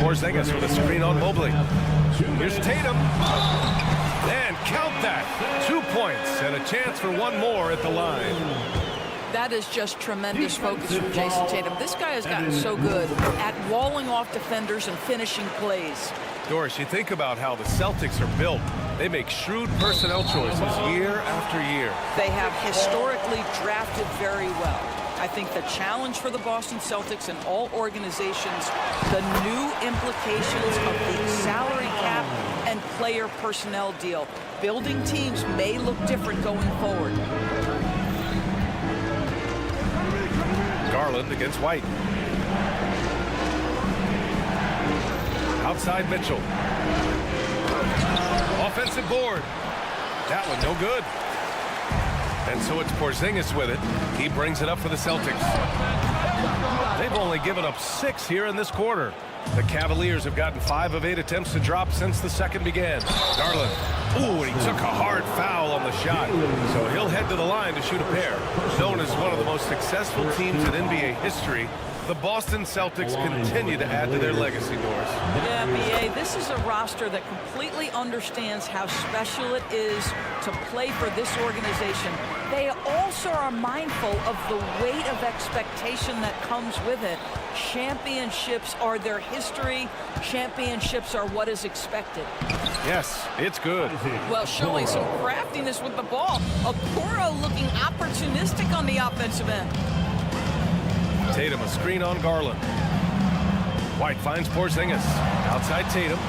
Porzingis with a screen on Mobley. Here's Tatum. And count that. 2 points and a chance for 1 more at the line. That is just tremendous focus from Jason Tatum. This guy has gotten so good at walling off defenders and finishing plays. Doris, you think about how the Celtics are built. They make shrewd personnel choices year after year. They have historically drafted very well. I think the challenge for the Boston Celtics and all organizations, the new implications of the salary cap and player personnel deal. Building teams may look different going forward. Garland against White. Outside Mitchell. Offensive board. That one no good. And so it's Porzingis with it. He brings it up for the Celtics. They've only given up 6 here in this quarter. The Cavaliers have gotten 5 of 8 attempts to drop since the second began. Garland. Ooh, and he took a hard foul on the shot. So he'll head to the line to shoot a pair. Known as one of the most successful teams in NBA history, the Boston Celtics continue to add to their legacy, Norris. Yeah, B.A., this is a roster that completely understands how special it is to play for this organization. They also are mindful of the weight of expectation that comes with it. Championships are their history. Championships are what is expected. Yes, it's good. Well, showing some craftiness with the ball. Okoro looking opportunistic on the offensive end. Tatum, a screen on Garland. White finds Porzingis. Outside Tatum.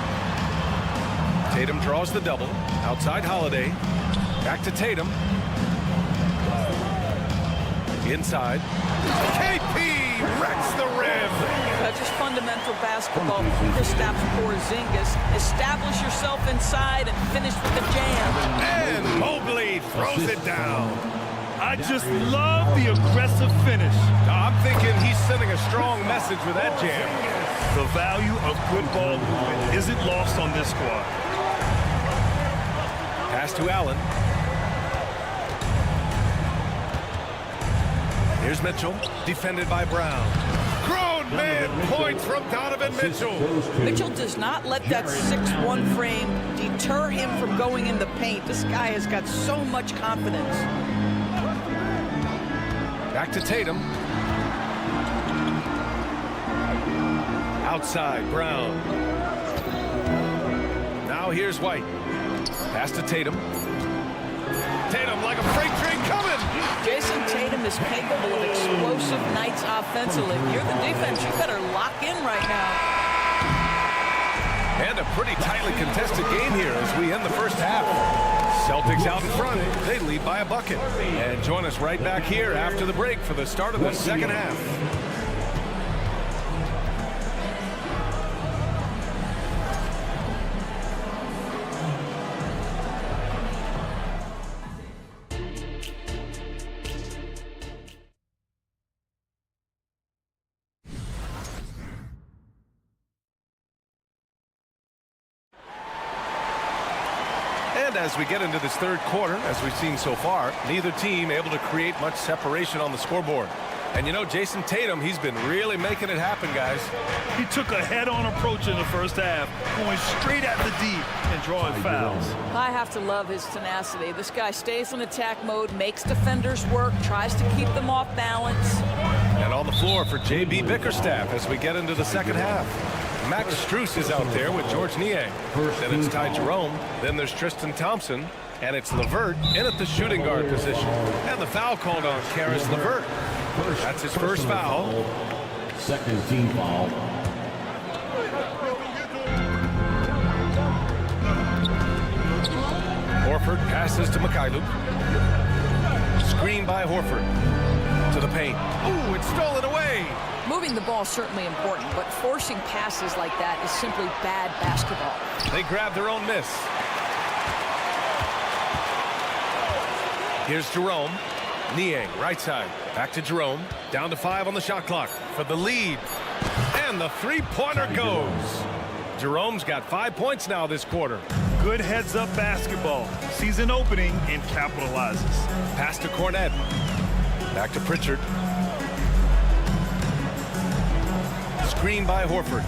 Tatum draws the double. Outside Holiday. Back to Tatum. Inside. KP wrecks the rim. That's just fundamental basketball. Kristaps Porzingis. Establish yourself inside and finish with the jam. And Mobley throws it down. I just love the aggressive finish. I'm thinking he's sending a strong message with that jam. The value of good ball movement isn't lost on this squad. Pass to Allen. Here's Mitchell, defended by Brown. Grown man points from Donovan Mitchell. Mitchell does not let that 6'1" frame deter him from going in the paint. This guy has got so much confidence. Back to Tatum. Outside, Brown. Now here's White. Pass to Tatum. Tatum like a freight train coming. Jason Tatum is capable of explosive nights offensively. If you're the defense, you better lock in right now. And a pretty tightly contested game here as we end the first half. Celtics out in front. They lead by a bucket. And join us right back here after the break for the start of the second half. And as we get into this third quarter, as we've seen so far, neither team able to create much separation on the scoreboard. And you know, Jason Tatum, he's been really making it happen, guys. He took a head-on approach in the first half, going straight at the D and drawing fouls. I have to love his tenacity. This guy stays in attack mode, makes defenders work, tries to keep them off balance. And on the floor for J.B. Bickerstaff as we get into the second half. Max Strus is out there with George Niang. Then it's Ty Jerome. Then there's Tristan Thompson. And it's LeVert in at the shooting guard position. And the foul called on Karis LeVert. That's his first foul. Second team foul. Horford passes to Mikhailuk. Screen by Horford. To the paint. Ooh, it's stolen away. Moving the ball is certainly important, but forcing passes like that is simply bad basketball. They grab their own miss. Here's Jerome. Niang, right side. Back to Jerome. Down to 5 on the shot clock for the lead. And the three-pointer goes. Jerome's got 5 points now this quarter. Good heads-up basketball. Season opening and capitalizes. Pass to Cornette. Back to Pritchard. Screen by Horford.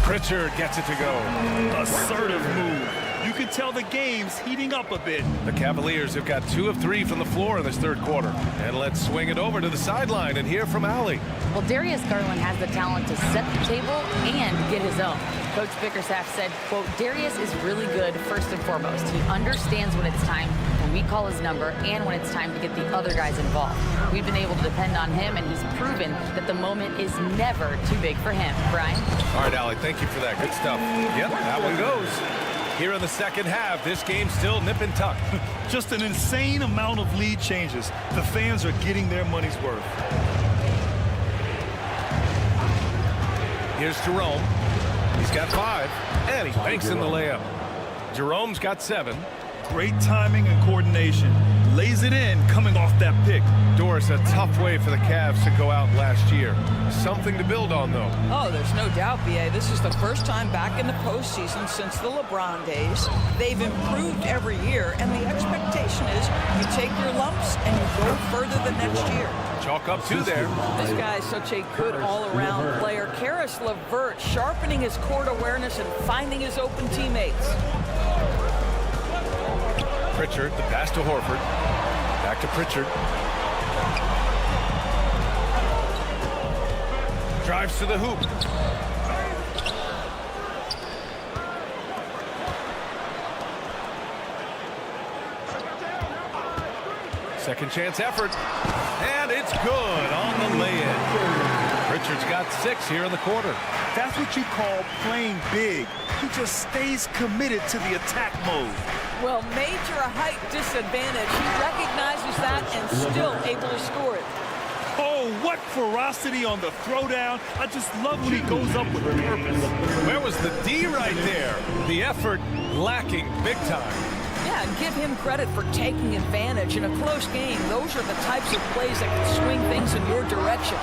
Pritchard gets it to go. Assertive move. You can tell the game's heating up a bit. The Cavaliers have got 2 of 3 from the floor in this third quarter. And let's swing it over to the sideline and hear from Allie. Well, Darius Garland has the talent to set the table and get his own. Coach Bickerstaff said, quote, Darius is really good first and foremost. He understands when it's time, when we call his number, and when it's time to get the other guys involved. We've been able to depend on him, and he's proven that the moment is never too big for him. Brian? All right, Allie, thank you for that. Good stuff. Yep, that one goes. Here in the second half, this game's still nip and tuck. Just an insane amount of lead changes. The fans are getting their money's worth. Here's Jerome. He's got 5, and he banks in the layup. Jerome's got 7. Great timing and coordination. Lays it in coming off that pick. Doris, a tough way for the Cavs to go out last year. Something to build on, though. Oh, there's no doubt, B.A. This is the first time back in the postseason since the LeBron days. They've improved every year, and the expectation is you take your lumps and you go further the next year. Chalk up 2 there. This guy is such a good all-around player. Caris LeVert sharpening his court awareness and finding his open teammates. Pritchard, the pass to Horford. Back to Pritchard. Drives to the hoop. Second chance effort. And it's good on the lay-in. Pritchard's got 6 here in the quarter. That's what you call playing big. He just stays committed to the attack mode. Well, major height disadvantage. He recognizes that and still able to score it. Oh, what ferocity on the throwdown. I just love when he goes up with purpose. Where was the D right there? The effort lacking big time. Yeah, and give him credit for taking advantage. In a close game, those are the types of plays that can swing things in your direction.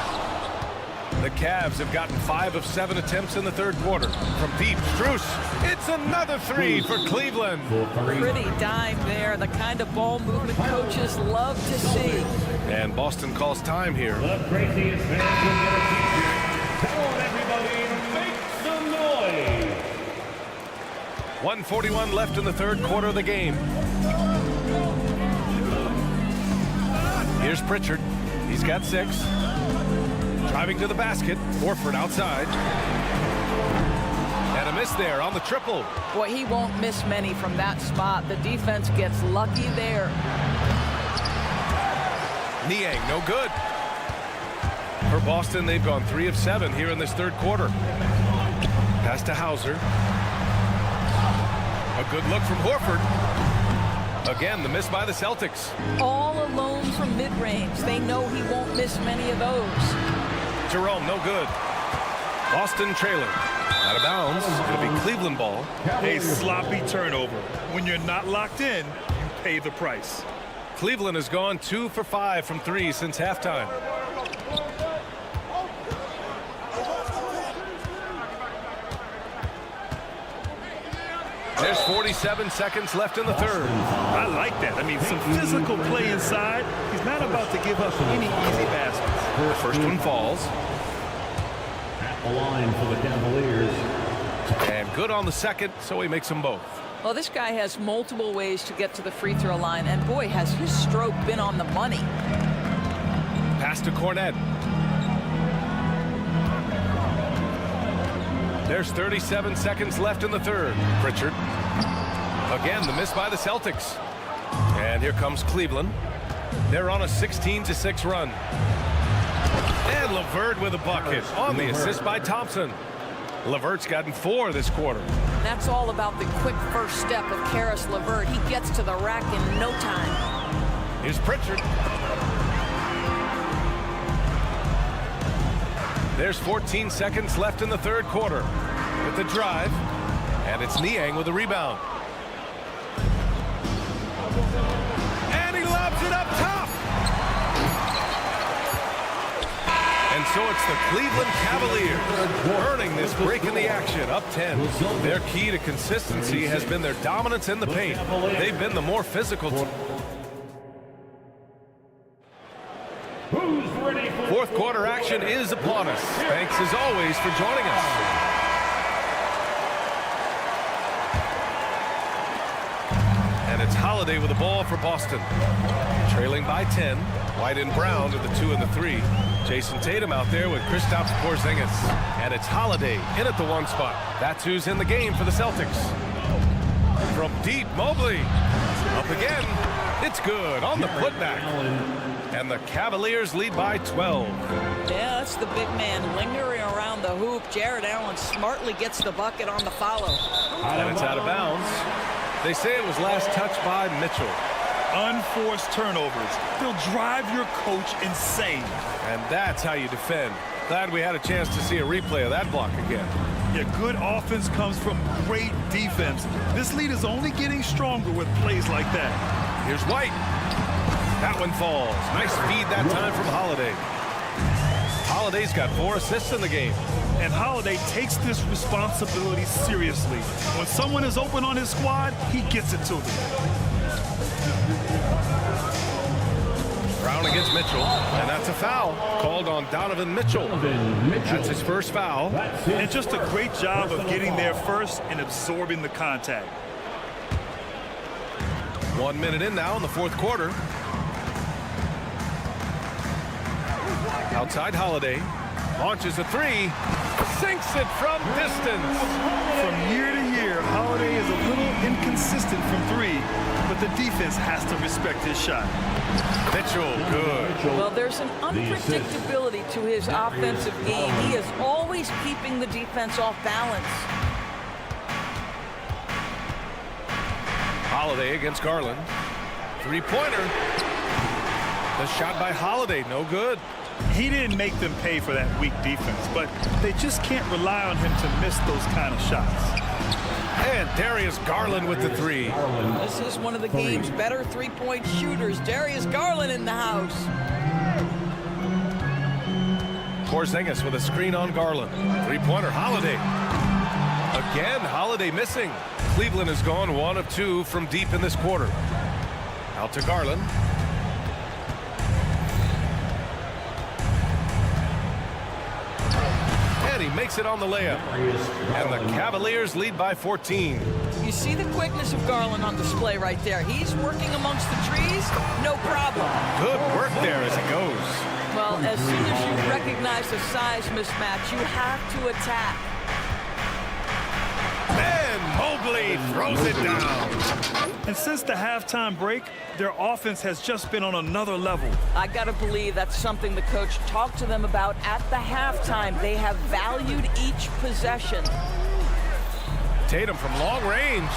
The Cavs have gotten 5 of 7 attempts in the third quarter. From deep, Strus. It's another 3 for Cleveland. Pretty dime there. The kind of ball movement coaches love to see. And Boston calls time here. The craziest fans will get a t-shirt. Come on, everybody, make some noise. 1:41 left in the third quarter of the game. Here's Pritchard. He's got 6. Driving to the basket. Horford outside. And a miss there on the triple. Boy, he won't miss many from that spot. The defense gets lucky there. Niang, no good. For Boston, they've gone 3 of 7 here in this third quarter. Pass to Hauser. A good look from Horford. Again, the miss by the Celtics. All alone from mid-range. They know he won't miss many of those. Jerome, no good. Boston trailing. Out of bounds. It'll be Cleveland ball. A sloppy turnover. When you're not locked in, you pay the price. Cleveland has gone 2 for 5 from 3 since halftime. There's 47 seconds left in the third. I like that. I mean, some physical play inside. He's not about to give up any easy baskets. The first one falls. At the line for the Cavaliers. And good on the second, so he makes them both. Well, this guy has multiple ways to get to the free throw line, and boy, has his stroke been on the money. Pass to Cornette. There's 37 seconds left in the third. Pritchard. Again, the miss by the Celtics. And here comes Cleveland. They're on a 16-6 run. And LeVert with a bucket on the assist by Thompson. LeVert's gotten 4 this quarter. That's all about the quick first step of Caris LeVert. He gets to the rack in no time. Here's Pritchard. There's 14 seconds left in the third quarter. With the drive. And it's Niang with the rebound. And he lobs it up top. And so it's the Cleveland Cavaliers earning this break in the action, up 10. Their key to consistency has been their dominance in the paint. They've been the more physical team. Fourth quarter action is upon us. Thanks as always for joining us. And it's Holiday with the ball for Boston. Trailing by 10. White and Brown are the 2 and the 3. Jason Tatum out there with Kristaps Porzingis. And it's Holiday in at the 1 spot. That's who's in the game for the Celtics. From deep, Mobley. Up again. It's good on the putback. And the Cavaliers lead by 12. Yeah, that's the big man lingering around the hoop. Jared Allen smartly gets the bucket on the follow. And it's out of bounds. They say it was last touched by Mitchell. Unforced turnovers. They'll drive your coach insane. And that's how you defend. Glad we had a chance to see a replay of that block again. Yeah, good offense comes from great defense. This lead is only getting stronger with plays like that. Here's White. That one falls. Nice feed that time from Holiday. Holiday's got 4 assists in the game. And Holiday takes this responsibility seriously. When someone is open on his squad, he gets it to them. Brown against Mitchell, and that's a foul called on Donovan Mitchell. That's his first foul. And just a great job of getting there first and absorbing the contact. 1 minute in now in the 4th quarter. Outside Holiday, launches a 3, sinks it from distance. From year to year, Holiday is a little inconsistent from 3, but the defense has to respect his shot. Mitchell, good. Well, there's an unpredictability to his offensive game. He is always keeping the defense off balance. Holiday against Garland. 3-pointer. The shot by Holiday, no good. He didn't make them pay for that weak defense, but they just can't rely on him to miss those kind of shots. And Darius Garland with the 3. This is one of the game's better three-point shooters. Darius Garland in the house. Porzingis with a screen on Garland. 3-pointer, Holiday. Again, Holiday missing. Cleveland has gone 1 of 2 from deep in this quarter. Out to Garland. And he makes it on the layup. And the Cavaliers lead by 14. You see the quickness of Garland on display right there. He's working amongst the trees, no problem. Good work there as he goes. Well, as soon as you recognize the size mismatch, you have to attack. And Mobley throws it down. And since the halftime break, their offense has just been on another level. I got to believe that's something the coach talked to them about at the halftime. They have valued each possession. Tatum from long range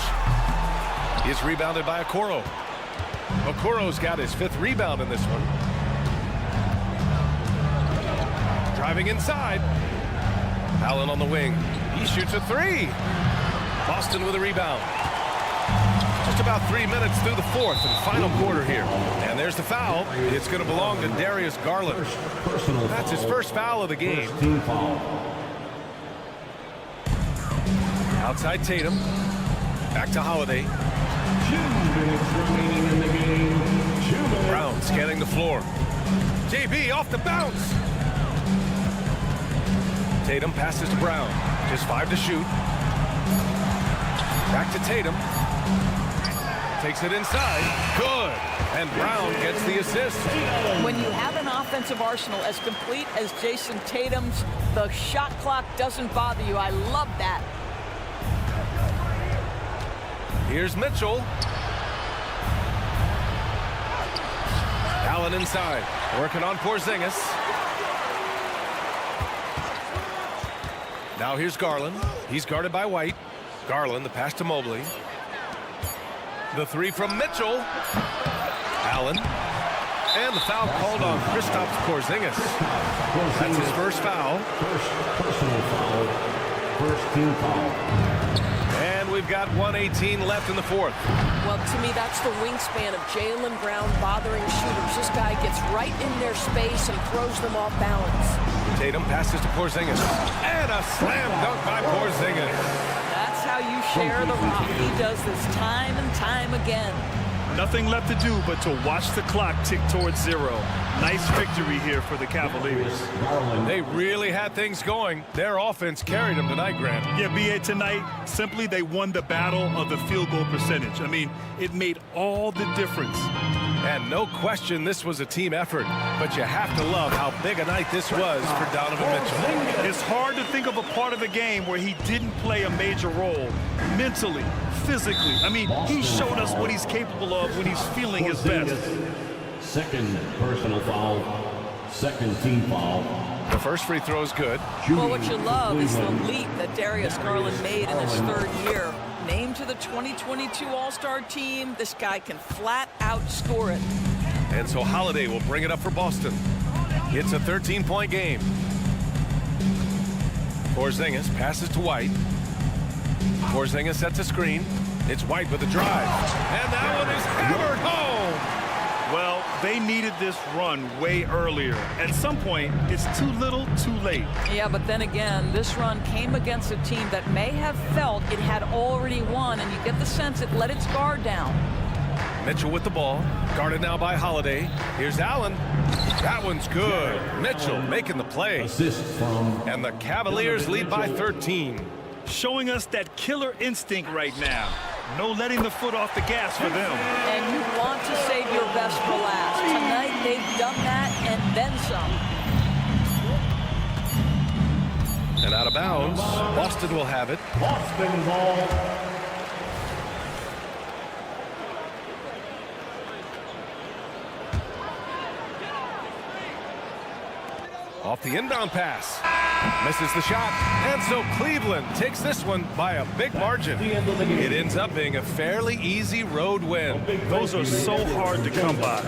is rebounded by Okoro. Okoro's got his 5th rebound in this one. Driving inside. Allen on the wing. He shoots a 3. Boston with a rebound. Just about 3 minutes through the 4th and final quarter here. And there's the foul. It's going to belong to Darius Garland. That's his first foul of the game. Outside Tatum. Back to Holiday. 2 minutes remaining in the game. Brown scanning the floor. JB off the bounce. Tatum passes to Brown. Just 5 to shoot. Back to Tatum. Takes it inside. Good. And Brown gets the assist. When you have an offensive arsenal as complete as Jason Tatum's, the shot clock doesn't bother you. I love that. Here's Mitchell. Allen inside. Working on Porzingis. Now here's Garland. He's guarded by White. Garland, the pass to Mobley. The 3 from Mitchell. Allen. And the foul called on Kristaps Porzingis. That's his first foul. First personal foul. First team foul. And we've got 1:18 left in the 4th. Well, to me, that's the wingspan of Jaylen Brown bothering shooters. This guy gets right in their space and throws them off balance. Tatum passes to Porzingis. And a slam dunk by Porzingis. That's how you share the rock. He does this time and time again. Nothing left to do but to watch the clock tick towards 0. Nice victory here for the Cavaliers. They really had things going. Their offense carried them tonight, Grant. Yeah, B.A., tonight, simply they won the battle of the field goal percentage. I mean, it made all the difference. And no question this was a team effort, but you have to love how big a night this was for Donovan Mitchell. It's hard to think of a part of the game where he didn't play a major role mentally, physically. I mean, he showed us what he's capable of when he's feeling his best. Second personal foul, second team foul. The first free throw is good. Well, what you love is the leap that Darius Garland made in his third year. Named to the 2022 All-Star team, this guy can flat out score it. And so Holiday will bring it up for Boston. It's a 13-point game. Porzingis passes to White. Porzingis sets a screen. It's White with a drive. And that one is hammered home. Well, they needed this run way earlier. At some point, it's too little, too late. Yeah, but then again, this run came against a team that may have felt it had already won, and you get the sense it let its guard down. Mitchell with the ball, guarded now by Holiday. Here's Allen. That one's good. Mitchell making the play. Assist from... And the Cavaliers lead by 13. Showing us that killer instinct right now. No letting the foot off the gas for them. And you want to save your best for last. Tonight, they've done that and then some. And out of bounds, Boston will have it. Boston ball. Off the inbound pass. Misses the shot. And so Cleveland takes this one by a big margin. It ends up being a fairly easy road win. Those are so hard to come by.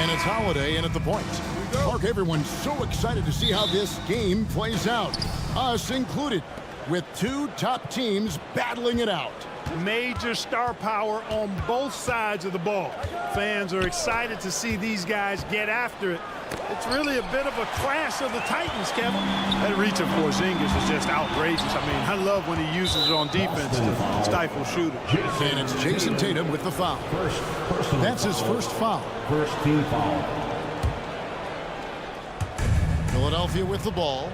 And it's Holiday in at the point. Mark, everyone's so excited to see how this game plays out. Us included, with two top teams battling it out. Major star power on both sides of the ball. Fans are excited to see these guys get after it. It's really a bit of a clash of the Titans, Kevin. That reach of Porzingis is just outrageous. I mean, I love when he uses it on defense to stifle shooters. And it's Jason Tatum with the foul. That's his first foul. First team foul. Philadelphia with the ball.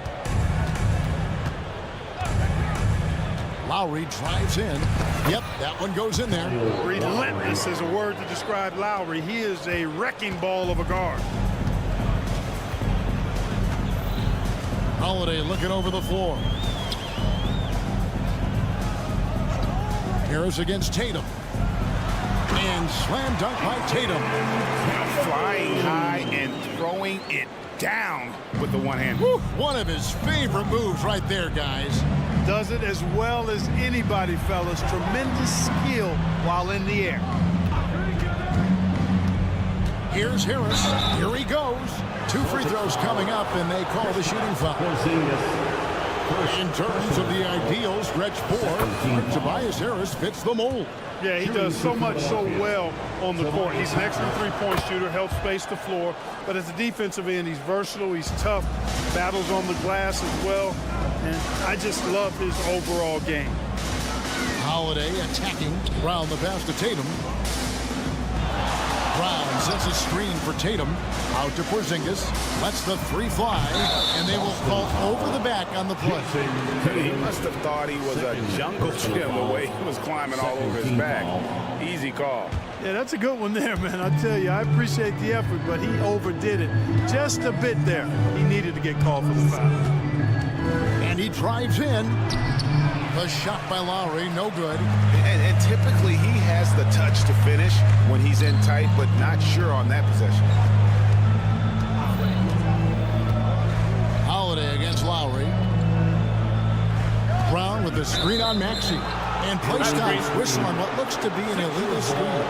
Lowry drives in. Yep, that one goes in there. Relentless is a word to describe Lowry. He is a wrecking ball of a guard. Holiday looking over the floor. Harris against Tatum. And slam dunk by Tatum. Now flying high and throwing it down with the one hand. Woo, one of his favorite moves right there, guys. Does it as well as anybody, fellas. Tremendous skill while in the air. Here's Harris. Here he goes. 2 free throws coming up, and they call the shooting foul. In terms of the ideal stretch 4, Tobias Harris fits the mold. Yeah, he does so much so well on the court. He's an excellent three-point shooter, helps space the floor. But as a defensive end, he's versatile, he's tough, battles on the glass as well. And I just love his overall game. Holiday attacking. Brown the pass to Tatum. Brown sets a screen for Tatum. Out to Porzingis. Lets the 3 fly. And they will call over the back on the play. He must have thought he was a jungle gym the way he was climbing all over his back. Easy call. Yeah, that's a good one there, man. I tell you, I appreciate the effort, but he overdid it just a bit there. He needed to get called for the foul. And he drives in. The shot by Lowry, no good. And typically he has the touch to finish when he's in tight, but not sure on that possession. Holiday against Lowry. Brown with the screen on Maxey. And play stops. Whistle on what looks to be an illegal screen.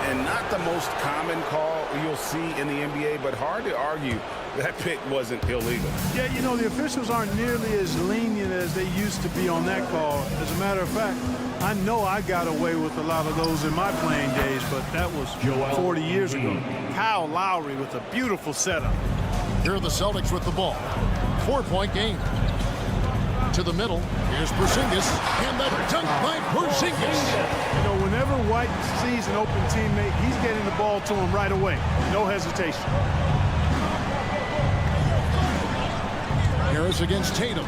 And not the most common call you'll see in the NBA, but hard to argue that pick wasn't illegal. Yeah, you know, the officials aren't nearly as lenient as they used to be on that call. As a matter of fact, I know I got away with a lot of those in my playing days, but that was 40 years ago. Kyle Lowry with a beautiful setup. Here are the Celtics with the ball. 4-point game. To the middle. Here's Porzingis. And the dunk by Porzingis. You know, whenever White sees an open teammate, he's getting the ball to him right away. No hesitation. Harris against Tatum.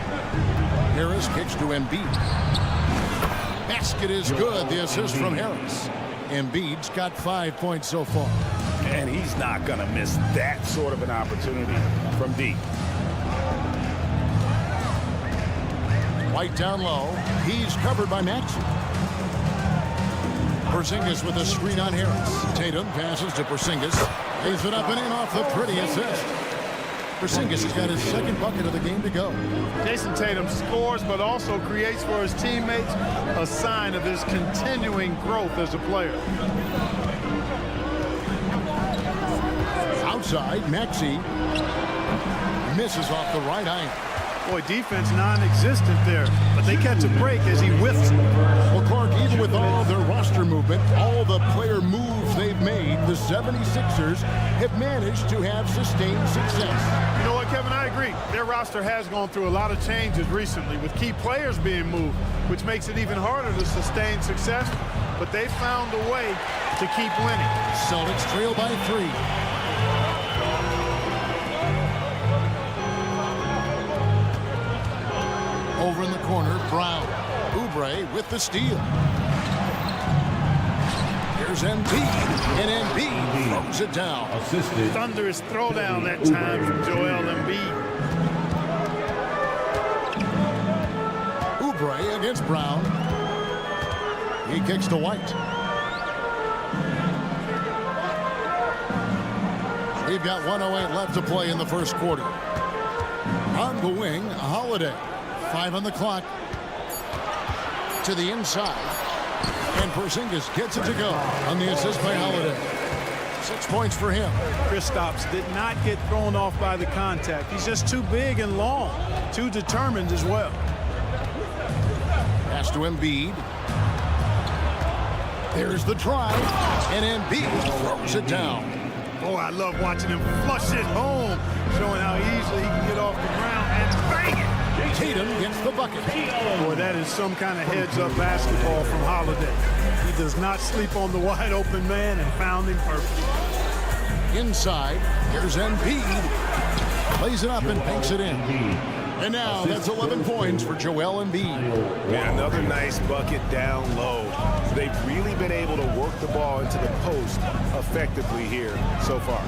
Harris kicks to Embiid. Basket is good. The assist from Harris. Embiid's got 5 points so far. And he's not going to miss that sort of an opportunity from deep. White down low. He's covered by Maxey. Porzingis with a screen on Harris. Tatum passes to Porzingis. Lays it up and in off the pretty assist. Porzingis has got his second bucket of the game to go. Jason Tatum scores, but also creates for his teammates, a sign of his continuing growth as a player. Outside, Maxey misses off the right iron. Boy, defense non-existent there, but they catch a break as he whiffs it. Well, Clark, even with all their roster movement, all the player moves they've made, the 76ers have managed to have sustained success. You know what, Kevin, I agree. Their roster has gone through a lot of changes recently with key players being moved, which makes it even harder to sustain success, but they found a way to keep winning. Celtics trail by 3. Over in the corner, Brown. Oubre with the steal. Here's Embiid, and Embiid throws it down. Assisted. Thunderous throwdown that time from Joel Embiid. Oubre against Brown. He kicks to White. We've got 1:08 left to play in the first quarter. On the wing, Holiday. 5 on the clock. To the inside. And Porzingis gets it to go on the assist by Holiday. 6 points for him. Kristaps did not get thrown off by the contact. He's just too big and long, too determined as well. Pass to Embiid. There's the drive, and Embiid throws it down. Oh, I love watching him flush it home, showing how easily he can get off the ground and bang it. Tatum gets the bucket. Boy, that is some kind of heads-up basketball from Holiday. He does not sleep on the wide-open man and found him perfect. Inside, here's Embiid. Plays it up and banks it in. And now that's 11 points for Joel Embiid. Yeah, another nice bucket down low. They've really been able to work the ball into the post effectively here so far.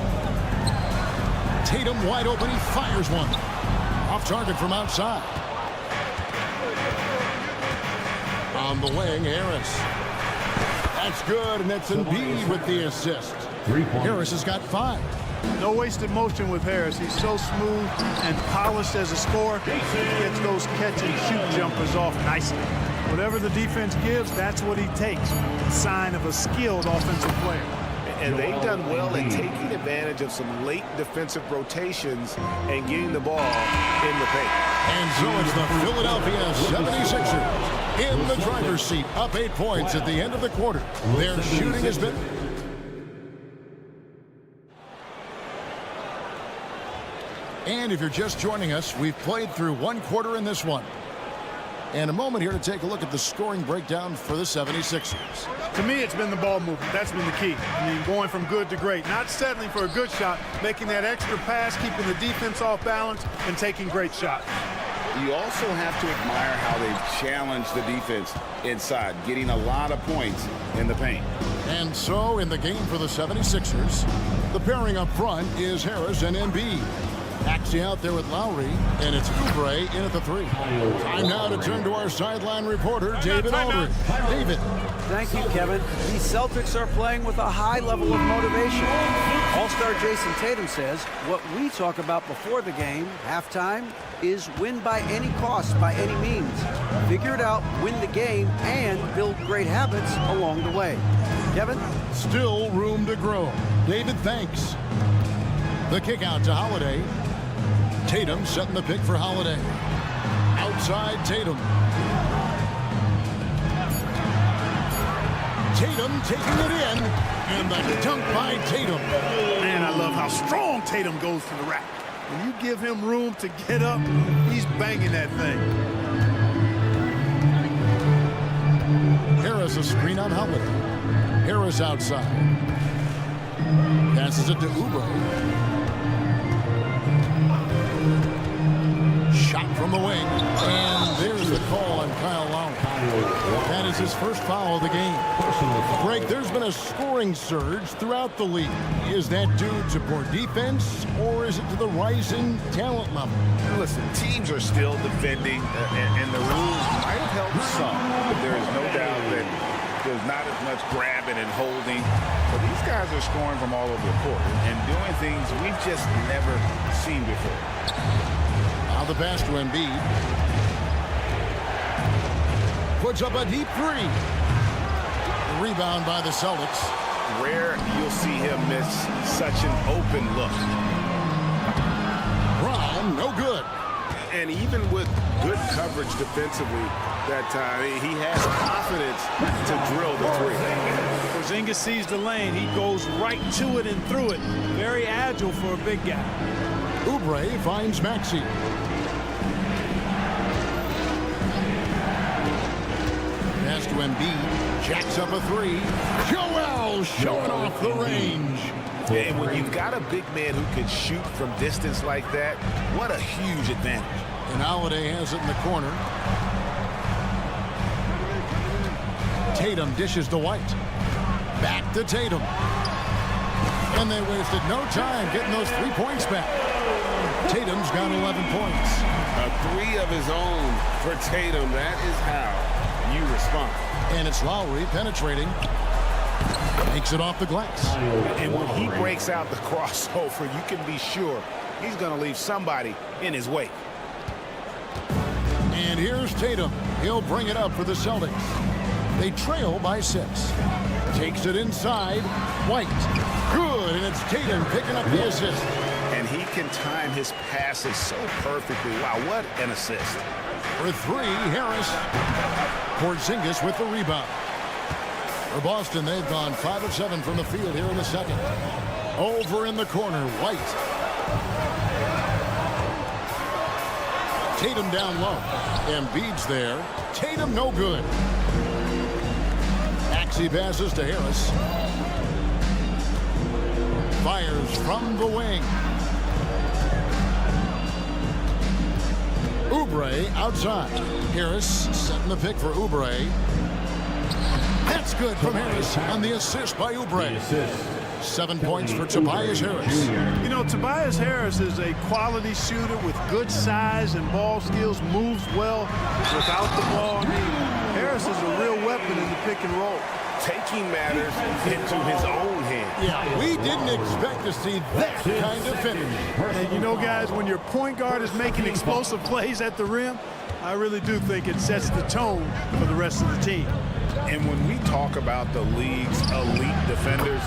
Tatum wide open, he fires one. Off target from outside. On the wing, Harris. That's good, and that's Embiid with the assist. Harris has got 5. No wasted motion with Harris. He's so smooth and polished as a scorer. He gets those catch-and-shoot jumpers off nicely. Whatever the defense gives, that's what he takes. A sign of a skilled offensive player. And they've done well in taking advantage of some late defensive rotations and getting the ball in the paint. And so it's the Philadelphia 76ers in the driver's seat, up 8 points at the end of the quarter. Their shooting has been... And if you're just joining us, we've played through 1 quarter in this one. And a moment here to take a look at the scoring breakdown for the 76ers. To me, it's been the ball movement. That's been the key. I mean, going from good to great. Not settling for a good shot, making that extra pass, keeping the defense off balance, and taking great shots. You also have to admire how they've challenged the defense inside, getting a lot of points in the paint. And so in the game for the 76ers, the pairing up front is Harris and Embiid. Maxey out there with Lowry, and it's Oubre in at the 3. Time now to turn to our sideline reporter, David Aldridge. David. Thank you, Kevin. The Celtics are playing with a high level of motivation. All-star Jason Tatum says what we talk about before the game, halftime, is win by any cost, by any means. Figure it out, win the game, and build great habits along the way. Kevin? Still room to grow. David, thanks. The kick out to Holiday. Tatum setting the pick for Holiday. Outside Tatum. Tatum taking it in. And the dunk by Tatum. Man, I love how strong Tatum goes to the rack. When you give him room to get up, he's banging that thing. Harris a screen on Holiday. Harris outside. Passes it to Oubre. Shot from the wing, and there's the call on Kyle Lowry. That is his first foul of the game. Greg, there's been a scoring surge throughout the league. Is that due to poor defense, or is it to the rising talent level? Listen, teams are still defending, and the rules might have helped some, but there is no doubt that there's not as much grabbing and holding. But these guys are scoring from all over the court and doing things we've just never seen before. Now the pass to Embiid. Puts up a deep 3. Rebound by the Celtics. Rare you'll see him miss such an open look. Brown, no good. And even with good coverage defensively that time, he has confidence to drill the 3. Porzingis sees the lane. He goes right to it and through it. Very agile for a big guy. Oubre finds Maxey. Pass to Embiid. Jacks up a 3. Joel showing off the range. And when you've got a big man who can shoot from distance like that, what a huge advantage. And Holiday has it in the corner. Tatum dishes to White. Back to Tatum. And they wasted no time getting those 3 points back. Tatum's got 11 points. A 3 of his own for Tatum. That is how you respond. And it's Lowry penetrating. Makes it off the glass. And when he breaks out the crossover, you can be sure he's going to leave somebody in his wake. And here's Tatum. He'll bring it up for the Celtics. They trail by 6. Takes it inside. White. Good, and it's Tatum picking up the assist. And he can time his passes so perfectly. Wow, what an assist. For three, Harris. Porzingis with the rebound. For Boston, they've gone 5 of 7 from the field here in the second. Over in the corner, White. Tatum down low. Embiid's there. Tatum no good. Maxey passes to Harris. Fires from the wing. Oubre outside. Harris setting the pick for Oubre. That's good from Harris on the assist by Oubre. 7 points for Tobias Harris. You know, Tobias Harris is a quality shooter with good size and ball skills, moves well without the ball. I mean, Harris is a real weapon in the pick and roll. Taking matters into his own hands. Yeah, we didn't expect to see that kind of finish. And you know, guys, when your point guard is making explosive plays at the rim, I really do think it sets the tone for the rest of the team. And when we talk about the league's elite defenders,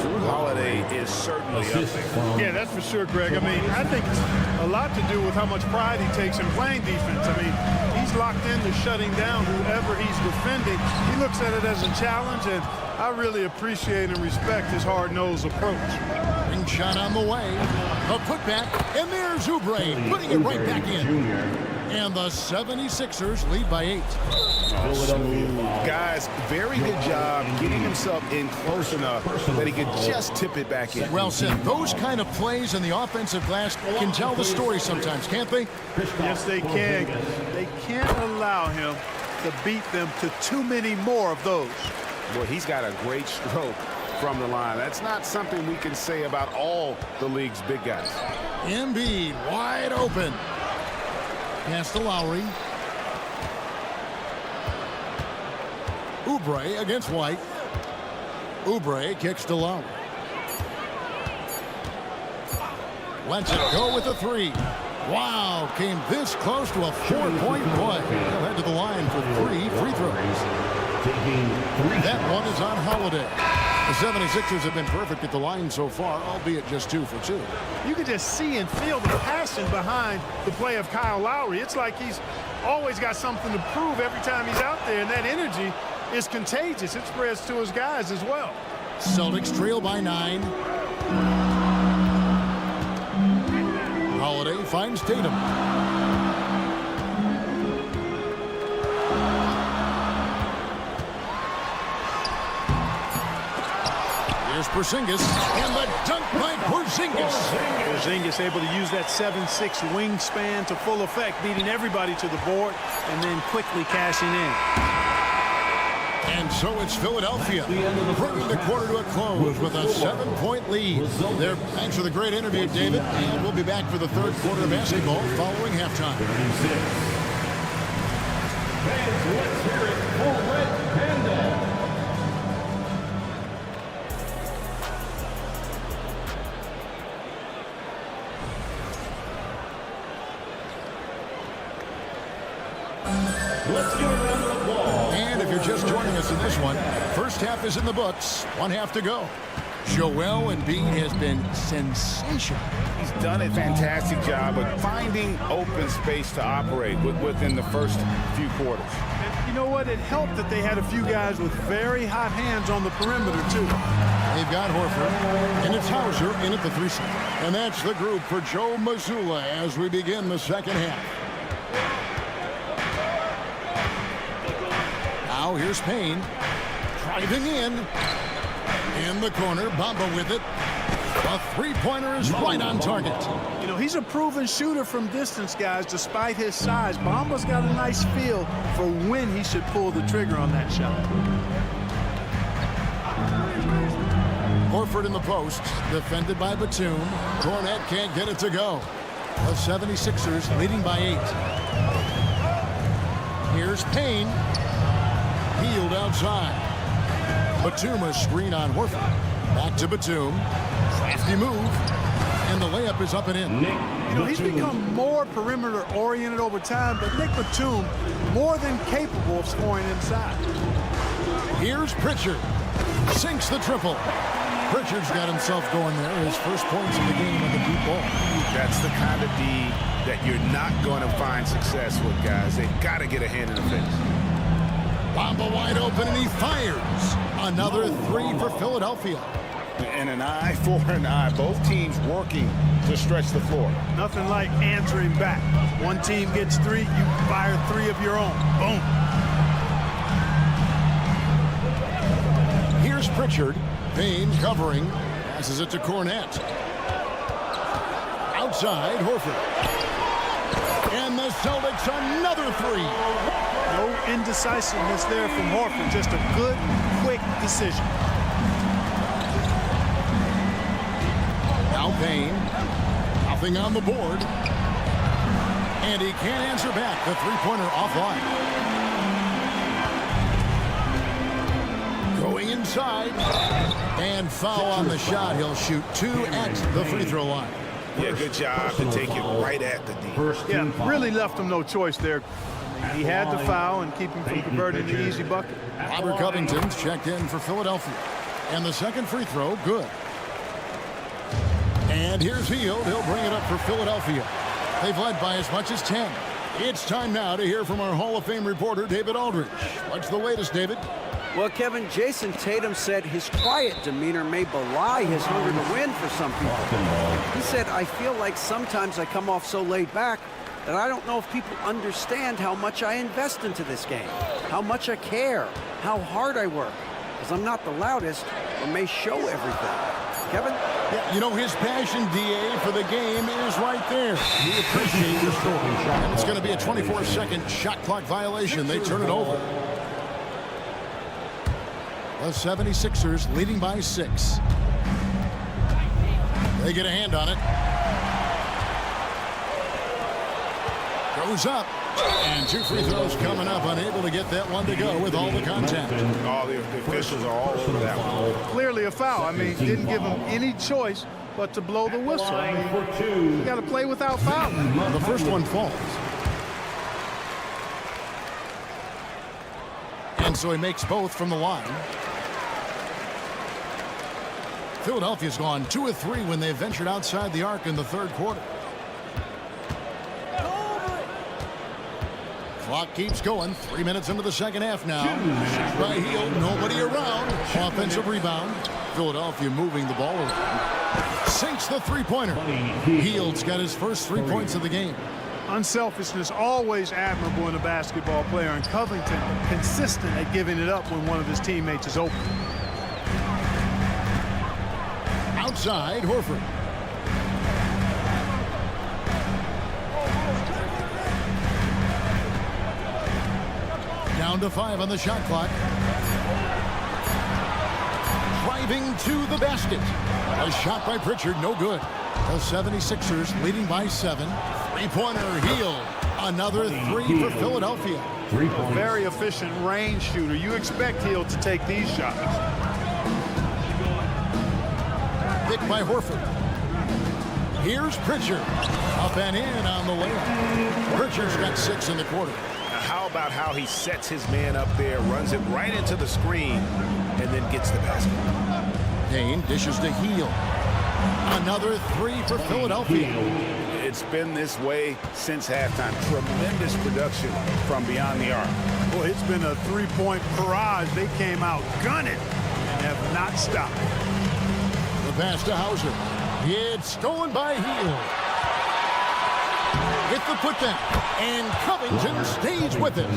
Drew Holiday is certainly up there. Yeah, that's for sure, Greg. I mean, I think it's a lot to do with how much pride he takes in playing defense. I mean, he's locked into shutting down whoever he's defending. He looks at it as a challenge, and I really appreciate and respect his hard-nosed approach. Ring shot on the way. A putback, and there's Oubre putting it right back in. And the 76ers lead by 8. Guys, very good job getting himself in close enough that he could just tip it back in. Well said. Those kind of plays in the offensive glass can tell the story sometimes, can't they? Yes, they can. They can't allow him to beat them to too many more of those. Well, he's got a great stroke from the line. That's not something we can say about all the league's big guys. Embiid wide open. Pass to Lowry. Oubre against White. Oubre kicks to Lowry. Lets it go with a 3. Wow, came this close to a 4-point play. He'll head to the line for 3 free throws. That one is on Holiday. The 76ers have been perfect at the line so far, albeit just 2 for 2. You can just see and feel the passion behind the play of Kyle Lowry. It's like he's always got something to prove every time he's out there, and that energy is contagious. It spreads to his guys as well. Celtics trail by 9. Holiday finds Tatum. Here's Porzingis, and the dunk by Porzingis. Porzingis able to use that 7'6" wingspan to full effect, beating everybody to the board and then quickly cashing in. And so it's Philadelphia bringing the quarter to a close with a 7-point lead. Thanks for the great interview, David. And we'll be back for the third quarter of basketball following halftime. Fans, let's hear it for Red Panda. Let's give a round of applause. And if you're just joining us in this one, first half is in the books. 1 half to go. Joel Embiid has been sensational. He's done a fantastic job of finding open space to operate within the first few quarters. And you know what? It helped that they had a few guys with very hot hands on the perimeter, too. They've got Horford, and it's Hauser in at the 3 spot. And that's the group for Joe Mazzulla as we begin the second half. Now here's Payne, driving in the corner, Bamba with it. A 3-pointer is right on target. You know, he's a proven shooter from distance, guys, despite his size. Bamba's got a nice feel for when he should pull the trigger on that shot. Horford in the post, defended by Batum. Cornette can't get it to go. The 76ers leading by 8. Here's Payne. Healed outside. Batum a screen on Horford. Back to Batum. Crafty move. And the layup is up and in. You know, he's become more perimeter oriented over time, but Nick Batum more than capable of scoring inside. Here's Pritchard. Sinks the triple. Pritchard's got himself going there. His first points in the game on the deep ball. That's the kind of D that you're not going to find success with, guys. They've got to get a hand in the face. Bamba wide open, and he fires. Another three for Philadelphia. And an eye for an eye. Both teams working to stretch the floor. Nothing like answering back. One team gets three, you fire three of your own. Boom. Here's Pritchard. Payne covering. Passes it to Cornette. Outside, Horford. And the Celtics another three. No indecisiveness there from Horford. Just a good, quick decision. Now Payne. Nothing on the board. And he can't answer back. The three-pointer offline. Going inside. And foul on the shot. He'll shoot two at the free throw line. Yeah, good job to take it right at the D. Yeah, really left him no choice there. He had to foul and keep him from converting the easy bucket. Robert Covington's checked in for Philadelphia. And the second free throw, good. And here's Hield. He'll bring it up for Philadelphia. They've led by as much as 10. It's time now to hear from our Hall of Fame reporter, David Aldridge. What's the latest, David? Well, Kevin, Jason Tatum said his quiet demeanor may belie his hunger to win for some people. He said, I feel like sometimes I come off so laid back that I don't know if people understand how much I invest into this game, how much I care, how hard I work, because I'm not the loudest or may show everything. Kevin? Yeah, you know, his passion, DA, for the game is right there. He appreciates it. And it's going to be a 24-second shot clock violation. They turn it over. The 76ers leading by 6. They get a hand on it. Goes up. And two free throws coming up. Unable to get that one to go with all the contact. All the officials are all over that one. Clearly a foul. I mean, didn't give him any choice but to blow the whistle. I mean, you got to play without fouling. The first one falls. And so he makes both from the line. Philadelphia's gone 2 of 3 when they ventured outside the arc in the third quarter. Clock keeps going. 3 minutes into the second half now. Shot by Hield. Nobody around. Offensive rebound. Philadelphia moving the ball around. Sinks the three-pointer. Hield's got his first 3 points of the game. Unselfishness always admirable in a basketball player, and Covington consistent at giving it up when one of his teammates is open. Outside, Horford. Down to 5 on the shot clock. Driving to the basket. A shot by Pritchard, no good. The 76ers leading by 7. Three-pointer, Hield. Another 3 for Philadelphia. A very efficient range shooter. You expect Hield to take these shots. Picked by Horford. Here's Pritchard. Up and in on the layup. Pritchard's got 6 in the quarter. Now, how about how he sets his man up there, runs it right into the screen, and then gets the basket. Payne dishes to Hield. Another 3 for Philadelphia. It's been this way since halftime. Tremendous production from beyond the arc. Boy, it's been a three-point barrage. They came out gunning and have not stopped. The pass to Hauser. It's stolen by Hield. Hit the putback. And Covington stays with it.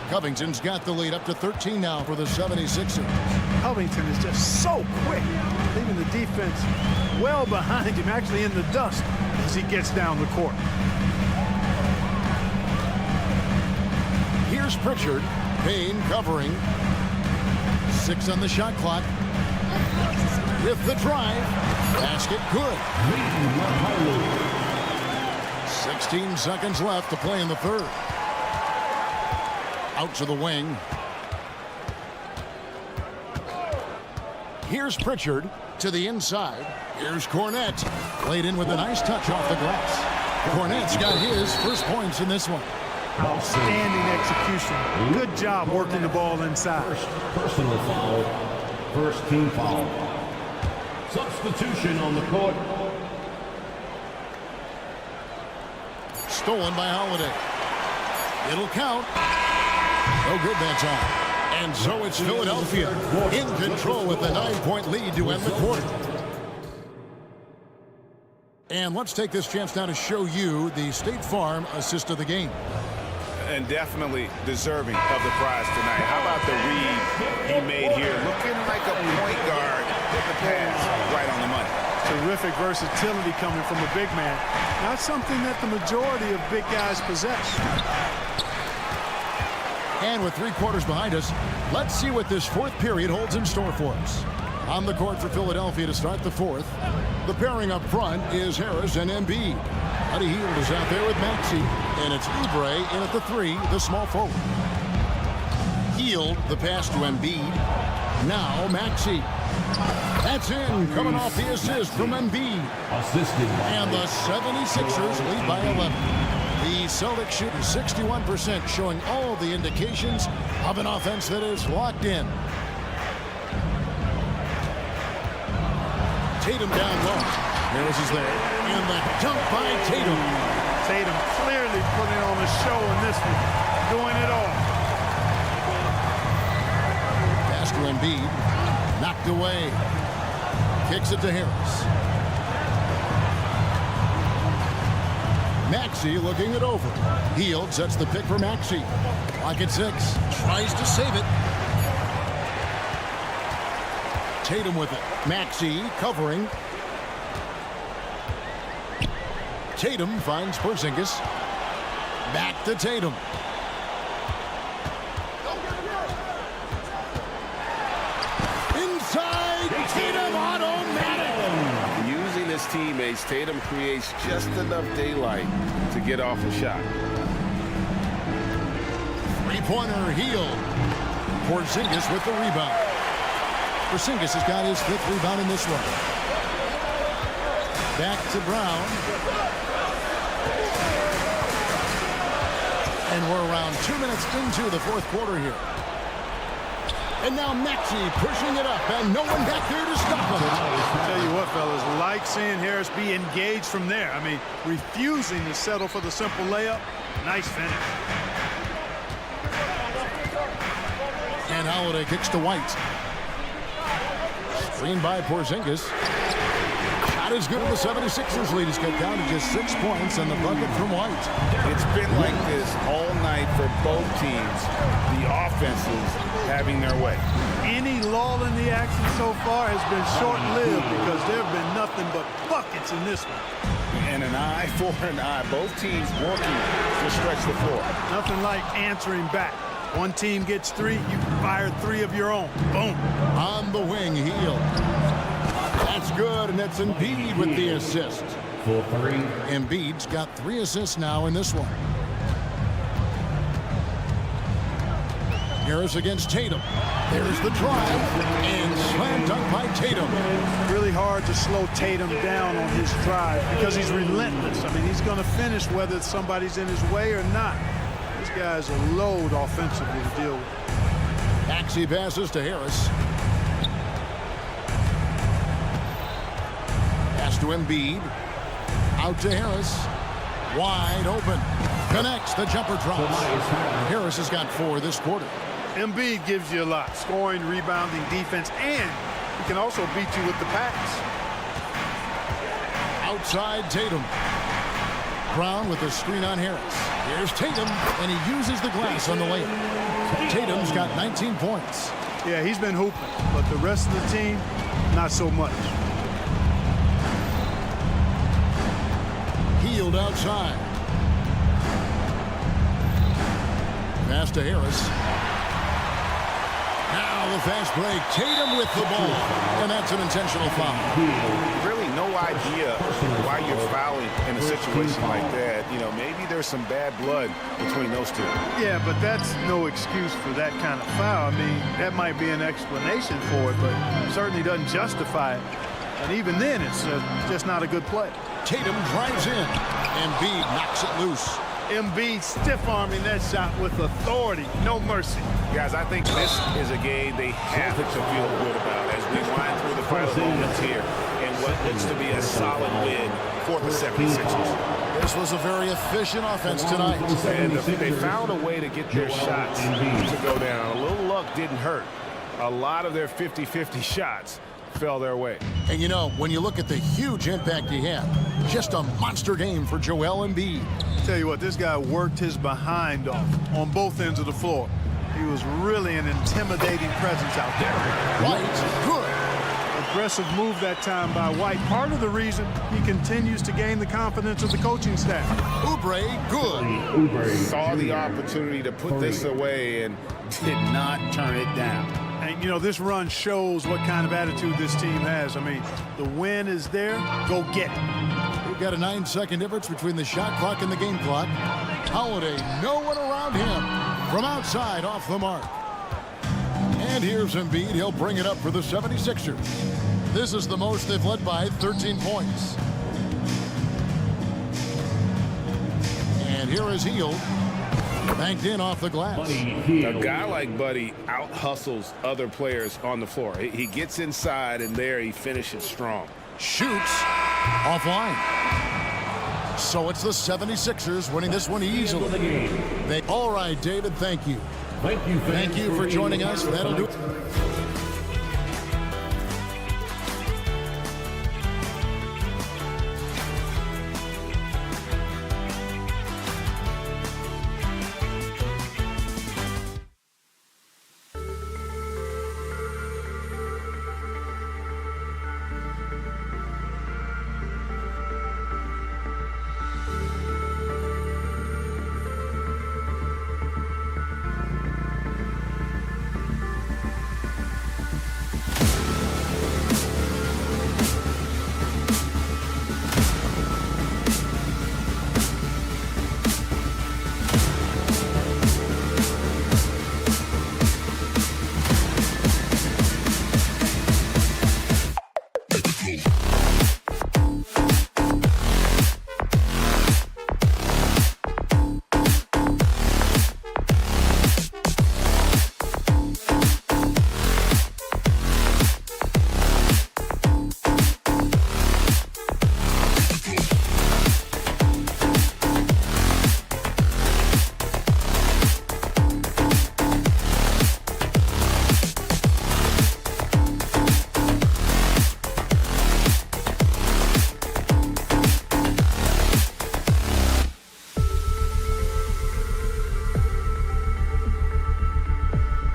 Covington's got the lead up to 13 now for the 76ers. Covington is just so quick, leaving the defense well behind him, actually in the dust as he gets down the court. Here's Pritchard. Payne covering. 6 on the shot clock. With the drive. Basket good. 16 seconds left to play in the third. Out to the wing. Here's Pritchard to the inside. Here's Cornette. Played in with a nice touch off the glass. Cornette's got his first points in this one. Outstanding execution. Good job working the ball inside. Personal foul. First team foul. Substitution on the court. Stolen by Holiday. It'll count. No good that time. And so it's Philadelphia in control with a 9-point lead to end the quarter. And let's take this chance now to show you the State Farm assist of the game. And definitely deserving of the prize tonight. How about the read he made here? Looking like a point guard with the pass right on the money. Terrific versatility coming from a big man. Not something that the majority of big guys possess. And with 3 quarters behind us, let's see what this fourth period holds in store for us. On the court for Philadelphia to start the fourth. The pairing up front is Harris and Embiid. Buddy Hield is out there with Maxey, and it's Oubre in at the 3, the small forward. Hield, the pass to Embiid. Now Maxey. That's in, coming off the assist from Embiid. And the 76ers lead by 11. The Celtics shooting 61%, showing all the indications of an offense that is locked in. Tatum down low. Harris is there. And the dunk by Tatum. Tatum clearly putting on a show in this one. Doing it all. Pass to Embiid. Knocked away. Kicks it to Harris. Maxey looking it over. Hield sets the pick for Maxey. Clock at 6. Tries to save it. Tatum with it. Maxey covering. Tatum finds Porzingis. Back to Tatum. Inside. Tatum automatic. Using his teammates, Tatum creates just enough daylight to get off a shot. Three-pointer Hield. Porzingis with the rebound. Porzingis has got his 5th rebound in this one. Back to Brown. And we're around 2 minutes into the fourth quarter here. And now Maxey pushing it up, and no one back there to stop him. I'll tell you what, fellas, like seeing Harris be engaged from there. I mean, refusing to settle for the simple layup. Nice finish. And Holiday kicks to White. Screen by Porzingis. Shot is good. The 76ers lead is cut down to just 6 points and the bucket from White. It's been like this all night for both teams. The offenses having their way. Any lull in the action so far has been short-lived because there have been nothing but buckets in this one. And an eye for an eye. Both teams working to stretch the floor. Nothing like answering back. One team gets 3, you fire 3 of your own. Boom. On the wing, Hield. That's good, and that's Embiid with the assist. For 3. Embiid's got 3 assists now in this one. Harris against Tatum. There's the drive, and slam dunk by Tatum. Really hard to slow Tatum down on his drive because he's relentless. I mean, he's going to finish whether somebody's in his way or not. This guy's a load offensively to deal with. Maxey passes to Harris. Pass to Embiid. Out to Harris. Wide open. Connects. The jumper drops. Harris has got 4 this quarter. Embiid gives you a lot. Scoring, rebounding, defense, and he can also beat you with the pass. Outside Tatum. Brown with a screen on Harris. Here's Tatum, and he uses the glass on the layup. Tatum's got 19 points. Yeah, he's been hooping, but the rest of the team, not so much. Hield outside. Pass to Harris. Now the fast break. Tatum with the ball, and that's an intentional foul. Really no idea why you're fouling in a situation like that. You know, maybe there's some bad blood between those two. Yeah, but that's no excuse for that kind of foul. I mean, that might be an explanation for it, but certainly doesn't justify it. And even then, it's just not a good play. Tatum drives in. Embiid knocks it loose. Embiid stiff-arming that shot with authority. No mercy. Guys, I think this is a game they have to feel good about. As we wind through the final moments here in what looks to be a solid win for the 76ers. This was a very efficient offense tonight. And they found a way to get their shots to go down. A little luck didn't hurt. A lot of their 50-50 shots fell their way. And you know, when you look at the huge impact he had, just a monster game for Joel Embiid. Tell you what, this guy worked his behind off on both ends of the floor. He was really an intimidating presence out there. White, good. Aggressive move that time by White. Part of the reason he continues to gain the confidence of the coaching staff. Oubre, good. Saw the opportunity to put this away and did not turn it down. And, you know, this run shows what kind of attitude this team has. I mean, the win is there. Go get it. We've got a 9-second difference between the shot clock and the game clock. Holiday, no one around him. From outside, off the mark. And here's Embiid. He'll bring it up for the 76ers. This is the most they've led by 13 points. And here is Hield. Banked in off the glass. A guy like Buddy out-hustles other players on the floor. He gets inside, and there he finishes strong. Shoots offline. So it's the 76ers winning this one easily. All right, David, thank you. Thank you for joining us. That'll do it.